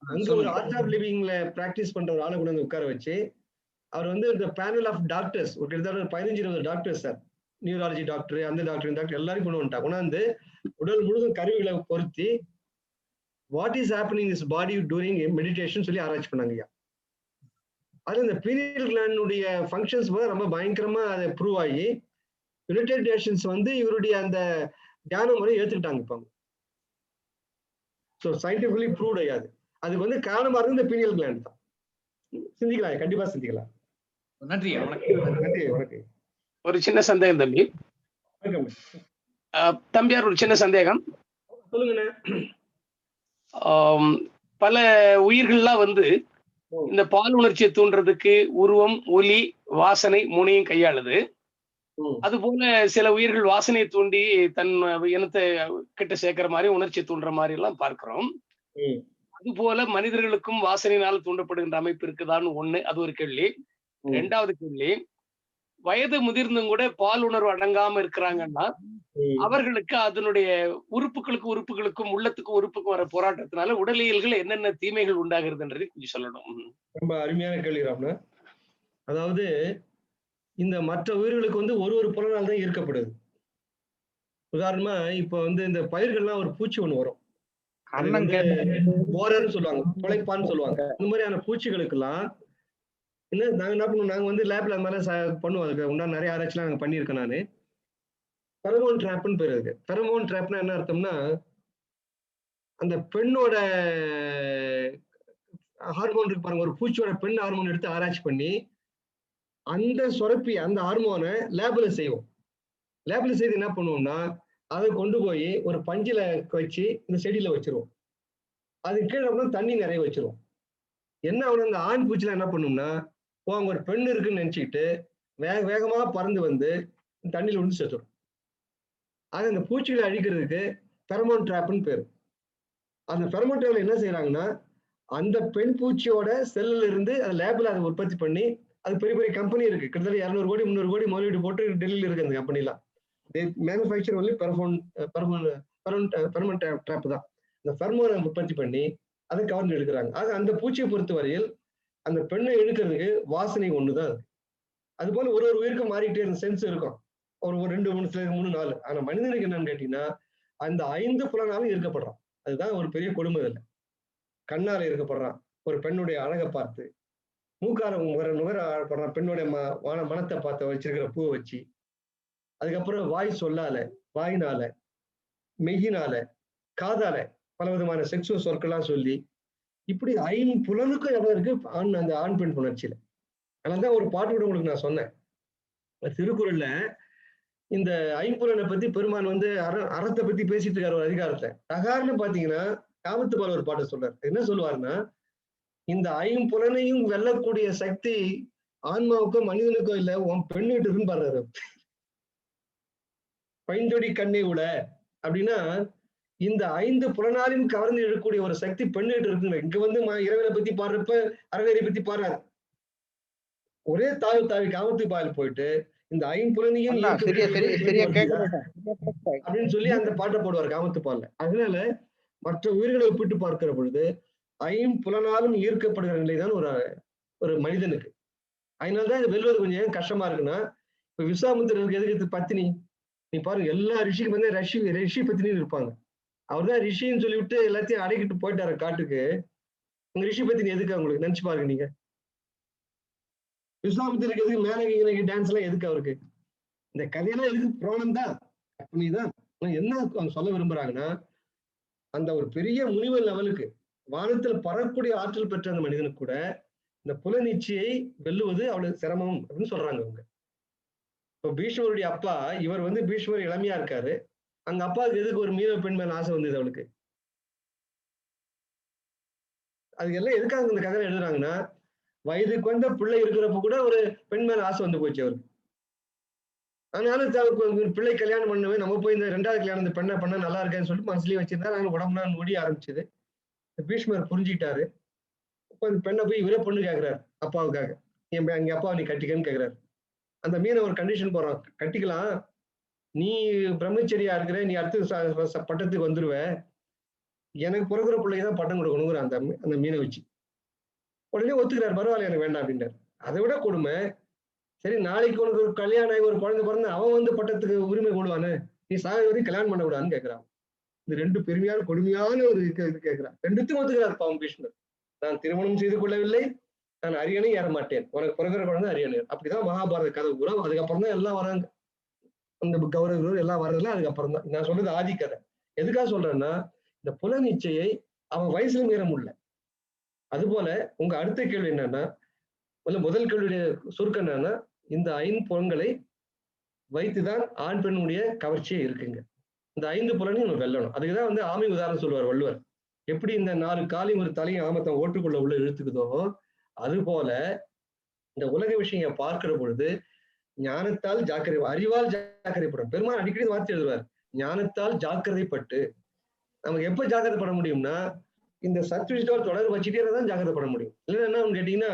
Speaker 1: அங்க ஒரு ஆர்ட் ஆஃப் லிவிங்ல பிராக்டிஸ் பண்ற ஒரு ஆளை கொண்டு வந்து உட்கார வச்சு, அவர் வந்து இந்த பேனல் ஆஃப் டாக்டர்ஸ், ஒரு கிட்டத்தட்ட 15-20 டாக்டர்ஸ் சார், நியூராலஜி டாக்டர், அந்த டாக்டர், இந்த டாக்டர் எல்லாரும் கொண்டு வந்துட்டா. கொண்டாந்து உடல் முழுதும் கருவிகளை பொருத்தி what is happening is body during meditation சொல்லி ஆராய்ச்சி பண்ணாங்க ஐயா. அது இந்த பீனியல் கிளாண்டுடைய ஃபங்க்ஷன்ஸ் ரொம்ப பயங்கரமா அதை ப்ரூவ் ஆகி யுனைடெட் நேஷன்ஸ் வந்து இவருடைய அந்த தியான முறையை ஏத்துக்கிட்டாங்க. இப்போ ஸோ சயின்டிபிகலி ப்ரூவ்ட் ஐயாது. அதுக்கு வந்து காரணமா இருந்து இந்த பீனியல் கிளாண்ட் தான். சிந்திக்கலாம், கண்டிப்பா சிந்திக்கலாம்.
Speaker 8: நன்றி.
Speaker 1: நன்றி, வணக்கம்.
Speaker 9: ஒரு சின்ன சந்தேகம் தம்பி. தம்பியார், ஒரு சின்ன சந்தேகம்.
Speaker 1: சொல்லுங்க.
Speaker 9: பல உயிர்கள்லாம் வந்து இந்த பால் உணர்ச்சியை தூண்டுறதுக்கு உருவம், ஒலி, வாசனை மூணையும் கையாளுது. அது போல சில உயிர்கள் வாசனையை தூண்டி தன் இனத்தை கிட்ட சேர்க்கிற மாதிரி, உணர்ச்சியை தூண்டுற மாதிரி எல்லாம் பார்க்கிறோம். அது போல மனிதர்களுக்கும் வாசனையினால் தூண்டப்படுகின்ற அமைப்பு இருக்குதான்னு ஒண்ணு, அது ஒரு கேள்வி. 2வது கேள்வி, வயது முதிர்ந்தும் கூட பால் உணர்வு அடங்காம இருக்கிறாங்கன்னா அவர்களுக்கு அதனுடைய உறுப்புகளுக்கும் உள்ளத்துக்கும் உறுப்புக்கும் வர போராட்டத்தினால உடலியல்கள் என்னென்ன தீமைகள் உண்டாகிறதுன்றதை கொஞ்சம் சொல்லணும்.
Speaker 1: ரொம்ப அருமையான கேள்வி ராம்னா. அதாவது இந்த மற்ற உயிர்களுக்கு வந்து ஒரு புலனால் தான் ஈர்க்கப்படுது. உதாரணமா இப்ப வந்து இந்த பயிர்கள்லாம் ஒரு பூச்சி ஒண்ணு வரும், போரன்னு சொல்லுவாங்க, துளைப்பான்னு சொல்லுவாங்க. இந்த மாதிரியான பூச்சிகளுக்கெல்லாம் இன்னும் நாங்க என்ன பண்ணுவோம், நாங்க வந்து லேப்ல அது மாதிரி பண்ணுவோம். அதுக்கு உண்டான நிறைய ஆராய்ச்சிலாம் நாங்க பண்ணியிருக்கேன் நானு. ஃபெரமோன் ட்ராப்னு பேர் இருக்கு. ஃபெரமோன் ட்ராப்னா என்ன அர்த்தம்னா, அந்த பெண்ணோட ஹார்மோன் இருக்கு பாருங்க, ஒரு பூச்சியோட பெண் ஹார்மோன் எடுத்து ஆராய்ச்சி பண்ணி அந்த சுரப்பி அந்த ஹார்மோனை லேபில் செய்வோம். லேபில் செய்து என்ன பண்ணுவோம்னா, அதை கொண்டு போய் ஒரு பஞ்சில வச்சு இந்த செடியில வச்சிருவோம். அது கீழே தண்ணி நிறைய வச்சிருவோம். என்ன ஆகணும், அந்த ஆண் பூச்சில என்ன பண்ணும்னா, அங்க ஒரு பெண் இருக்குன்னு நினைச்சுக்கிட்டு வேகமா பறந்து வந்து தண்ணியில விழுந்து செத்துரும். ஆக அந்த பூச்சிகளை அழிக்கிறதுக்கு ஃபெரமோன் ட்ராப்னு பேரு. அந்த ஃபெரமோன் ட்ராப்ல என்ன செய்யறாங்கன்னா, அந்த பெண் பூச்சியோட செல்லுல இருந்து அந்த லேபில் அதை உற்பத்தி பண்ணி, அது பெரிய பெரிய கம்பெனி இருக்கு, கிட்டத்தட்ட 200 கோடி 300 கோடி முதலீடு போட்டு டெல்லியில் இருக்கு அந்த கம்பெனிலாம். மேனுஃபேக்சர் ஒன்லி ஃபெரமோன் ட்ராப் தான். இந்த ஃபெரமோனை உற்பத்தி பண்ணி அதை கவர்ந்து எடுக்கிறாங்க. ஆக அந்த பூச்சியை பொறுத்த வரையில் அந்த பெண்ணை இழுக்கிறதுக்கு வாசனை ஒண்ணுதான். அது போல ஒரு ஒரு உயிருக்கு மாறிக்கிட்டே இருந்த சென்ஸ் இருக்கும், ஒரு 2 3 4. ஆனா மனிதனுக்கு என்னன்னு கேட்டீங்கன்னா, அந்த 5 புலனாலும் இருக்கப்படுறான். அதுதான் ஒரு பெரிய கொடுமை. இல்லை, கண்ணால இருக்கப்படுறான் ஒரு பெண்ணுடைய அழகை பார்த்து, மூக்கால நுகர ஆடப்படுறான் பெண்ணுடைய மனத்தை பார்த்து வச்சிருக்கிற பூவை வச்சு, அதுக்கப்புறம் வாய் சொல்லால, வாயினால, மெய்யினால, காதால பல விதமான செக்ஸுவல் சொற்கள்லாம் சொல்லி, இப்படி 5 புலனுக்கும் இடம் இருக்கு அந்த ஆண் பெண் புணர்ச்சியில. அதனாலதான் ஒரு பாட்டு கூட உங்களுக்கு நான் சொன்னேன், திருக்குறள்ல இந்த ஐம்புலனை பத்தி பெருமான் வந்து அறத்தை பத்தி பேசிட்டு இருக்காரு ஒரு அதிகாரத்தை. தகார்னு பாத்தீங்கன்னா காமத்துப்பால் ஒரு பாட்டை சொல்றாரு. என்ன சொல்லுவாருன்னா, இந்த 5 புலனையும் வெல்லக்கூடிய சக்தி ஆன்மாவுக்கோ மனிதனுக்கோ இல்ல, உன் பெண்ணிட்டு இருக்குன்னு பாடுறாரு. பைந்தொடி கண்ணே உல அப்படின்னா, இந்த 5 புலனாலையும் கவர்ந்து எடுக்கக்கூடிய ஒரு சக்தி பெண்ணிட்டு இருக்குங்க. இங்க வந்து இறைவனை பத்தி பாடுறப்ப அறநெறி பத்தி பாடுறாரு. ஒரே தாவி காமத்துப்பால் போயிட்டு இந்த 5 புலனையும் அப்படின்னு சொல்லி அந்த பாட்டை போடுவார் காமத்துப்பால்ல. அதனால மற்ற உயிர்களை ஒப்பிட்டு பார்க்கிற பொழுது 5 புலனாலும் ஈர்க்கப்படுகிற நிலைதான் ஒரு மனிதனுக்கு. அதனாலதான் இது வெல்வது கொஞ்சம் கஷ்டமா இருக்குன்னா, இப்ப விஸ்வாமித்திரருக்கு எதுக்கு பத்தினி? நீ பாருங்க, எல்லா ரிஷிக்கு வந்து ரிஷி பத்தினின்னு இருப்பாங்க. அவர் தான் ரிஷின்னு சொல்லிவிட்டு எல்லாத்தையும் அடைக்கிட்டு போயிட்டாரு காட்டுக்கு. உங்க ரிஷி பத்தினி எதுக்கு அவங்களுக்கு? நினைச்சு பாருங்க நீங்க. விஸ்வாமித்திரருக்கு எதுக்கு மேனகி டான்ஸ் எல்லாம் எதுக்கு அவருக்கு? இந்த கதையெல்லாம் எதுக்கு? புராணம் தான், கற்பனைதான். என்ன அவங்க சொல்ல விரும்புறாங்கன்னா, அந்த ஒரு பெரிய முனிவர் லெவலுக்கு வானத்துல பறக்கூடிய ஆற்றல் பெற்ற அந்த மனிதனுக்கு கூட இந்த புலநீட்சியை வெல்லுவது அவ்வளவு சிரமம் அப்படின்னு சொல்றாங்க அவங்க. இப்போ பீஷ்மருடைய அப்பா, இவர் வந்து பீஷ்மர் இளமையா இருக்காரு, அங்க அப்பாவுக்கு எதுக்கு ஒரு மீனவ பெண் மேல ஆசை வந்தது அவளுக்கு? அது எல்லாம் எதுக்காக இந்த கதை எழுதுறாங்கன்னா, வயதுக்கு வந்த பிள்ளை இருக்கிறப்ப கூட ஒரு பெண் மேல ஆசை வந்து போச்சு அவருக்கு. அதனால பிள்ளை கல்யாணம் பண்ணவே நம்ம போய் இந்த 2வது கல்யாணம் இந்த பெண்ணை பண்ண நல்லா இருக்கேன்னு சொல்லிட்டு மனசுலயே வச்சிருந்தா, நாங்க உடம்புலாம் முடிய ஆரம்பிச்சது. பீஷ்மர் புரிஞ்சுக்கிட்டாரு. இப்ப இந்த பெண்ணை போய் இவரே பொண்ணு கேட்கிறாரு அப்பாவுக்காக. எங்க அப்பாவை நீ கட்டிக்கன்னு கேட்கிறாரு. அந்த மீனை ஒரு கண்டிஷன் போடுறான், கட்டிக்கலாம், நீ பிரம்மச்சரியா இருக்கிற, நீ அடுத்த பட்டத்துக்கு வந்துருவ, எனக்கு பிறகுற பிள்ளைக்கு பட்டம் கொடுக்கணுங்கிற அந்த மீனை வச்சு. உடனே ஒத்துக்கிறாரு, பரவாயில்ல எனக்கு வேண்டாம் அப்படின்றாரு. அதை விட கொடுமை, சரி நாளைக்கு உனக்கு ஒரு கல்யாணம் ஆகி ஒரு குழந்தை பிறந்து அவன் வந்து பட்டத்துக்கு உரிமை கொள்வானு, நீ சாக வரைக்கும் கல்யாணம் பண்ண கூடாதுன்னு கேட்கிறான். இந்த 2 பெருமையான கொடுமையான ஒரு இது கேட்கிறான். 2த்தையும் ஒத்துக்கிறார் பாவம் பீஷ்மர். நான் திருமணம் செய்து கொள்ளவில்லை, நான் அரியணை ஏற மாட்டேன், உனக்கு பிறகுற குழந்தை அரியணை. அப்படிதான் மகாபாரத கதை பூரா. அதுக்கப்புறம் தான் எல்லாம் வராங்க, அந்த கௌரவர்கள் எல்லாம் வர்றதுல அதுக்கப்புறம் தான். நான் சொல்றது ஆதி கதை. எதுக்காக சொல்றேன்னா, இந்த புலநீச்சையை அவன் வயசுல மீற முடியல. அது போல உங்க அடுத்த கேள்வி என்னன்னா, முதல் கேள்வியுடைய சுருக்கம் என்னன்னா, இந்த 5 புலன்களை வைத்துதான் ஆண் பெண்ணுடைய கவர்ச்சியே இருக்குங்க. இந்த 5 புலனையும் நம்ம வெல்லணும். அதுக்குதான் வந்து ஆமை உதாரணம் சொல்லுவார் வள்ளுவர். எப்படி இந்த 4 காலையும் ஒரு தலையும் ஆமத்தை ஓட்டுக்குள்ள உள்ள இழுத்துக்குதோ, அது போல இந்த உலக விஷயம் பார்க்கிற பொழுது ஞானத்தால் ஜாக்கிரதை, அறிவால் ஜாக்கிரதைப்படும். பெருமாள் அடிக்கடி வார்த்தை எழுதுவார், ஞானத்தால் ஜாக்கிரதைப்பட்டு. நமக்கு எப்ப ஜாக்கிரதைப்பட முடியும்னா, இந்த சத்விஷ்டோட தொடர் வச்சுட்டே தான் ஜாக்கிரதைப்பட முடியும். இல்லைன்னா என்ன கேட்டீங்கன்னா,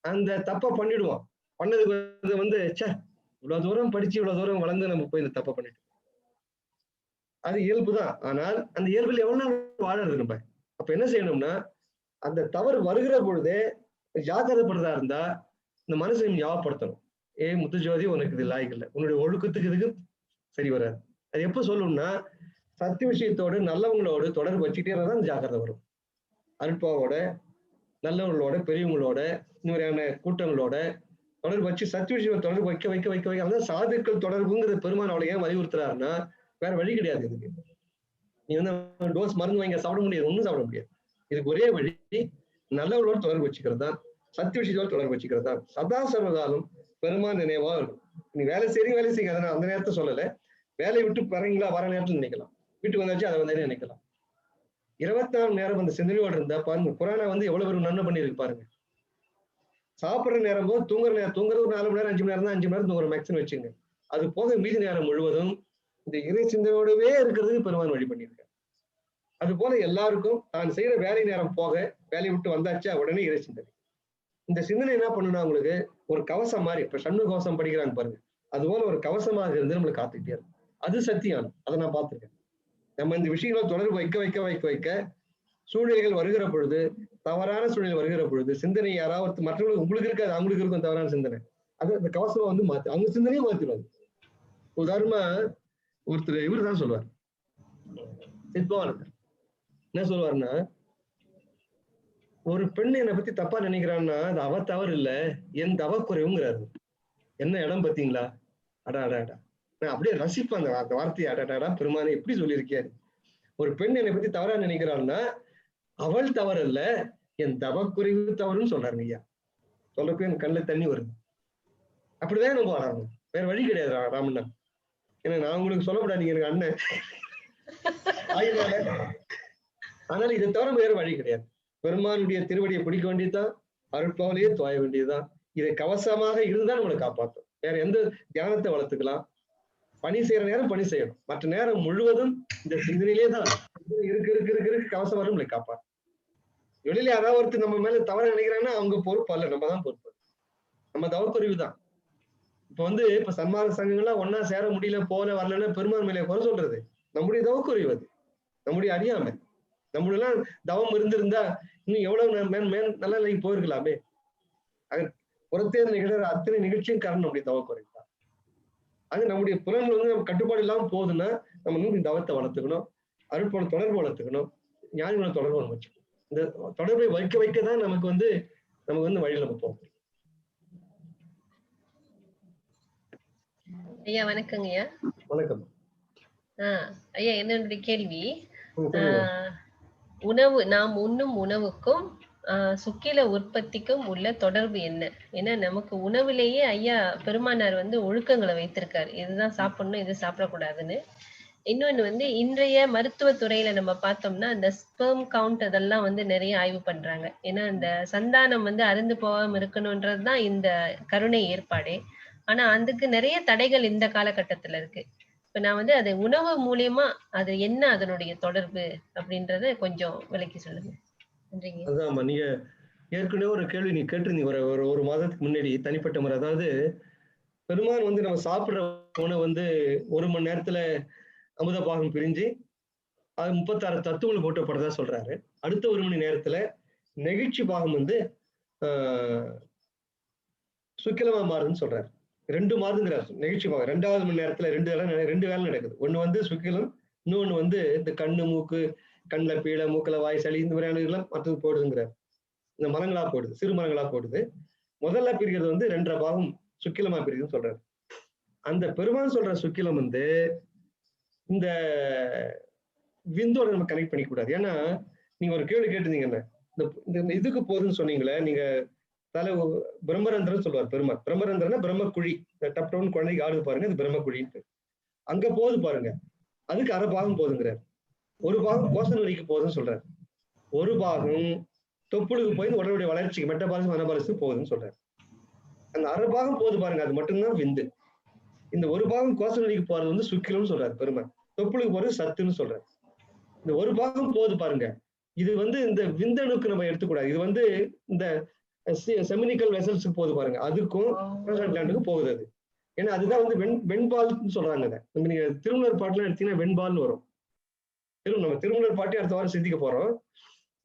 Speaker 1: அந்த தப்பை பண்ணிடுவோம். பண்ணதுக்கு வந்து இவ்வளவு தூரம் படிச்சு இவ்வளவு தூரம் வளர்ந்து நம்ம போய் இந்த தப்பை பண்ணிட்டு, அது இயல்புதான். ஆனால் அந்த இயல்பில் எவ்வளவு நாள் வாழறது நம்ம? அப்ப என்ன செய்யணும்னா, அந்த தவறு வருகிற பொழுதே ஜாக்கிரதைப்படுறதா இருந்தா இந்த மனசை ஞாபகப்படுத்தணும். முத்துஜோதி, உனக்கு இது லாய்க்கு இல்லை, உன்னுடைய ஒழுக்கத்துக்கு இதுக்கு சரி வராது. அது எப்ப சொல்லணும்னா, சத்திய விஷயத்தோடு நல்லவங்களோடு தொடர்பு வச்சுட்டே தான் ஜாக்கிரதை வரும். அல்பாவோட நல்லவங்களோட, பெரியவங்களோட, இன்னொரு கூட்டங்களோட தொடர்பு வச்சு சத்விஷயம் தொடர்பு வைக்க வைக்க வைக்க வைக்க அதான் சாதுக்கள் தொடர்புங்கிறது பெருமான் அவளை ஏன் வலியுறுத்துறாருன்னா வேற வழி கிடையாது. இதுக்கு நீ வந்து டோஸ் மருந்து வாங்கி சாப்பிட முடியாது, ஒன்றும் சாப்பிட முடியாது. இதுக்கு ஒரே வழி நல்லவர்களோட தொடர்பு வச்சுக்கிறது தான், சத்திய விஷயத்தோட தொடர்பு வச்சுக்கிறது தான். சதா சர்வகாலம் பெருமான் நினைவா இருக்கும். நீ வேலை செய்யுங்க, அதை நான் அந்த நேரத்தை சொல்லலை. வேலையை விட்டு பிறங்களா வர நேரத்தில் நினைக்கலாம், வீட்டுக்கு வந்தாச்சு அதை வந்து நினைக்கலாம். 24 நேரம் அந்த சிந்தனையோடு இருந்தா பாருங்க, புராணா வந்து எவ்வளவு பேர் நன்மை பண்ணியிருக்கு பாருங்க. சாப்பிட்ற நேரம் போது தூங்குறது ஒரு 4 மணி நேரம் 5 மணி நேரம் தான், 5 மணி நேரம் தூங்குற மேக்ஸிமம் வச்சுங்க. அது போக மீதி நேரம் முழுவதும் இந்த இறை சிந்தனையோடவே இருக்கிறதுக்கு பெருமான் வழி பண்ணியிருக்காரு. அது போல எல்லாருக்கும் தான் செய்யற வேலை நேரம் போக, வேலையை விட்டு வந்தாச்சா உடனே இறை சிந்தனை. இந்த சிந்தனை என்ன பண்ணுனா உங்களுக்கு ஒரு கவசம் மாதிரி, இப்ப சண்முக கவசம் படிக்கிறாங்க பாருங்க, அது போல ஒரு கவசமாக இருந்து நம்மளுக்கு காத்துக்கிட்டே இருக்கும். அது சத்தியம், அதை நான் பார்த்திருக்கேன். நம்ம இந்த விஷயங்களை தொடர்பு வைக்க வைக்க வைக்க வைக்க சூழ்நிலைகள் வருகிற பொழுது, தவறான சூழ்நிலை வருகிற பொழுது சிந்தனை யாராவது மற்றவங்களுக்கு உங்களுக்கு இருக்காது, அவங்களுக்கு இருக்கும் தவறான சிந்தனை, அது அந்த கவசமா வந்து மாத்தி அவங்க சிந்தனையும் மாத்திடுவாங்க. உதாரணமா ஒருத்தர் இவர் தான் சொல்லுவார், சித்பவானந்தர் என்ன சொல்லுவாருன்னா, ஒரு பெண் என்னை பத்தி தப்பா நினைக்கிறான்னா அது அவ தவறு இல்ல, என் தவ குறைவுங்கிறாரு. என்ன இடம் பார்த்தீங்களா? அடா அடா அடா, நான் அப்படியே ரசிப்பேன் அந்த வார்த்தையை. அடாடா பெருமானே எப்படி சொல்லியிருக்காரு. ஒரு பெண் என்னை பத்தி தவறா நினைக்கிறான்னா அவள் தவறு இல்ல, என் தவ குறைவு தவறுன்னு சொல்றாருங்க ஐயா. சொல்லப்போ என் கண்ணில் தண்ணி வருது. அப்படிதான் நம்ம வளரணும், வேற வழி கிடையாது ராமண்ணா. ஏன்னா நான் உங்களுக்கு சொல்லக்கூடாது, நீங்க எனக்கு அண்ணன். அதனால இதை தவிர வேற வழி கிடையாது. பெருமானுடைய திருவடியை பிடிக்க வேண்டியதுதான், அருட்பாவலையே துவாய வேண்டியதுதான். இதை கவசமாக இருந்தா நம்மளை காப்பாற்றும். வேற எந்த தியானத்தை வளர்த்துக்கலாம், பணி செய்யற நேரம் பணி செய்யணும், மற்ற நேரம் முழுவதும் இந்த சிந்தனையிலே தான் இருக்கு கவசம் வரும் நம்மளை காப்பாற்றும். வெளியில யாராவது ஒருத்தர் நம்ம மேல தவறு நினைக்கிறாங்கன்னா அவங்க பொறுப்பு அல்ல, நம்ம தான் பொறுப்பு. நம்ம தவக்குறிவு தான். இப்ப சன்மார்க்க சங்கங்கள்லாம் ஒன்னா சேர முடியல, போல வரலன்னா பெருமான் மேலே குறை சொல்றது நம்முடைய தவக்குறிவு, அது நம்முடைய அறியாமை. நம்மளெல்லாம் தவம் இருந்திருந்தா இன்னும் எவ்வளவு நல்ல நிலைக்கு போயிருக்கலாமே. புறத்தே நிகழ அத்தனை நிகழ்ச்சியும் காரணம் நம்முடைய தவக்குறைவு தான். அது நம்முடைய புலன்கள் வந்து நம்ம கட்டுப்பாடு இல்லாம போகுதுன்னா நம்ம இன்னும் தவத்தை வளர்த்துக்கணும், அருட்போல தொடர்பு வளர்த்துக்கணும், ஞானிகளோட தொடர்பு நம்ம வச்சுக்கணும். இந்த தொடர்பை வைக்க வைக்கதான் நமக்கு வந்து வழியில நம்ம போக முடியும்.
Speaker 10: ஐயா வணக்கங்க ஐயா.
Speaker 1: வணக்கம்
Speaker 10: ஐயா, என்னுடைய கேள்வி, உணவு நாம் உண்ணும் உணவுக்கும் சுக்கில உற்பத்திக்கும் உள்ள தொடர்பு என்ன? ஏன்னா நமக்கு உணவுலேயே ஐயா பெருமானார் வந்து ஒழுக்கங்களை வைத்திருக்காரு, இதுதான் சாப்பிடணும் இது சாப்பிடக்கூடாதுன்னு. இன்னொன்னு வந்து இன்றைய மருத்துவத்துறையில நம்ம பார்த்தோம்னா அந்த ஸ்பெர்ம் கவுண்ட் அதெல்லாம் வந்து நிறைய ஆய்வு பண்றாங்க. ஏன்னா அந்த சந்தானம் வந்து அருந்து போகாம இருக்கணும்ன்றதுதான் இந்த கருணை ஏற்பாடே. ஆனா அதுக்கு நிறைய தடைகள் இந்த காலகட்டத்துல இருக்கு. இப்ப நான் வந்து அது உணவு மூலியமா அது என்ன அதனுடைய தொடர்பு அப்படின்றத கொஞ்சம் விளக்கி சொல்லுங்க. நன்றிங்க.
Speaker 1: அதான்மா, நீங்க ஏற்கனவே ஒரு கேள்வி நீ கேட்டிருந்தீங்க ஒரு மாதத்துக்கு முன்னாடி தனிப்பட்ட முறை. அதாவது பெருமான் வந்து நம்ம சாப்பிடுற உணவு வந்து 1 மணி நேரத்துல அமுத பாகம் பிரிஞ்சு அது 36 தத்துவங்கள் போட்டப்படுறதா சொல்றாரு. அடுத்த 1 மணி நேரத்துல நெகிழ்ச்சி பாகம் வந்து சுக்கிலமா மாறுதுன்னு சொல்றாரு. 2 மாறுதுங்கிறார் நெகிழ்ச்சி பாகம். 2வது மணி நேரத்துல 2 வேலை நடக்குது. ஒண்ணு வந்து சுக்கிலம், இன்னொன்னு வந்து இந்த கண்ணு மூக்கு, கண்ணில் பீழ, மூக்கில் வாய், சளி, இந்த மாதிரியான இதெல்லாம் மற்றது போடுதுங்கிறார். இந்த மரங்களா போடுது, சிறு மரங்களா போடுது. முதல்ல பிரிக்கிறது வந்து 2.5 பாகம் சுக்கிலமா பிரிக்குதுன்னு சொல்றாரு. அந்த பெருமான் சொல்ற சுக்கிலம் வந்து இந்த விந்தோட நம்ம கனெக்ட் பண்ணிக்க கூடாது. ஏன்னா நீங்க ஒரு கேள்வி கேட்டிருந்தீங்கல்ல, இந்த இதுக்கு போகுதுன்னு சொன்னீங்களே நீங்க, பிரம்மரந்திரன் சொல்லுவார் பெருமாள். பிரம்மரந்திரன்னா பிரம்மக்குழி, டப் டவுன் குழந்தைக்கு ஆடுது பாருங்க, இது பிரம்மக்குழின்ட்டு அங்க போகுது பாருங்க. அதுக்கு 1/2 பாகம் போதுங்கிறார். 1 பாகம் கோசன் வரிக்கு போகுதுன்னு சொல்றாரு. 1 பாகம் தொப்புளுக்கு போய் உடலுடைய வளர்ச்சிக்கு மெட்டபாலிசம் அனபாலிசம் போகுதுன்னு சொல்றாரு. அந்த 1/2 பாகம் போகுது பாருங்க, அது மட்டும்தான் விந்து. இந்த 1 பாகம் கோசன் வரிக்கு போறது வந்து சுக்கிலம்னு சொல்றாரு பெருமாள். தொப்புளுக்கு போறது சத்துன்னு சொல்றாரு. இந்த 1 பாகம் போகுது பாருங்க, இது வந்து இந்த விந்தணுக்கு நம்ம எடுத்துக்கூடாது. இது வந்து இந்த செமினிக்கல் வெசல்ஸுக்கு போகுது பாருங்க, அதுக்கும் கிளாண்டுக்கும் போகுது அது. ஏன்னா அதுதான் வந்து வெண்பால்னு சொல்றாங்க. அதை நம்ம நீங்க திருமலர் பாட்டுலாம் எடுத்தீங்கன்னா வெண்பால்னு வரும். நம்ம திருமலர் பாட்டி அடுத்த வாரம் சிந்திக்க போறோம்.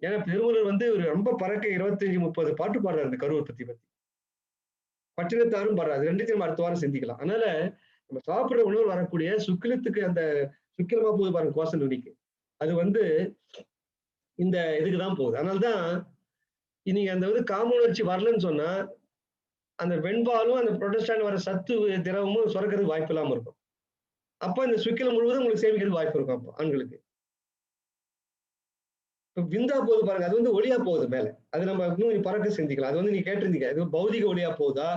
Speaker 1: ஏன்னா திருமலர் வந்து ஒரு ரொம்ப பறக்க 25-30 பாட்டு பாடுறாரு இந்த கரு உற்பத்தி பத்தி. பட்டினத்தாரும் பாடுறாரு. 2த்தையும் நம்ம அடுத்த வாரம் சிந்திக்கலாம். அதனால நம்ம சாப்பிடுற உணவு வரக்கூடிய சுக்கிலத்துக்கு, அந்த சுக்கிலமா போகுது பாருங்க கோசன் நுனிக்கு, அது வந்து இந்த இதுக்குதான் போகுது. அதனால்தான் இன்னைக்கு அந்த வந்து காம உணர்ச்சி வரலன்னு சொன்னா அந்த வெண்பாலும் அந்த புரோட்டஸ்டாண்ட் வர சத்து திரவமும் சுரக்கிறதுக்கு வாய்ப்பு இல்லாம இருக்கும். அப்ப இந்த சுக்கிலம் முழுவதும் உங்களுக்கு சேமிக்கிறது வாய்ப்பு இருக்கும். அப்போ ஆண்களுக்கு இப்ப விந்தா போகுது பாருங்க, அது வந்து ஒளியா போகுது மேல. அது நம்ம இன்னும் பறக்க சிந்திக்கலாம். அது வந்து நீங்க கேட்டிருந்தீங்க, இது பௌதிக ஒளியா போகுதா,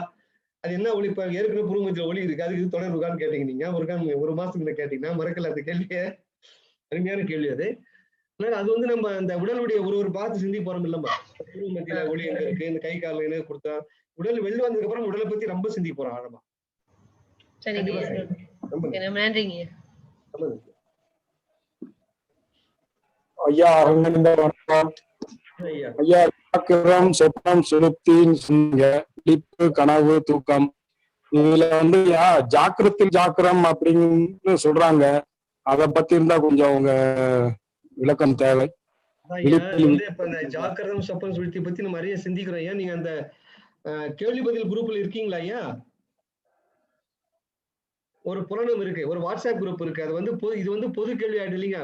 Speaker 1: அது என்ன ஒளி? இப்ப ஏற்கனவே புருவமத்தில ஒளி இருக்கு, அதுக்கு இது தொடர்புக்கான்னு கேட்டீங்க நீங்க. ஒரு மாசத்துக்கு கேட்டீங்கன்னா மறக்கல அந்த கேள்வியை. அருமையான கேள்வி அது. அது வந்து நம்ம அந்த உடலுடைய ஒரு பாத்து சிந்தி போறோம் இல்லம்மா. புருவமத்தில ஒளி எங்க இருக்கு, இந்த கை கால என்ன கொடுத்தா உடல் வெளில வந்ததுக்கு அப்புறம் உடலை பத்தி ரொம்ப சிந்தி போறோம் ஆழமா.
Speaker 11: ஐயா அரங்கேந்திர வணக்கம். ஐயா ஜாக்கிரம், சொப்பனம், சுளுப்தின்னு சொன்னீங்க. விழிப்பு, கனவு, தூக்கம். இதுல வந்து ஜாக்கிரத்தில் ஜாக்கிரம் அப்படின்னு சொல்றாங்க. அத பத்தி இருந்தா கொஞ்சம் உங்க விளக்கம் தேவை.
Speaker 1: ஜாக்கிரம், சொப்பனம், சுளுப்தி பத்தி நம்ம நிறைய சிந்திக்கிறோம். ஐயா நீங்க அந்த கேள்வி பதில் குரூப்ல இருக்கீங்களா ஐயா? ஒரு புலனம் இருக்கு, ஒரு வாட்ஸ்அப் குரூப் இருக்கு. அது வந்து இது வந்து பொது கேள்வி ஆயிடு இல்லைங்க.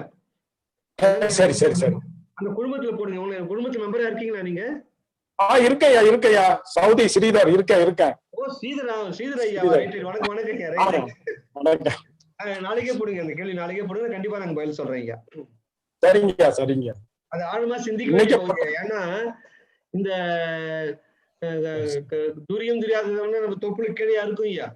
Speaker 11: சரி சரி சரி.
Speaker 1: அந்த குடும்பத்துல போடுங்க. உங்க குடும்பத்துல மெம்பரா இருக்கீங்களா நீங்க?
Speaker 11: இருக்கையா சவுதி ஸ்ரீதர் இருக்கேன்.
Speaker 1: ஓ ஸ்ரீதர் ஐயா, வணக்கம் வணக்கம். நாளைக்கே போடுங்க அந்த கேள்வி, நாளைக்கே போடுங்க. கண்டிப்பா நாங்க பதில் சொல்றேன் ஐயா.
Speaker 11: சரிங்க.
Speaker 1: அது ஆழமா சிந்திக்க. ஏன்னா இந்த துரியம் தெரியாதவங்க நம்ம தொப்புளுக்கு கீழே இருக்கும் ஐயா.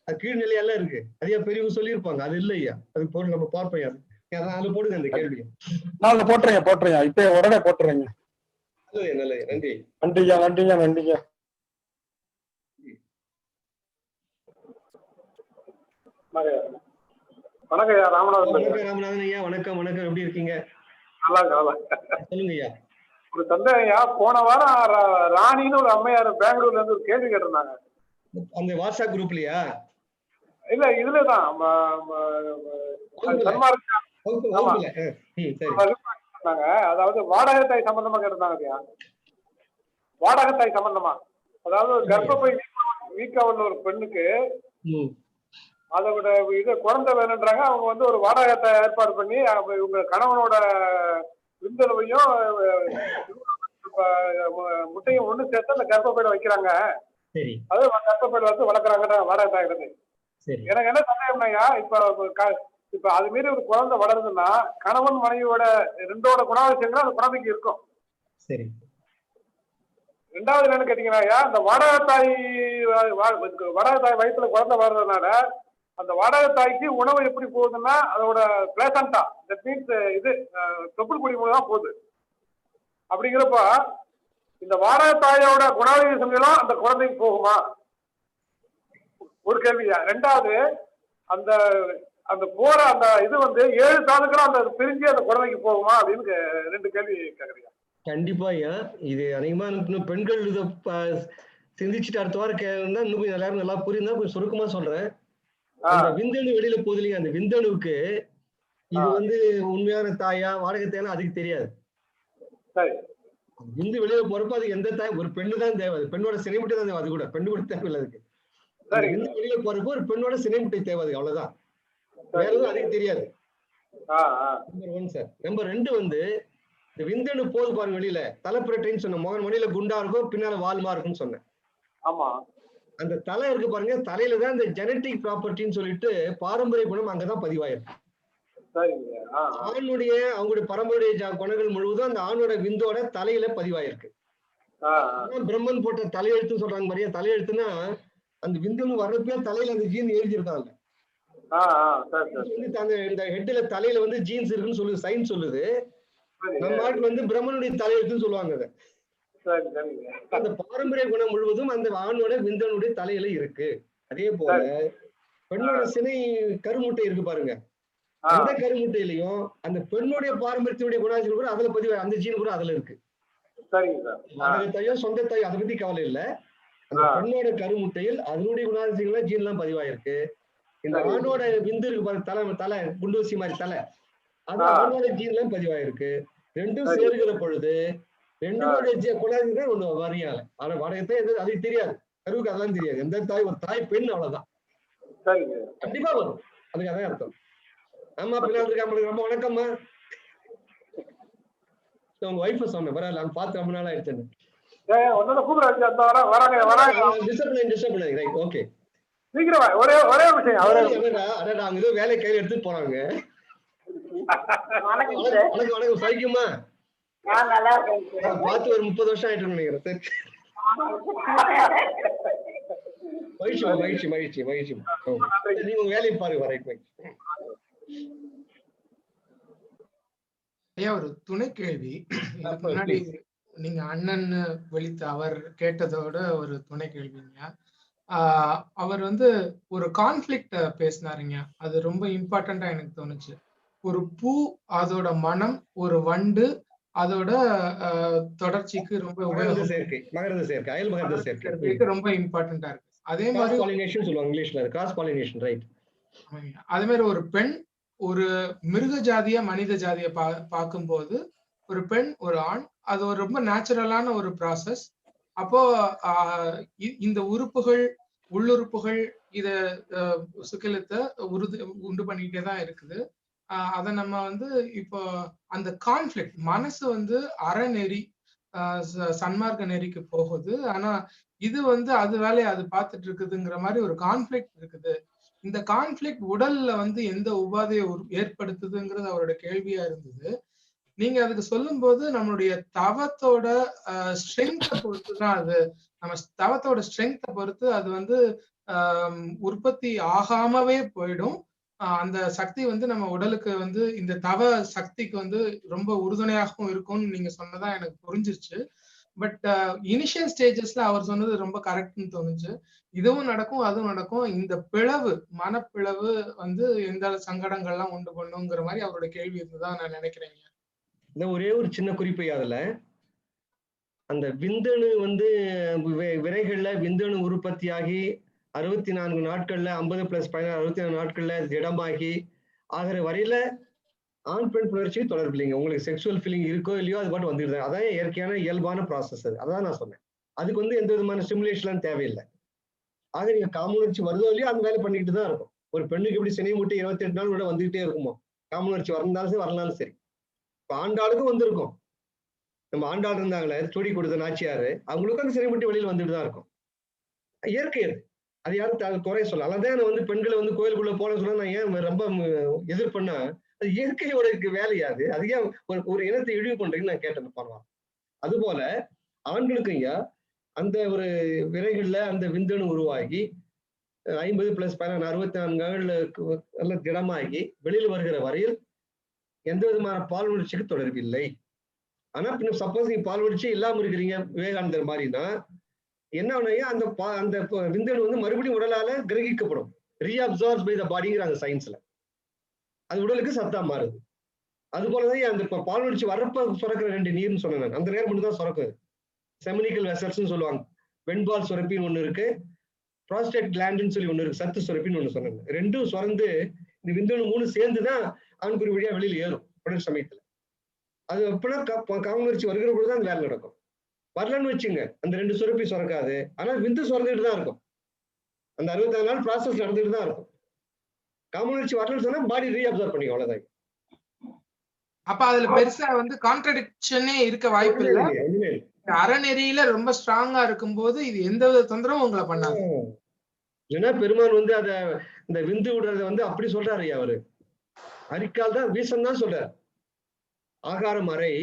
Speaker 1: அது கீழ்நிலையெல்லாம் இருக்கு. அதையா பெரியவங்க சொல்லியிருப்பாங்க. அது இல்லை ஐயா. அது போட்டு நம்ம பார்ப்போம். அதுல போடுங்க அந்த கேள்வியை.
Speaker 11: நான் போட்டுறேன். இப்ப உடனே போட்டுறேங்க.
Speaker 1: நல்லது.
Speaker 11: நன்றிங்க.
Speaker 12: வணக்கம் ஐயா.
Speaker 1: ராமநாதன் ஐயா வணக்கம். எப்படி இருக்கீங்க?
Speaker 12: நல்லா
Speaker 1: சொல்லுங்க ஐயா.
Speaker 12: ஒரு சந்தேகம் ஐயா. போன வாரம் ராணின்னு ஒரு அம்மையார் பெங்களூர்ல இருந்து ஒரு கேள்வி கேட்டிருந்தாங்க.
Speaker 1: அந்த வாட்ஸ்அப் குரூப்லயா?
Speaker 12: இல்ல இதுலதான் அதாவது வாடகத்தாய் சம்பந்தமா கேட்டிருந்தாங்க ஐயா. வாடகத்தாய் சம்பந்தமா, அதாவது கர்ப்பப்பை வீக்கா உள்ள ஒரு பெண்ணுக்கு அதோட இது குழந்தை வேணுன்றாங்க. அவங்க வந்து ஒரு வாடகத்தை ஏற்பாடு பண்ணி இவங்க கணவனோட விந்தளவையும் முட்டையும் ஒண்ணு சேர்த்து அந்த கர்ப்பப்பையில வைக்கிறாங்க. அது கர்ப்பப்பையில வந்து வளர்க்குறாங்க வாடகத்தாய் இருந்து. எனக்கு என்ன சந்தேகம்னாயா, இப்ப அது மீறி ஒரு குழந்தை வளருதுன்னா கணவன் மனைவியோட ரெண்டோட குணாதிசயங்கள் அந்த குழந்தைக்கு இருக்கும். ரெண்டாவது என்னன்னு கேட்டீங்கன்னா, இந்த வாடகத்தாய் வயிற்றுல குழந்தை வர்றதுனால அந்த வாடகத்தாய்க்கு உணவு எப்படி போகுதுன்னா அதோட பிளேசண்டா, தட் மீன்ஸ் இது தொப்புள் கொடி மூலம் தான் போகுது. அப்படிங்கிறப்ப இந்த வாடகத்தாயோட குணாதிசயங்களும் அந்த குழந்தைக்கு போகுமா? ஒரு கேள்வியா. ரெண்டாவது, அந்த அந்த போற அந்த இது வந்து 7 தாதுக்களும் அந்த பிரிஞ்சு அந்த குழந்தைக்கு போகுமா அப்படின்னு 2 கேள்வி கேக்குறீங்க.
Speaker 1: கண்டிப்பா ஐயா. இது அதிகமா இன்னும் பெண்கள் இதை சிந்திச்சுட்டு அடுத்த வாரம் கேட்கணும்னா இன்னும் கொஞ்சம் எல்லாரும் நல்லா புரியுதா கொஞ்சம் சுருக்கமா சொல்றேன். அந்த விந்தணு வெளியில போகுது இல்லையா, அந்த விந்தணுவுக்கு இது வந்து உண்மையான தாயா வாடகை தாயா அதுக்கு தெரியாது. விந்து வெளியில போறப்ப அதுக்கு எந்த தாய், ஒரு பெண்ணு தான் தேவை. பெண்ணோட சினைமுட்டை தான் தேவை. அது கூட பெண்ணு கூட தேவையில்லை அதுக்கு. விந்து வெளியில போறப்போ ஒரு பெண்ணோட சினைமுட்டை தேவை. அது அவ்வளவுதான், வேற எதுவும் அதுக்கு தெரியாது. Number 1 sir. நம்பர் 2 வந்து இந்த விந்தணு போது பாருங்க வெளியில, தலைப்புரட்டைன்னு சொன்ன முகன் மணியில குண்டா இருக்கும், பின்னால வால்மா இருக்கும்னு சொன்னேன். அந்த தலை இருக்கு பாருங்க, தலையில தான் இந்த ஜெனட்டிக் ப்ராப்பர்ட்டின்னு சொல்லிட்டு பாரம்பரிய குணம் அங்கதான் பதிவாயிருக்கு. ஆணுடைய அவங்களுடைய பரம்பரைய குணங்கள் முழுவதும் அந்த ஆணோட விந்தோட தலையில பதிவாயிருக்கு. பிரம்மன் போட்ட தலையெழுத்துன்னு சொல்றாங்க மாதிரியா. தலையெழுத்துன்னா அந்த விந்தணு வர்றப்பே தலையில அந்த ஜீன் எழுதியிருக்காங்க. இந்த ஹெட்ல தலையில வந்து ஜீன்ஸ் இருக்குன்னு சொல்லுது, சயின்ஸ் சொல்லுது. நம்ம நாட்டுல வந்து பிரம்மனுடைய தலையெழுத்துன்னு சொல்லுவாங்க. அந்த பாரம்பரிய குணம் முழுவதும் அந்த ஆணோட விந்தனுடைய தலையில இருக்கு. அதே போல பெண்ணோட சினை கருமுட்டை இருக்கு பாருங்க, அந்த கருமுட்டையிலையும் அந்த பெண்ணுடைய பாரம்பரியத்தினுடைய குணாதிசயம் கூட அதுல பதிவு, அந்த ஜீன் கூட அதுல இருக்கு. தாயோ சொந்த தாயோ அதை பத்தி கவலை இல்லை. அந்த பெண்ணோட கருமுட்டையில் அதனுடைய குணாதிசயங்கள்லாம் ஜீன் எல்லாம் பதிவாயிருக்கு. இந்த ஆணோட விந்து இருக்கு பாருங்க, தலை குண்டூசி மாதிரி தலை, அது ஆணோட ஜீன் எல்லாம் பதிவாயிருக்கு. ரெண்டும் சேர்கிற பொழுது ரெண்டுடைய குணாதிசயம் ஒண்ணு வரையால. ஆனா வாடகத்தை அதுக்கு தெரியாது, கருவுக்கு அதெல்லாம் தெரியாது. எந்த தாய், ஒரு தாய் பெண் அவ்வளவுதான். கண்டிப்பா வரும், அதுக்கு அதான் அர்த்தம். ஆமா பின்னால் இருக்கா. ரொம்ப வணக்கம்மா. உங்க ஒய்ஃபை சொன்னேன் பரவாயில்ல, நான் பார்த்து ரொம்ப நாள் ஆயிடுச்சு. ஓகே
Speaker 12: சீக்கிரம் ஒரே விஷயம்
Speaker 1: அவங்க ஏதோ வேலை கையில எடுத்துட்டு போறாங்க. வணக்கம் சைக்குமா பார்த்து ஒரு 30 வருஷம் ஆயிட்டு நினைக்கிறேன். மகிழ்ச்சி மகிழ்ச்சி மகிழ்ச்சி. நீங்க வேலையை பாருங்க வரைக்கும்.
Speaker 2: ஐயா ஒரு துணை கேள்வி. இதுக்கு முன்னாடி நீங்க அண்ணன் வெளித்த அவர் கேட்டதோட ஒரு துணை கேள்விங்க. அவர் வந்து ஒரு கான்ஃபிளிக்ட் பேசினாருங்க. அது ரொம்ப இம்பார்ட்டண்டா எனக்கு தோணுச்சு. ஒரு பூ, அதோட மனம், ஒரு வண்டு, அதோட தொடர்ச்சிக்கு ரொம்ப
Speaker 1: மகரந்த சேர்க்கை
Speaker 2: ரொம்ப இம்பார்ட்டண்டா இருக்கு. அதே மாதிரி அதே மாதிரி ஒரு பெண் ஒரு மிருக ஜாதிய மனித ஜாதிய பார்க்கும்போது ஒரு பெண் ஒரு ஆண், அது ஒரு ரொம்ப நேச்சுரலான ஒரு ப்ராசஸ். அப்போ இந்த உறுப்புகள் உள்ளுறுப்புகள் இத சுக்கிலத்தை உண்டு பண்ணிக்கிட்டே தான் இருக்குது. அதை நம்ம வந்து இப்போ அந்த கான்ஃபிளிக்ட் மனசு வந்து அறநெறி சன்மார்க்க நெறிக்கு போகுது. ஆனா இது வந்து அது வேலையை அது பார்த்துட்டு இருக்குதுங்கிற மாதிரி ஒரு கான்ஃபிளிக்ட் இருக்குது. இந்த கான்ஃபிளிக்ட் உடல்ல வந்து எந்த உபாதையை ஏற்படுத்துதுங்கிறது அவரோட கேள்வியா இருந்தது. நீங்க அதுக்கு சொல்லும் போது நம்மளுடைய தவத்தோட ஸ்ட்ரென்த்தை பொறுத்து தான் அது, நம்ம தவத்தோட ஸ்ட்ரென்த்தை பொறுத்து அது வந்து உற்பத்தி ஆகாமவே போயிடும். அந்த சக்தி வந்து நம்ம உடலுக்கு வந்து இந்த தவ சக்திக்கு வந்து ரொம்ப உறுதுணையாகவும் இருக்கும்னு நீங்க சொன்னதா எனக்கு புரிஞ்சிருச்சு. பட் இனிஷியல் ஸ்டேஜஸ்ல அவர் சொன்னது ரொம்ப கரெக்ட்னு தோணுச்சு. இதுவும் நடக்கும் அதுவும் நடக்கும். இந்த பிளவு மனப்பிளவு வந்து எந்த சங்கடங்கள்லாம் உண்டு பண்ணுங்கிற மாதிரி அவரோட கேள்வி இருந்துதான் நான் நினைக்கிறேங்க.
Speaker 1: இந்த ஒரே ஒரு சின்ன குறிப்பு, அதுல அந்த விந்தணு வந்து விரைகள்ல விந்தணு உற்பத்தியாகி 64 நாட்கள்ல 50 + 16 64 நாட்கள்ல திடமாகி ஆகிற வரையில ஆண் பெண் புணர்ச்சி தொடர்பு இல்லைங்க. உங்களுக்கு செக்ஷுவல் ஃபீலிங் இருக்கோ இல்லையோ அது பாட்டு வந்துடுது. அதான் இயற்கையான இயல்பான ப்ராசஸ். அது அதான் நான் சொன்னேன். அதுக்கு வந்து எந்த விதமான ஸ்டிமுலேஷன்லாம் தேவையில்லை. ஆக நீங்க காமுணர்ச்சி வருதோ இல்லையோ அந்த வேலை பண்ணிக்கிட்டு தான் இருக்கும். ஒரு பெண்ணுக்கு எப்படி சினை மூட்டை 28 நாள் விட வந்துகிட்டே இருக்குமோ, காமுணர்ச்சி வரந்தாலும் சரி வரலாலும் சரி. இப்ப ஆண்டாளுக்கும் வந்திருக்கும். நம்ம ஆண்டாள் இருந்தாங்களே துடி கொடுத்த நாச்சியாரு, அவங்களுக்கும் அந்த சினை மூட்டை வெளியில் வந்துட்டு தான் இருக்கும். இயற்கை அது யாரும் குறை சொல்லலாம். அதான் வந்து பெண்களை வந்து கோயிலுக்குள்ள போன சொன்னா நான் ஏன் ரொம்ப எதிர்ப்பண்ணா, அது இயற்கையோட வேலையாது. அது ஏன் ஒரு இனத்தை இழிவு பண்றீங்கன்னு நான் கேட்டேன் பண்ணலாம். அது போல ஆண்களுக்கு ஐயா அந்த ஒரு விரைகள்ல அந்த விந்தணு உருவாகி 50 + 16 64 திடமாகி வெளியில் வருகிற வரையில் எந்த விதமான பால் உணர்ச்சிக்கு தொடர்பு இல்லை. ஆனா பின்ன சப்போஸ் நீங்க பால் உணர்ச்சி இல்லாம இருக்கிறீங்க விவேகானந்தர் மாதிரினா என்ன அந்த அந்த விந்தணு வந்து மறுபடியும் உடலால கிரகிக்கப்படும். ரீஅப்சார்ப் பை த பாடிங்கிறாங்க சயின்ஸ்ல. அது உடலுக்கு சத்தா மாறுது. அது போலதான் அந்த பால்வெடிச்சு வரப்ப சுரக்கிற 2 நீர்னு சொன்னேன். அந்த நேரம் மட்டும் தான் சுரக்குது. செமினிக்கல் வெசல்ஸ்ன்னு சொல்லுவாங்க. வெண்பால் சுரப்பின்னு ஒண்ணு இருக்கு, ப்ராஸ்டேட் கிளாண்டுன்னு சொல்லி ஒண்ணு இருக்கு, சத்து சுரப்பின்னு ஒண்ணு சொன்னாங்க. ரெண்டும் சுரந்து இந்த விந்தணு 3 சேர்ந்துதான் ஆண்குறி வழியா வெளியில ஏறும் உடல் சமயத்துல. அது எப்படின்னா காமுணர்ச்சி வருகிற பொழுதுதான் அந்த வேலை நடக்கும். வரலன்னு வச்சுங்க அந்த 2 சுரப்பி சுரக்காது. ஆனா விந்து சுரந்துட்டு தான் இருக்கும். அந்த 64 நாள் ப்ராசஸ் நடந்துட்டு தான் இருக்கும். காமுணர்ச்சி வரலன்னு சொன்னா பாடி ரீஅப்சார்ப் பண்ணிக்கும், அவ்வளவுதான்.
Speaker 2: அப்ப அதுல பெருசா வந்து கான்ட்ரடிக்ஷனே இருக்க வாய்ப்பு இல்லை. அறநெறியில ரொம்ப ஸ்ட்ராங்கா இருக்கும்போது இது எந்த வித தொந்தரவும் உங்களை பண்ணாது.
Speaker 1: ஏன்னா பெருமான் வந்து அத இந்த விந்து விடுறத வந்து அப்படி சொல்றாரு ஐயா. அவரு அரிக்கால் தான் வீசம் தான் சொல்றாரு. ஆகாரம் அறை,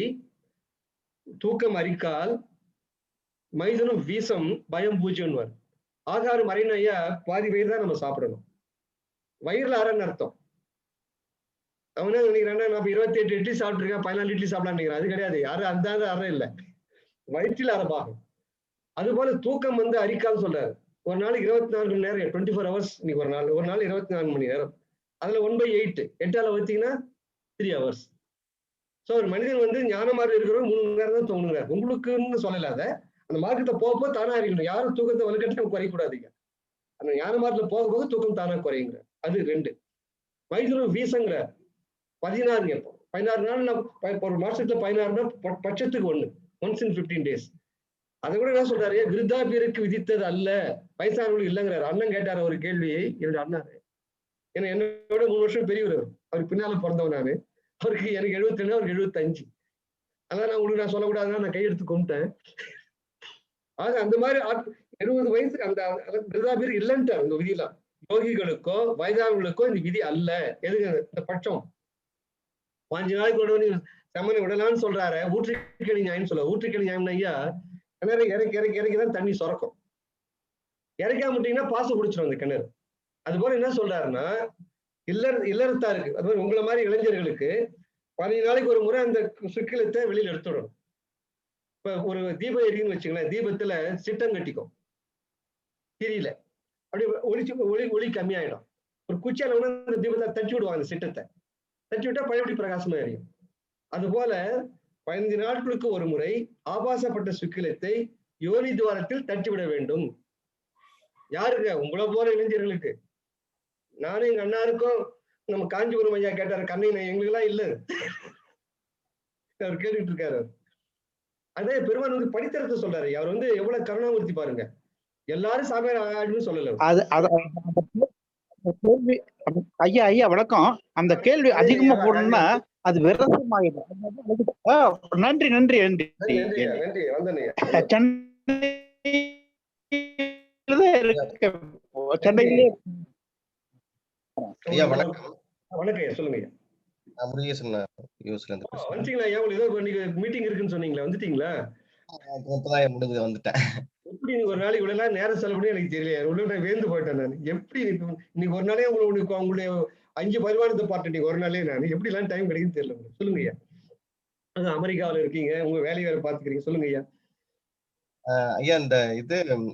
Speaker 1: தூக்கம் அரிக்கால், மைதனும் வீசம், பயம் பூஜ்யம். ஆகாரம் அறைன்னு ஐயா பாதி வயிறு தான் நம்ம சாப்பிடணும். வயிறுல அரைன்னு அர்த்தம். அவனே நினைக்கிறான்னா நான் 28 இட்லி சாப்பிட்டுருக்கேன், 14 இட்லி சாப்பிடலான்னு நினைக்கிறேன். அது கிடையாது. யாரும் அந்த அறை இல்லை, வயிற்றில் அரை பாகம். அது போல தூக்கம் வந்து அரிக்கால் சொல்றாரு. ஒரு நாளைக்கு 24 மணி நேரம், 24 hours. இன்னைக்கு ஒரு நாள் 24 மணி நேரம். அதுல 1/8 8ஆல வச்சீங்கன்னா 3 hours. ஸோ ஒரு மனிதன் வந்து ஞானமாக இருக்கிறவங்க 3 மணி நேரம் தான் தூங்குறாரு. உங்களுக்குன்னு சொல்லலாத அந்த மார்க்கத்தை போக தானா அறியணும். யாரும் தூக்கத்தை வலுக்கட்ட குறைக்கூடாதீங்க. அந்த ஞான மார்க்கத்துல போக போக தூக்கம் தானா குறையுங்க. அது 2. மைதுனம் வீசங்கிற 16 எப்போ 16 நாள் ஒரு மாசத்துல 16 நாள் பட்சத்துக்கு 1 once in 15 days. அதை கூட என்ன சொல்றாரு, விருத்தாபியருக்கு விதித்தது அல்ல, வயசானவங்களுக்கு இல்லைங்கிறாரு. அண்ணன் கேட்டாரு ஒரு கேள்வி. என்னோட அண்ணாரு ஏன்னா என்னோட 3 வருஷம் பெரியவர். அவருக்கு பின்னால பிறந்தவன் நானு. அவருக்கு எனக்கு 72, அவருக்கு 75. அதான் நான் உங்களுக்கு நான் சொல்லக்கூடாதுன்னா நான் கையெடுத்து கும்பிட்டேன். ஆக அந்த மாதிரி 20 வயசுக்கு அந்த பேர் இல்லைன்ட்டார் இந்த விதியெல்லாம். யோகிகளுக்கோ வயதானவர்களுக்கோ இந்த விதி அல்ல. எதுக்கு இந்த பட்சம் 5 நாளைக்கு உடனே செம்மனை விடலான்னு சொல்றாரு. ஊற்றுக்கணி நியாயம் சொல்ல. ஊற்றுக்கணி நியாயம் ஐயா கிணறு இறக்கி இறக்கி இறக்கிதான் தண்ணி சுரக்கும். இறக்காம விட்டீங்கன்னா பாசம் குடிச்சிடும் அந்த கிணறு. அது போல என்ன சொல்றாருன்னா இல்லறத்தாருக்கு, அது மாதிரி உங்களை மாதிரி இளைஞர்களுக்கு 15 நாளைக்கு ஒரு முறை அந்த சுக்கிலத்தை வெளியில எடுத்துடணும். இப்ப ஒரு தீபம் எரியுன்னு வச்சுங்களேன், தீபத்துல சிட்டம் கட்டிக்கும் தெரியல, அப்படி ஒளி கம்மியாயிடும். ஒரு குச்சியால அந்த தீபத்தை தச்சு விடுவாங்க, அந்த சிட்டத்தை தச்சு விட்டா பழையபடி பிரகாசமா எரியும். அது போல 15 நாட்களுக்கு ஒரு முறை ஆபாசப்பட்ட சுக்கிலத்தை யோனி துவாரத்தில் தட்டி விட வேண்டும். யாருங்க? உங்களை போல இளைஞர்களுக்கு. நானும் எங்க அண்ணாருக்கும் நம்ம காஞ்சிபுரம் ஐயா கேட்டாரு, கண்ணை எங்களுக்கு எல்லாம் இல்ல அவர் கேட்டுட்டு இருக்காரு. அதே பெருமான் வந்து படித்தரத்தை சொல்றாரு. அவர் வந்து எவ்வளவு கருணாமூர்த்தி பாருங்க. எல்லாரும் சாமியார் ஆயிடுன்னு சொல்லல.
Speaker 6: கேள்வி ஐயா ஐயா வணக்கம். அந்த கேள்வி அதிகமா போடணும்னா அது விரதமாயிடும். நன்றி நன்றி நன்றி. சென்னையிலே
Speaker 13: ஐயா வணக்கம்.
Speaker 1: வணக்கம் ஐயா, சொல்லுங்க ஐயா.
Speaker 13: நான் முருகேசன் யூஎஸ்ல இருந்து பேசுறேன்.
Speaker 1: வந்துட்டீங்களா ஐயா? உங்களுக்கு ஏதோ இன்னைக்கு மீட்டிங் இருக்குன்னு சொன்னீங்களா, வந்துட்டீங்களா?
Speaker 13: இப்பதான் முடிஞ்சு வந்துட்டேன்.
Speaker 1: எப்படி நீங்க ஒரு நாளைக்கு இவ்வளவு நேரம் நேரம் செலவு பண்ணி எனக்கு தெரியல. உள்ள வேந்து போயிட்டேன் நான். எப்படி இன்னைக்கு ஒரு நாளே உங்களுக்கு உங்களுடைய 5 பரிமாணத்தை பார்த்தேன். நீங்க ஒரு நாளே நான் எப்படி எல்லாம் டைம் கிடைக்குன்னு தெரியல. சொல்லுங்க ஐயா. அது அமெரிக்காவில இருக்கீங்க, உங்க வேலையை வேற பாத்துக்கிறீங்க. சொல்லுங்க ஐயா.
Speaker 13: ஐயா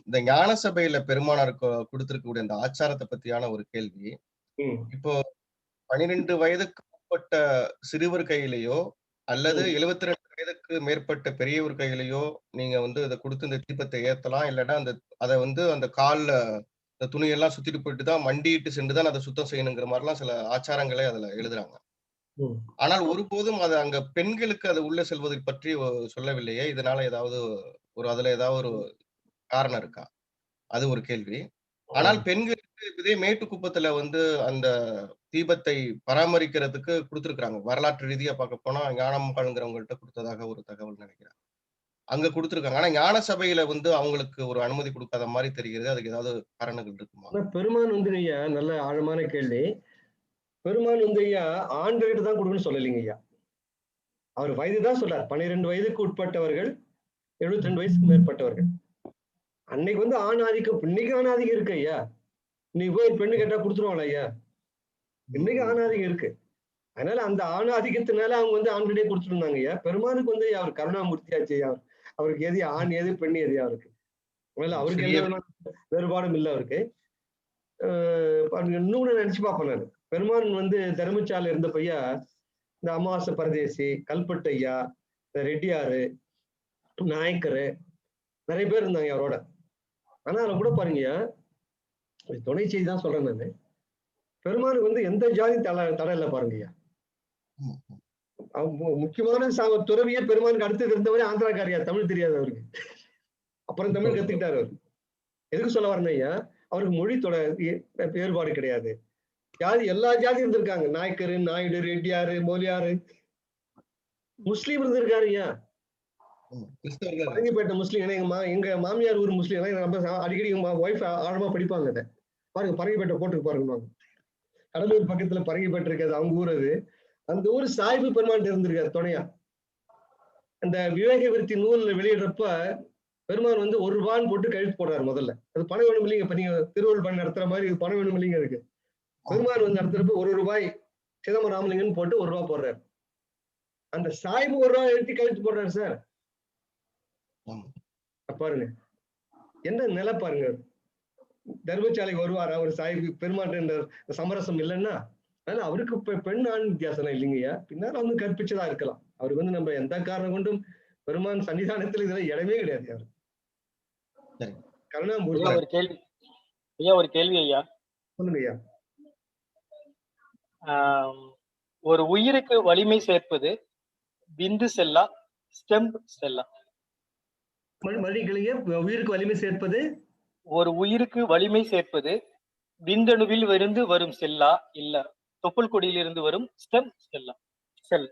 Speaker 13: இந்த ஞான சபையில பெருமானார் கொடுத்திருக்கக்கூடிய இந்த ஆச்சாரத்தை பத்தியான ஒரு கேள்வி. இப்போ 12 வயதுக்கு உட்பட்ட சிறுவர் கையிலேயோ அல்லது 72 வயதுக்கு மேற்பட்ட பெரியவர் கையிலேயோ நீங்க வந்து இதை கொடுத்து இந்த தீபத்தை ஏத்தலாம். இல்லைன்னா அதை வந்து அந்த கால்ல இந்த துணியெல்லாம் சுத்திட்டு போயிட்டு தான் மண்டிட்டு சென்றுதான் அதை சுத்தம் செய்யணுங்கிற மாதிரிலாம் சில ஆச்சாரங்களே அதுல எழுதுறாங்க. ஆனால் ஒருபோதும் அது அங்க பெண்களுக்கு அது உள்ள செல்வதை பற்றி சொல்லவில்லையே. இதனால ஏதாவது அதுல ஏதாவது ஒரு காரணம் இருக்கா? அது ஒரு கேள்வி. ஆனால் பெண்களுக்கு இதே மேட்டுக்குப்பத்துல வந்து அந்த தீபத்தை பராமரிக்கிறதுக்கு கொடுத்துருக்காங்க. வரலாற்று ரீதியா பார்க்க போனா ஞானம்காலுங்கிறவங்கள்ட்ட கொடுத்ததாக ஒரு தகவல் நினைக்கிறேன். அங்க கொடுத்துருக்காங்க. ஆனா ஞான சபையில வந்து அவங்களுக்கு ஒரு அனுமதி கொடுக்காத மாதிரி தெரிகிறது. அதுக்கு ஏதாவது காரணங்கள் இருக்குமா?
Speaker 1: பெருமான் வந்து ஐயா நல்ல ஆழமான கேள்வி. பெருமான் வந்து ஐயா ஆண்கள்கிட்ட தான் கொடுக்கணும்னு சொல்லலைங்க ஐயா. அவர் வயது தான் சொல்றார். 12 வயதுக்கு உட்பட்டவர்கள், 72 வயசுக்கு மேற்பட்டவர்கள். அன்னைக்கு வந்து ஆண் ஆதிக்கம், இன்னைக்கு ஆண் ஆதிக்கம் இருக்கு ஐயா. இன்னைக்கு போய் பெண்ணு கேட்டா கொடுத்துருவாங்களா ஐயா? இன்னைக்கு ஆண் ஆதிக்கம் இருக்கு. அதனால அந்த ஆண் ஆதிக்கத்தினால அவங்க வந்து ஆண்களே கொடுத்துருந்தாங்க ஐயா. பெருமானுக்கு வந்து அவர் கருணாமூர்த்தி ஆச்சு ஐயா. அவருக்கு எது ஆண் எது பெண் எது அவருக்கு. அதனால அவருக்கு எந்த வேறுபாடும் இல்லை அவருக்கு. இன்னொன்னு நினைச்சு பார்ப்பேன் நான். பெருமான் வந்து தர்மசாலை இருந்த பையா இந்த அமாவாசை பரதேசி, கல்பட்டையா, ரெட்டியாரு, நாயக்கரு நிறைய பேர் இருந்தாங்க அவரோட. ஆனா அதுல கூட பாருங்கய்யா, துணை செய்தி தான் சொல்றேன் நானு. பெருமானுக்கு வந்து எந்த ஜாதி தடை இல்லை பாருங்கய்யா. முக்கியமான துறவியே பெருமானுக்கு அடுத்து இருந்தவரே ஆந்திராக்காரியா, தமிழ் தெரியாது அவருக்கு. அப்புறம் தமிழ் கத்துக்கிட்டாரு அவர். எதுக்கு சொல்ல வரேன் ஐயா, அவருக்கு மொழி வேறுபாடு கிடையாது. ஜாதி எல்லா ஜாதியும் இருந்திருக்காங்க. நாயக்கரு, நாயுடு, ரெட்டியாரு, மோலியாரு, முஸ்லீம் இருந்திருக்காரு ஐயா. பரங்கிப்பேட்டை முஸ்லீம். ஏன்னா எங்க மாமியார் ஊர் முஸ்லீம். நம்ம அடிக்கடி எங்க ஒய்ஃப் ஆழமா படிப்பாங்க. அதை பாருங்க, பரங்கிப்பேட்டை போட்டு பாருங்க. கடலூர் பக்கத்துல பரங்கிப்பேட்டை இருக்காது, அவங்க ஊர் அது. அந்த ஊர் சாய்பு பெருமான் இருந்திருக்காரு துணையா. அந்த விவேக விருத்தி நூல் வெளியிடுறப்ப பெருமான் வந்து 1 ரூபான்னு போட்டு கழித்து போடுறாரு முதல்ல. அது பணம் வேணும் இல்லைங்க. இப்ப நீங்க திருவள்ளுவர் பண்ண நடத்துற மாதிரி பணம் வேணும் இல்லைங்க. அதுக்கு பெருமான் வந்து நடத்துறப்ப 1 ரூபாய் சிதம்பரம் ராமலிங்கன்னு போட்டு 1 ரூபாய் போடுறாரு. அந்த சாய்பு 1 ரூபாய் எழுதி கழித்து போடுறாரு சார். பாருங்க என்ன நிலை பாருங்க. தர்மசாலைக்கு வருவாரா ஒரு சாய்பு? பெருமான் சமரசம் இல்லைன்னா அதனால அவருக்கு பெண் ஆண் வித்தியாசம் இல்லைங்கய்யா. பின்னால வந்து கற்பிச்சதா இருக்கலாம். அவருக்கு வந்து நம்ம எந்த காரணம் கொண்டும் பெருமான் சன்னிதானத்தில் இதுல இடமே கிடையாது. அவரு கருணாமூர்த்தி.
Speaker 14: ஒரு கேள்வி ஐயா.
Speaker 1: சொல்லுங்க ஐயா.
Speaker 14: ஒரு உயிருக்கு வலிமை சேர்ப்பது விந்து செல்லா, ஸ்டெம் செல்லா?
Speaker 1: உயிருக்கு வலிமை சேர்ப்பது,
Speaker 14: ஒரு உயிருக்கு வலிமை சேர்ப்பது விந்தணுவில் இருந்து வரும் செல்லா, இல்ல தொப்புள் கொடியிலிருந்து வரும் ஸ்டெம் செல்லா? செல்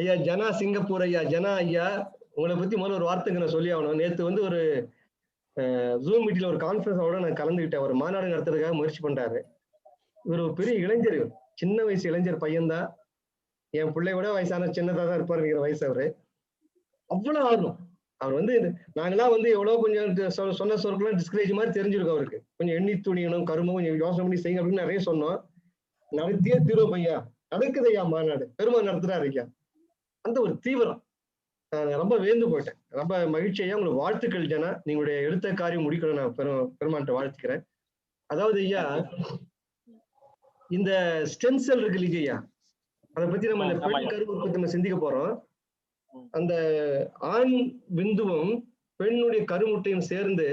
Speaker 1: ஐயா ஜனா சிங்கப்பூர் ஐயா, ஜனா ஐயா, உங்களை பத்தி முதல்ல ஒரு வார்த்தைங்க நான் சொல்லி ஆகணும். நேற்று வந்து ஒரு ஜூம் மீட்டில் ஒரு கான்ஃபரன்ஸோட நான் கலந்துக்கிட்டேன். ஒரு மாநாடு நடத்துறதுக்காக முயற்சி பண்றாரு. இவர் ஒரு பெரிய இளைஞர், சின்ன வயசு இளைஞர் பையன்தான். என் பிள்ளையோட வயசான சின்னதாக தான் இருப்பாருங்கிற வயசு அவரு. அவ்வளவு ஆர்வம். அவர் வந்து நாங்களாம் வந்து எவ்வளவு கொஞ்சம் சொன்ன சொற்கெல்லாம் டிஸ்கரேஜ் மாதிரி தெரிஞ்சிருக்கும் அவருக்கு. கொஞ்சம் எண்ணி துணியணும், கருமம் கொஞ்சம் யோசனை பண்ணி செய்யுங்க அப்படின்னு நிறைய சொன்னோம். நடத்தியே தீர்வோம் ஐயா, நடக்குது ஐயா மாநாடு, பெருமாள் நடத்துறாரு ஐயா. அந்த ஒரு தீவிரம் ரொம்ப வேந்து போயிட்டேன். ரொம்ப மகிழ்ச்சியா உங்களுக்கு வாழ்த்துக்கள் ஜனா. நீங்களுடைய எடுத்த காரியம் முடிக்கணும். நான் பெருமான்ட்ட வாழ்த்துக்கிறேன். அதாவது ஐயா, இந்த ஸ்டெம் செல் இருக்கு இல்லையா ஐயா, அதை பத்தி நம்ம இந்த பெண் கருவை பத்தி நம்ம சிந்திக்க போறோம். அந்த ஆண் விந்துவும் பெண்ணுடைய கருமுட்டையும் சேர்ந்து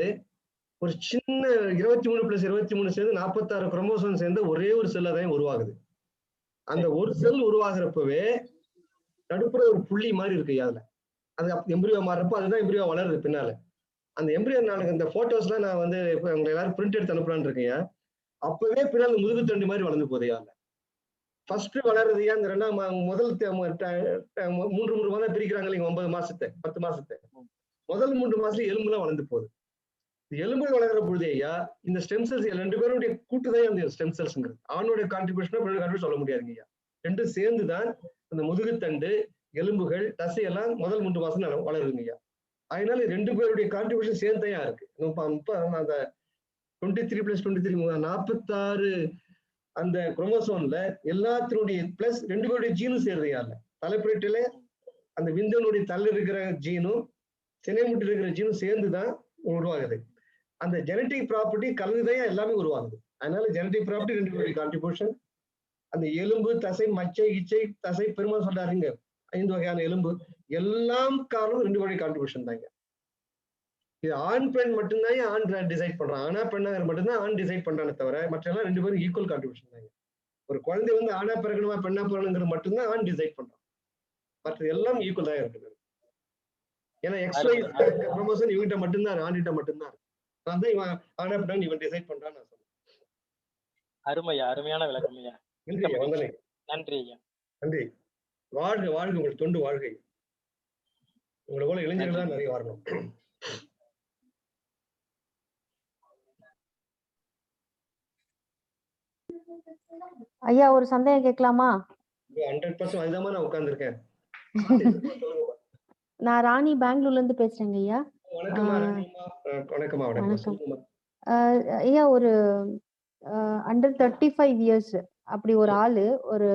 Speaker 1: ஒரு சின்ன 23+23 சேர்ந்து 46 குரோமோசோம் சேர்ந்து ஒரே ஒரு செல்ல தான் உருவாகுது. அந்த ஒரு செல் உருவாகிறப்பவே நடுப்புற ஒரு புள்ளி மாதிரி இருக்கு அதுல. அது எம்பிரியோ மாறுறப்போ அதுதான் எம்பிரியோ வளருது பின்னால. அந்த எம்பிரியோ நாளுக்கு இந்த போட்டோஸ்லாம் நான் வந்து உங்களை எல்லாரும் பிரிண்ட் எடுத்து அனுப்பலான்னு இருக்கேன். அப்பவே பின்னால் முதுகு தண்டு மாதிரி வளர்ந்து போகுது அதுல. ஃபர்ஸ்ட் வளர்றதையா இந்த முதல் 3 மாதம் பிரிக்கிறாங்க இல்லைங்க, 9 மாசத்தை 10 மாசத்தை. முதல் 3 மாசத்துல எலும்புலாம் வளர்ந்து போகுது. எலும்பு வளர்கிற பொழுது ஐயா, இந்த ஸ்டெம் செல்ஸ் 2 பேருடைய கூட்டுதான் அந்த ஸ்டெம் செல்ஸ்ங்கிறது. ஆணோட கான்ட்ரிபியூஷனா பெண்ணோட கான்ட்ரிபியூஷன் சொல்ல முடியாதுங்க ஐயா. 2 சேர்ந்துதான் அந்த முதுகுத்தண்டு, எலும்புகள், தசையெல்லாம் முதல் 3 மாசம் வளருதுங்க ஐயா. அதனால 2 பேருடைய கான்ட்ரிபியூஷன் சேர்ந்தையா இருக்கு. அந்த 23+23 46 அந்த குரோமோசோம்ல எல்லாத்தினுடைய பிளஸ் 2 பேருடைய ஜீனும் சேருதையா இல்ல. தலைப்பிரட்டில அந்த விந்தனுடைய தள்ள இருக்கிற ஜீனும் சினைமுட்டி இருக்கிற ஜீனும் சேர்ந்துதான் உருவாகுது. அந்த ஜெனட்டிக் ப்ராப்பர்ட்டி கலந்துதான் எல்லாமே உருவாகுது. அதனால ஜெனட்டிக் ப்ராப்பர்ட்டி 2 பேருடைய கான்ட்ரிபியூஷன். அந்த எலும்பு, தசை, மச்சை, இச்சை, தசை, பெருமாள் சொல்றாருங்க 5 வகையான எலும்பு, எல்லாம் காரணம் 2 பேருடைய கான்ட்ரிபியூஷன் தாங்க. இது ஆண் பெண் மட்டும்தான் ஆண் டிசைட் பண்றான். ஆனா பெண்ணா மட்டும்தான் ஆண் டிசைட் பண்றானே தவிர மற்றெல்லாம் 2 பேரும் ஈக்குவல் கான்ட்ரிபியூஷன் தாங்க. ஒரு குழந்தை வந்து ஆணா பிறக்கணுமா பெண்ணா பிறக்கணுங்கிறது மட்டும்தான் ஆண் டிசைட் பண்றான். மற்ற எல்லாம் ஈக்குவல் தான் இருக்கு. ஏன்னா XY குரோமோசோம் இவங்கிட்ட மட்டும்தான், ஆண்கிட்ட மட்டும்தான். நான் தான் இவன் ஆனா பெண்ணா இவன் டிசைட் பண்றான்னு நான் சொல்றேன்.
Speaker 14: அருமையா, அருமையான விளக்கம் ஐயா. நன்றி ஐயா.
Speaker 1: நன்றி. வாழ்க வாழ்க, உங்கள் தொண்டு வாழ்கை. உங்களை போல இளைஞர்கள் தான் நிறைய வரணும்.
Speaker 15: ஐயா ஒரு சந்தேகம் கேட்கலாமா?
Speaker 1: 100% அதுதான் நான் உட்கார்ந்துருக்கேன்.
Speaker 15: நான் ராணி பெங்களூர்ல இருந்து பேசுறேங்க ஐயா.
Speaker 1: வணக்கம்.
Speaker 15: ஐயா ஒரு அண்டர் 35 இயர்ஸ் அப்படி ஒரு ஆளு ஒரு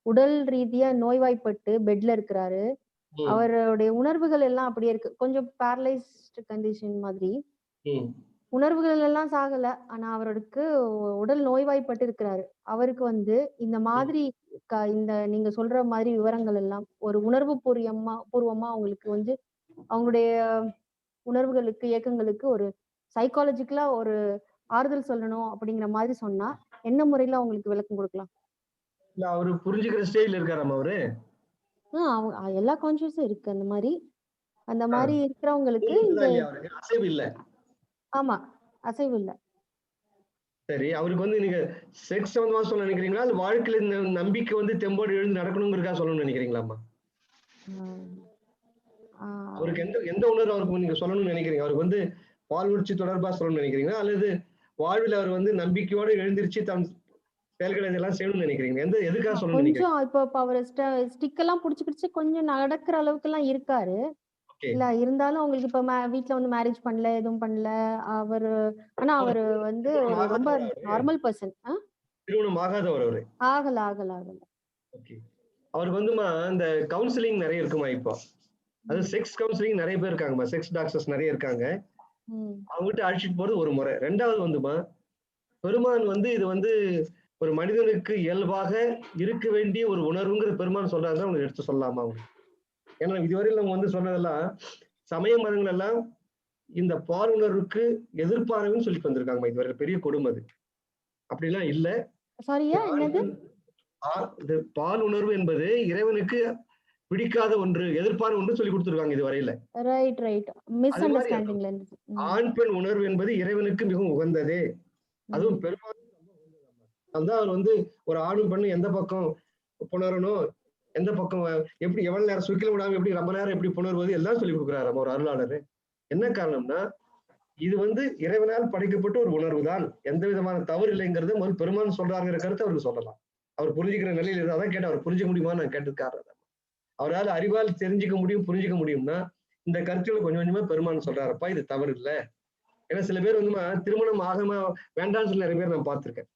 Speaker 15: உடல் ரீதியா நோய்வாய்ப்பட்டு பெட்ல இருக்கிறாரு. அவருடைய உணர்வுகள் எல்லாம் அப்படியே இருக்கு, கொஞ்சம் பேரலைஸ்ட் கண்டிஷன் மாதிரி. உணர்வுகள் எல்லாம் சாகல, ஆனா அவருக்கு உடல் நோய்வாய்ப்பட்டு இருக்கிறாரு. அவருக்கு வந்து இந்த மாதிரி இந்த நீங்க சொல்ற மாதிரி விவரங்கள் எல்லாம் ஒரு உணர்வு பூர்வமா அவங்களுக்கு வந்து அவங்களுடைய உணர்வுகளுக்கு, இயக்கங்களுக்கு ஒரு சைக்காலஜிக்கலா ஒரு ஆறுதல் சொல்லணும் அப்படிங்கிற மாதிரி சொன்னா என்ன முறையில அவங்களுக்கு விளக்கம் கொடுக்கலாம்?
Speaker 1: இல்ல அவரு புரிஞ்சுக்கிற ஸ்டேஜ்ல இருக்காராமா அவரு?
Speaker 15: எல்லா கான்ஷியஸும் இருக்கு. அந்த மாதிரி இருக்கிறவங்களுக்கு
Speaker 1: அசைவு இல்ல.
Speaker 15: ஆமா, அசைவு இல்ல.
Speaker 1: சரி, அவருக்கு வந்து நீங்க செக்ஸ் சம்பந்தமா சொல்ல நினைக்கிறீங்களா, இல்ல வாழ்க்கையில நம்பிக்கை வந்து தெம்போடு எழுந்து நடக்கணுங்கிறதுக்காக சொல்லணும்னு நினைக்கிறீங்களாமா? அவருக்கு எந்த உணர்வு அவருக்கு நீங்க சொல்லணும்னு நினைக்கிறீங்க? அவருக்கு வந்து பால் உணர்ச்சி தொடர்பா சொல்லணும்னு நினைக்கிறீங்களா, அல்லது வாழ்வில் அவர் வந்து நம்பிக்கையோட எழுந்திருச்சு தம் செயல்களை இதெல்லாம் செய்யணும்னு நினைக்கிறீங்க? எதுக்காக சொல்லணும்னு நினைக்கிறீங்க?
Speaker 15: கொஞ்சம் இப்ப அவர் ஸ்டிக் எல்லாம் புடிச்சு கொஞ்சம் நடக்கிற அளவுக்கு எல்லாம் இருக்காரு. இல்ல இருந்தாலும் அவங்களுக்கு இப்ப வீட்டுல வந்து மேரேஜ் பண்ணல, எதுவும் பண்ணல அவரு. ஆனா அவரு வந்து ரொம்ப நார்மல் பர்சன்.
Speaker 1: திருமணம் ஆகாதவர் அவரு?
Speaker 15: ஆகல.
Speaker 1: அவருக்கு வந்துமா இந்த கவுன்சிலிங் நிறைய இருக்குமா? இப்போ அது செக்ஸ் கவுன்சிலிங் நிறைய பேர் இருக்காங்கம்மா, செக்ஸ் டாக்டர்ஸ் நிறைய இருக்காங்க. அவங்ககிட்ட அழைச்சிட்டு போறது ஒரு முறை. 2வது வந்துமா, பெருமான் வந்து இது வந்து ஒரு மனிதனுக்கு இயல்பாக இருக்க வேண்டிய ஒரு உணர்வுங்கிற பெருமான் சொல்றாங்க. அவங்க எடுத்து சொல்லலாமா அவங்க? ஏன்னா இதுவரையில் நம்ம வந்து சொன்னதெல்லாம் சமய மதங்கள் எல்லாம் இந்த பால் உணர்வுக்கு எதிர்ப்பானவன்னு சொல்லி வந்திருக்காங்க. இதுவரை பெரிய கொடுமை அது. அப்படிலாம் இல்ல. பால் உணர்வு என்பது இறைவனுக்கு பிடிக்காத ஒன்று, எதிர்ப்பான ஒன்று சொல்லி கொடுத்துருக்காங்க இதுவரையில. ஆண் பெண் உணர்வு என்பது இறைவனுக்கு மிகவும் உகந்ததே. அதுவும் பெரும்பாலும் அவர் வந்து ஒரு ஆணும் பெண்ணும் எந்த பக்கம் புணரணும், எந்த பக்கம் எப்படி எவ்வளவு நேரம் சுக்கில விடாம எப்படி ரொம்ப நேரம் எப்படி புணர்வது எல்லாம் சொல்லி கொடுக்குறாரு நம்ம ஒரு அருளாளர். என்ன காரணம்னா இது வந்து இறைவனால் படைக்கப்பட்ட ஒரு உணர்வு தான், எந்த விதமான தவறு இல்லைங்கிறது முதல் பெருமான் சொல்றாருங்கிற கருத்தை அவருக்கு சொல்லலாம். அவர் புரிஞ்சுக்கிற நிலையில இருந்தா தான் கேட்டு அவர் புரிஞ்சுக்க முடியுமா நான் கேட்டுக்காரு. அவரால் அறிவால் தெரிஞ்சுக்க முடியும் புரிஞ்சுக்க முடியும்னா இந்த கருத்துக்களை கொஞ்சம் கொஞ்சமா பெருமான் சொல்றாருப்பா இது தவறு இல்லை. ஏன்னா சில பேர் வந்து திருமணம் ஆகாம வேண்டாம்னு சொல்லி நிறைய பேர் நான் பார்த்திருக்கேன்.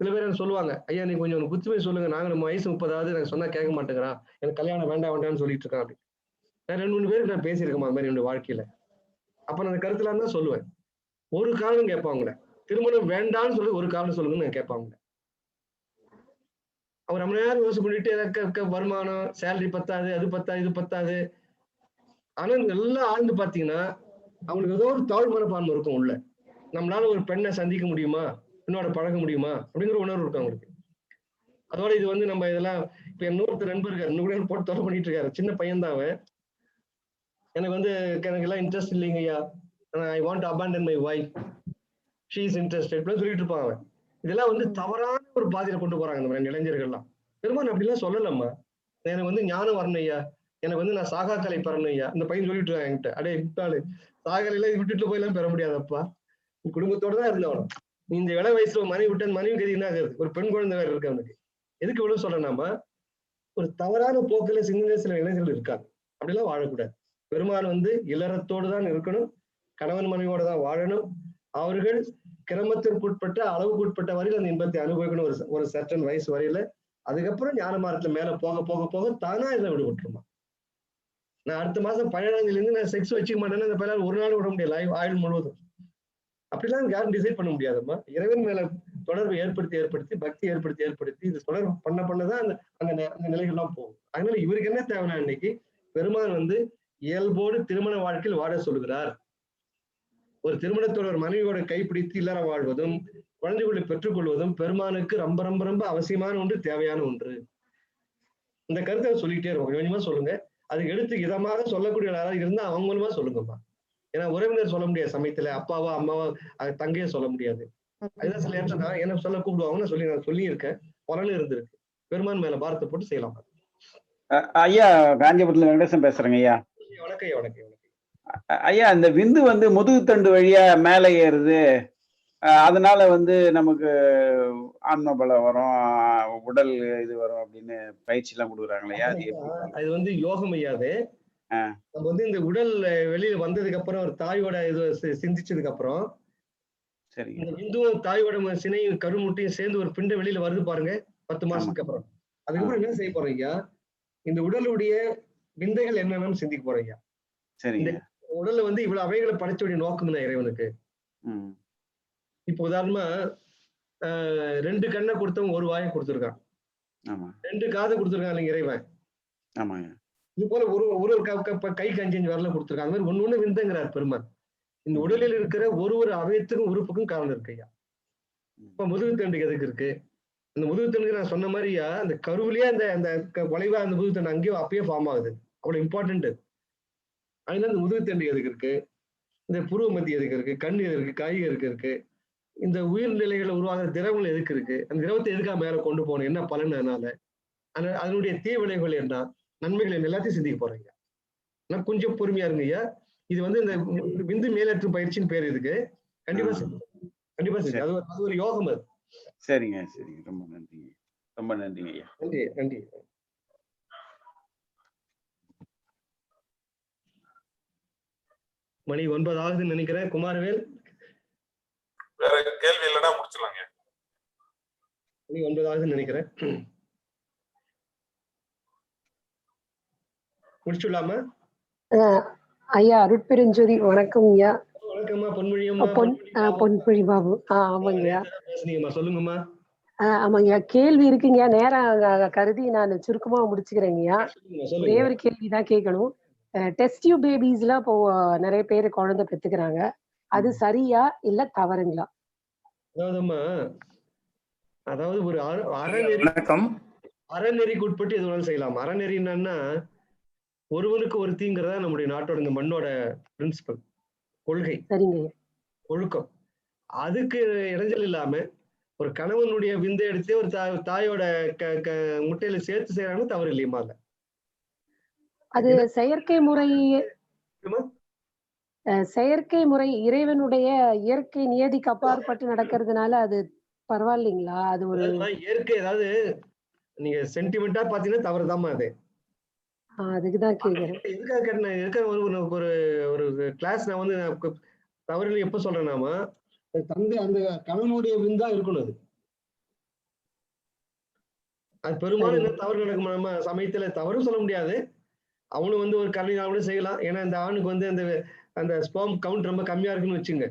Speaker 1: சில பேர் சொல்லுவாங்க, ஐயா நீ கொஞ்சம் புத்துமை சொல்லுங்க, நாங்க நம்ம வயசு 30 எனக்கு சொன்னா கேட்க மாட்டேங்கிறான், எனக்கு கல்யாணம் வேண்டாம் வேண்டாம்னு சொல்லிட்டு இருக்கான் அப்படி. நான் 2-3 பேருக்கு நான் பேசியிருக்கேன் அது மாதிரி என்னோட வாழ்க்கையில. அப்ப நான் அந்த கருத்துல தான் சொல்லுவேன், ஒரு காரணம் கேட்பாங்கள, திருமணம் வேண்டாம்னு சொல்லி ஒரு காரணம் சொல்லுங்கன்னு நான் கேட்பாங்க. அவர் ரொம்ப நேரம் யோசிச்சு பண்ணிட்டு வருமானம் சேலரி பத்தாது, அது பத்தாது, இது பத்தாது. ஆனா எல்லாம் ஆழ்ந்து பாத்தீங்கன்னா அவங்களுக்கு ஏதோ ஒரு தாழ் மனப்பான்மை இருக்கும் உள்ள. நம்மளால ஒரு பெண்ணை சந்திக்க முடியுமா, பெண்ணோட பழக முடியுமா அப்படிங்கிற உணர்வு இருக்கும் அவங்களுக்கு. அதோட இது வந்து நம்ம இதெல்லாம் இப்ப இன்னொருத்தர் நண்பர்கள் இன்னும் போட்டு தொலை பண்ணிட்டு இருக்காரு, சின்ன பையன் தான் அவன். எனக்கு வந்து எனக்கு எல்லாம் இன்ட்ரெஸ்ட் இல்லைங்க ஐயா, I want abandon my wife, she is interested சொல்லிட்டு இருப்பான் அவன். இதெல்லாம் வந்து தவறான ஒரு பாதையில கொண்டு போறாங்க நம்ம ரெண்டு இளைஞர்கள்லாம். பெருமான் அப்படிலாம் சொல்லலாமா, எனக்கு வந்து ஞானம் வரணும் ஐயா, எனக்கு வந்து நான் சாகா கலை பெறணும் ஐயா. இந்த பையன் சொல்லிட்டு இருக்கான் என்கிட்ட, அடே விட்டாளு சாகலையில விட்டுட்டு போய் எல்லாம் பெற முடியாதப்பா, குடும்பத்தோட தான் இருந்தவனும். நீ இந்த இள வயசுல மனைவி விட்ட மனைவி கதி என்ன ஆகுது, ஒரு பெண் குழந்தை வேற இருக்கு அவனுக்கு. எதுக்கு இவ்வளவு சொல்றேன்னாமா ஒரு தவறான போக்குல சின்ன சில இளைஞர்கள் இருக்காங்க, அப்படிலாம் வாழக்கூடாது. பெருமாள் வந்து இல்லறத்தோடு தான் இருக்கணும், கணவன் மனைவியோட தான் வாழணும். அவர்கள் கிரமத்திற்குட்பட்ட அளவுக்குட்பட்ட வரையில் அந்த இன்பத்தை அனுபவிக்கணும் ஒரு சர்டன் வயசு வரையில. அதுக்கப்புறம் ஞான மார்க்கத்துல மேல போக போக போக தானா இதை விடுபட்டுருமா. நான் அடுத்த மாசம் 17ஆம் தேதியிலிருந்து நான் செக்ஸ் வச்சுக்க மாட்டேன்னு அந்த பையன் ஒரு நாள் விட முடியல, ஆயுள் முழுவதும். அப்படிலாம் யாரும் டிசைட் பண்ண முடியாதும்மா. இறைவன் மேல தொடர்பு ஏற்படுத்தி பக்தி ஏற்படுத்தி இது தொடர்பு பண்ணதான் அந்த நிலைகள்லாம் போகும். அதனால இவருக்கு என்ன தேவைன்னா இன்னைக்கு பெருமான் வந்து இயல்போடு திருமண வாழ்க்கையில் வாழ சொல்லுகிறார். ஒரு திருமணத்தோட ஒரு மனைவியோட கைப்பிடித்து இல்லற வாழ்வதும் குழந்தைகளை பெற்றுக்கொள்வதும் பெருமானுக்கு ரொம்ப ரொம்ப ரொம்ப அவசியமான ஒன்று, தேவையான ஒன்று. இந்த கருத்தை சொல்லிக்கிட்டே இருக்கும், கொஞ்சம் கொஞ்சமா சொல்லுங்க. அதுக்கு எடுத்து இதமாக சொல்லக்கூடிய யாராவது இருந்தா அவங்க மூலமா சொல்லுங்கம்மா. ஏன்னா உறவினர் சொல்ல முடியாது சமயத்துல, அப்பாவா அம்மாவா தங்கைய சொல்ல முடியாது. அதுதான் சில நேரத்துல நான் என்ன சொல்ல கூப்பிடுவாங்கன்னு சொல்லி நான் சொல்லியிருக்கேன், பலனும் இருந்திருக்கு. பெருமான் மேல பாரத்தை போட்டு செய்யலாம்.
Speaker 16: ஐயா காஞ்சிபுரத்துல வெங்கடேசன் பேசுறேங்க ஐயா.
Speaker 1: வணக்கம் ஐயா. வணக்கம்
Speaker 16: ஐயா. இந்த விந்து வந்து முதுகுத்தண்டு வழியா மேலே ஏறுது, அதனால வந்து நமக்கு ஆன்ம பலம் வரும், உடல் இது வரும் அப்படின்னு பயிற்சி எல்லாம் கொடுக்குறாங்களா?
Speaker 1: அது வந்து யோகம் ஐயாது. நம்ம வந்து இந்த உடல் வெளியில வந்ததுக்கு அப்புறம் ஒரு தாயோட இது சிந்திச்சதுக்கு அப்புறம்
Speaker 16: சரி
Speaker 1: இந்த விந்துவும் தாயோட சினையும் கருமுட்டையும் சேர்ந்து ஒரு பிண்ட வெளியில வருது பாருங்க 10 மாசத்துக்கு அப்புறம். அதுக்கப்புறம் என்ன செய்ய போறோம் ஐயா, இந்த உடலுடைய விந்தைகள் என்னன்னு சிந்திக்க போறோம் ஐயா.
Speaker 16: இந்த
Speaker 1: உடல்ல வந்து இவ்வளவு அவைகளை படைச்சோடைய நோக்கம் தான் இறைவனுக்கு. இப்ப உதாரணமா 2 கண்ணை கொடுத்தவங்க ஒரு வாயை கொடுத்துருக்கான், 2 காதை கொடுத்துருக்கான் இல்லைங்க இறைவன். இது போல ஒரு கை கஞ்சி வரல கொடுத்துருக்கான். அந்த மாதிரி ஒண்ணு விந்தங்கிறார் பெருமான். இந்த உடலில் இருக்கிற ஒரு அவயத்துக்கும் உறுப்புக்கும் காரணம் இருக்கு ஐயா. இப்ப முதுகுத்தண்டுக்கு எதுக்கு இருக்கு, அந்த முதுகுத்தண்டுக்கு நான் சொன்ன மாதிரியா அந்த கருவிலேயே அந்த வளைவா அந்த முதுகுத்தண்டு அங்கேயும் அப்பயே ஃபார்ம் ஆகுது, அவ்வளவு இம்பார்ட்டன்ட். அதனால இந்த முதுகுத்தண்டு எதுக்கு இருக்கு, இந்த புருவ மத்திய எதுக்கு இருக்கு, கண் எது இருக்கு, காய்கறி இருக்கு, இந்த உயிர்நிலைகளை உருவாகிற திரவங்கள் எதுக்கு இருக்கு, அந்த திரவத்தை எதுக்காக மேல கொண்டு போகணும், என்ன பலன், அதனுடைய தீ விளைவுகள் என்ன, நன்மைகள் எல்லாத்தையும் சிந்திக்க போறீங்க. நான் கொஞ்சம் பொறுமையா இருங்க ஐயா. இது வந்து இந்த விந்து மேலேற்றும் பயிற்சின்னு பேர் இதுக்கு. கண்டிப்பா சரி, அது ஒரு யோகம் அது.
Speaker 16: சரிங்க சரிங்க, ரொம்ப நன்றிங்க, ரொம்ப நன்றிங்க ஐயா.
Speaker 1: நன்றி. மணி 9 ஆகுதுன்னு நினைக்கிறேன். குமாரவேல்
Speaker 17: வேற கேள்வி இல்லைன்னா முடிச்சிடலாங்க.
Speaker 1: மணி 9 ஆகுதுன்னு நினைக்கிறேன், முடிச்சுடலாமா
Speaker 18: ஐயா? அருட்பெருஞ்சோதி வணக்கம் ஐயா.
Speaker 1: வணக்கம்மா. பொன்மொழியம்மா.
Speaker 18: பொன்மொழி பாபு. ஆமாங்கய்யா.
Speaker 1: சொல்லுங்கம்மா.
Speaker 18: ஆமாங்கய்யா, கேள்வி இருக்குங்கய்யா, நேரம் கருதி நான் சுருக்கமா முடிச்சுக்கிறேங்கய்யா. ஒரே ஒரு கேள்விதான் கேட்கணும். டெஸ்ட் டியூப் பேபிஸ் எல்லாம் இப்போ நிறைய பேர் குழந்தை பெத்துக்கிறாங்க, அது சரியா இல்ல தவறுங்களா?
Speaker 1: அதாவது ஒரு அறநெறிக்கு உட்பட்டு எது வேணாலும் செய்யலாம். அறநெறி என்னன்னா ஒருவனுக்கு ஒரு தீங்கிறதா நம்முடைய நாட்டோட இந்த மண்ணோட பிரின்சிபல், கொள்கை,
Speaker 18: சரிங்க,
Speaker 1: ஒழுக்கம். அதுக்கு இடைஞ்சல் இல்லாம ஒரு கணவனுடைய விந்தை எடுத்து ஒரு தாயோட முட்டையில சேர்த்து செய்யறாங்க, தவறு இல்லையுமா?
Speaker 18: அது செயற்கை முறை, செயற்கை முறை இறைவனுடைய இயற்கை நியதிக்கு அப்பாற்பட்டு நடக்கிறதுனால அது பரவாயில்லைங்களா? அது ஒரு
Speaker 1: இயற்கை, அதாவது நீங்க சென்டிமெண்டா பாத்தீங்கன்னா தவறுதாம்மா அது.
Speaker 18: அதுக்குதான் கேக்குறேன்.
Speaker 1: ஒரு ஒரு கிளாஸ் நான் வந்து தவறு எப்ப சொல்றேன்னாமா, தந்தை அந்த கணவனுடைய விந்தா இருக்கணும். அது பெரும்பாலும் என்ன தவறு நடக்கும், நம்ம சமயத்துல தவறு சொல்ல முடியாது. அவனும் வந்து ஒரு கருணையாக கூட செய்யலாம். ஏன்னா இந்த ஆணுக்கு வந்து அந்த ஸ்பெர்ம் கவுண்ட் ரொம்ப கம்மியா இருக்குன்னு வச்சுங்க.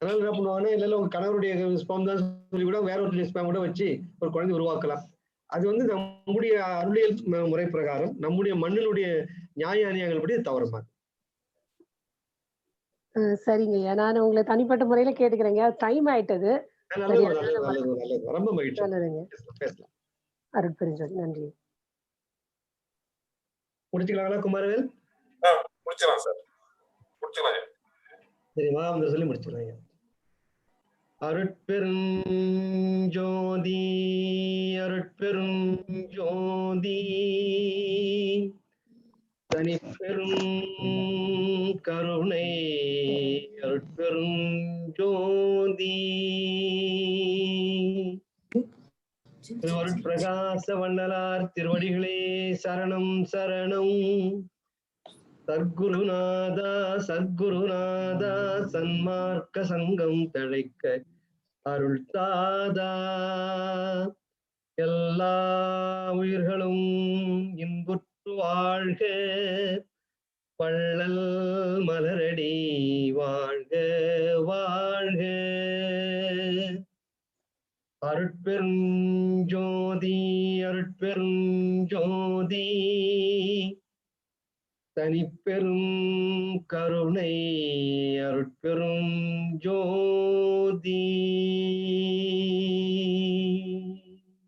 Speaker 1: அதனால என்ன பண்ணுவாங்கன்னா, இல்ல உங்க கணவருடைய ஸ்பெர்ம் தான் சொல்லி கூட வேற ஒரு ஸ்பெர்ம் கூட வச்சு ஒரு குழந்தை உருவாக்கலாம். அது வந்து நம்முடைய அருளியல் முறை பிரகாரம், நம்முடைய மண்ணினுடைய நியாய அநியாயங்கள் படி தவறுமா.
Speaker 18: சரிங்க, நான் உங்களை தனிப்பட்ட முறையில கேட்டுக்கிறேங்க. டைம் ஆயிட்டது.
Speaker 1: ரொம்ப மகிழ்ச்சி. பேசலாம்.
Speaker 18: அருட்பெருஞ்சோதி. நன்றி.
Speaker 1: முடிச்சுக்கலாங்களா குமாரவேல்?
Speaker 17: முடிச்சிடலாம் சார், முடிச்சிடலாம்.
Speaker 1: சரிமா, அந்த சொல்லி முடிச்சிடலாம். அருட்பெருஞ்சோதி அருட்பெருஞ்சோதி தனிப்பெரும் கருணை அருட்பெருஞ்சோதி திருவருட்பிரகாச வண்ணலார் திருவடிகளே சரணம் சரணம். சத்குருநாதா சத்குருநாதா சன்மார்க்க சங்கம் தழைக்க அருள் தாதா. எல்லா உயிர்களும் இன்புற்று வாழ்க, பள்ளல் மலரடி வாழ்க வாழ்க. அருட்பெருஞ்சோதி அருட்பெருஞ்சோதி தனிப்பெரும் கருணை அருட்பெரும் ஜோதி.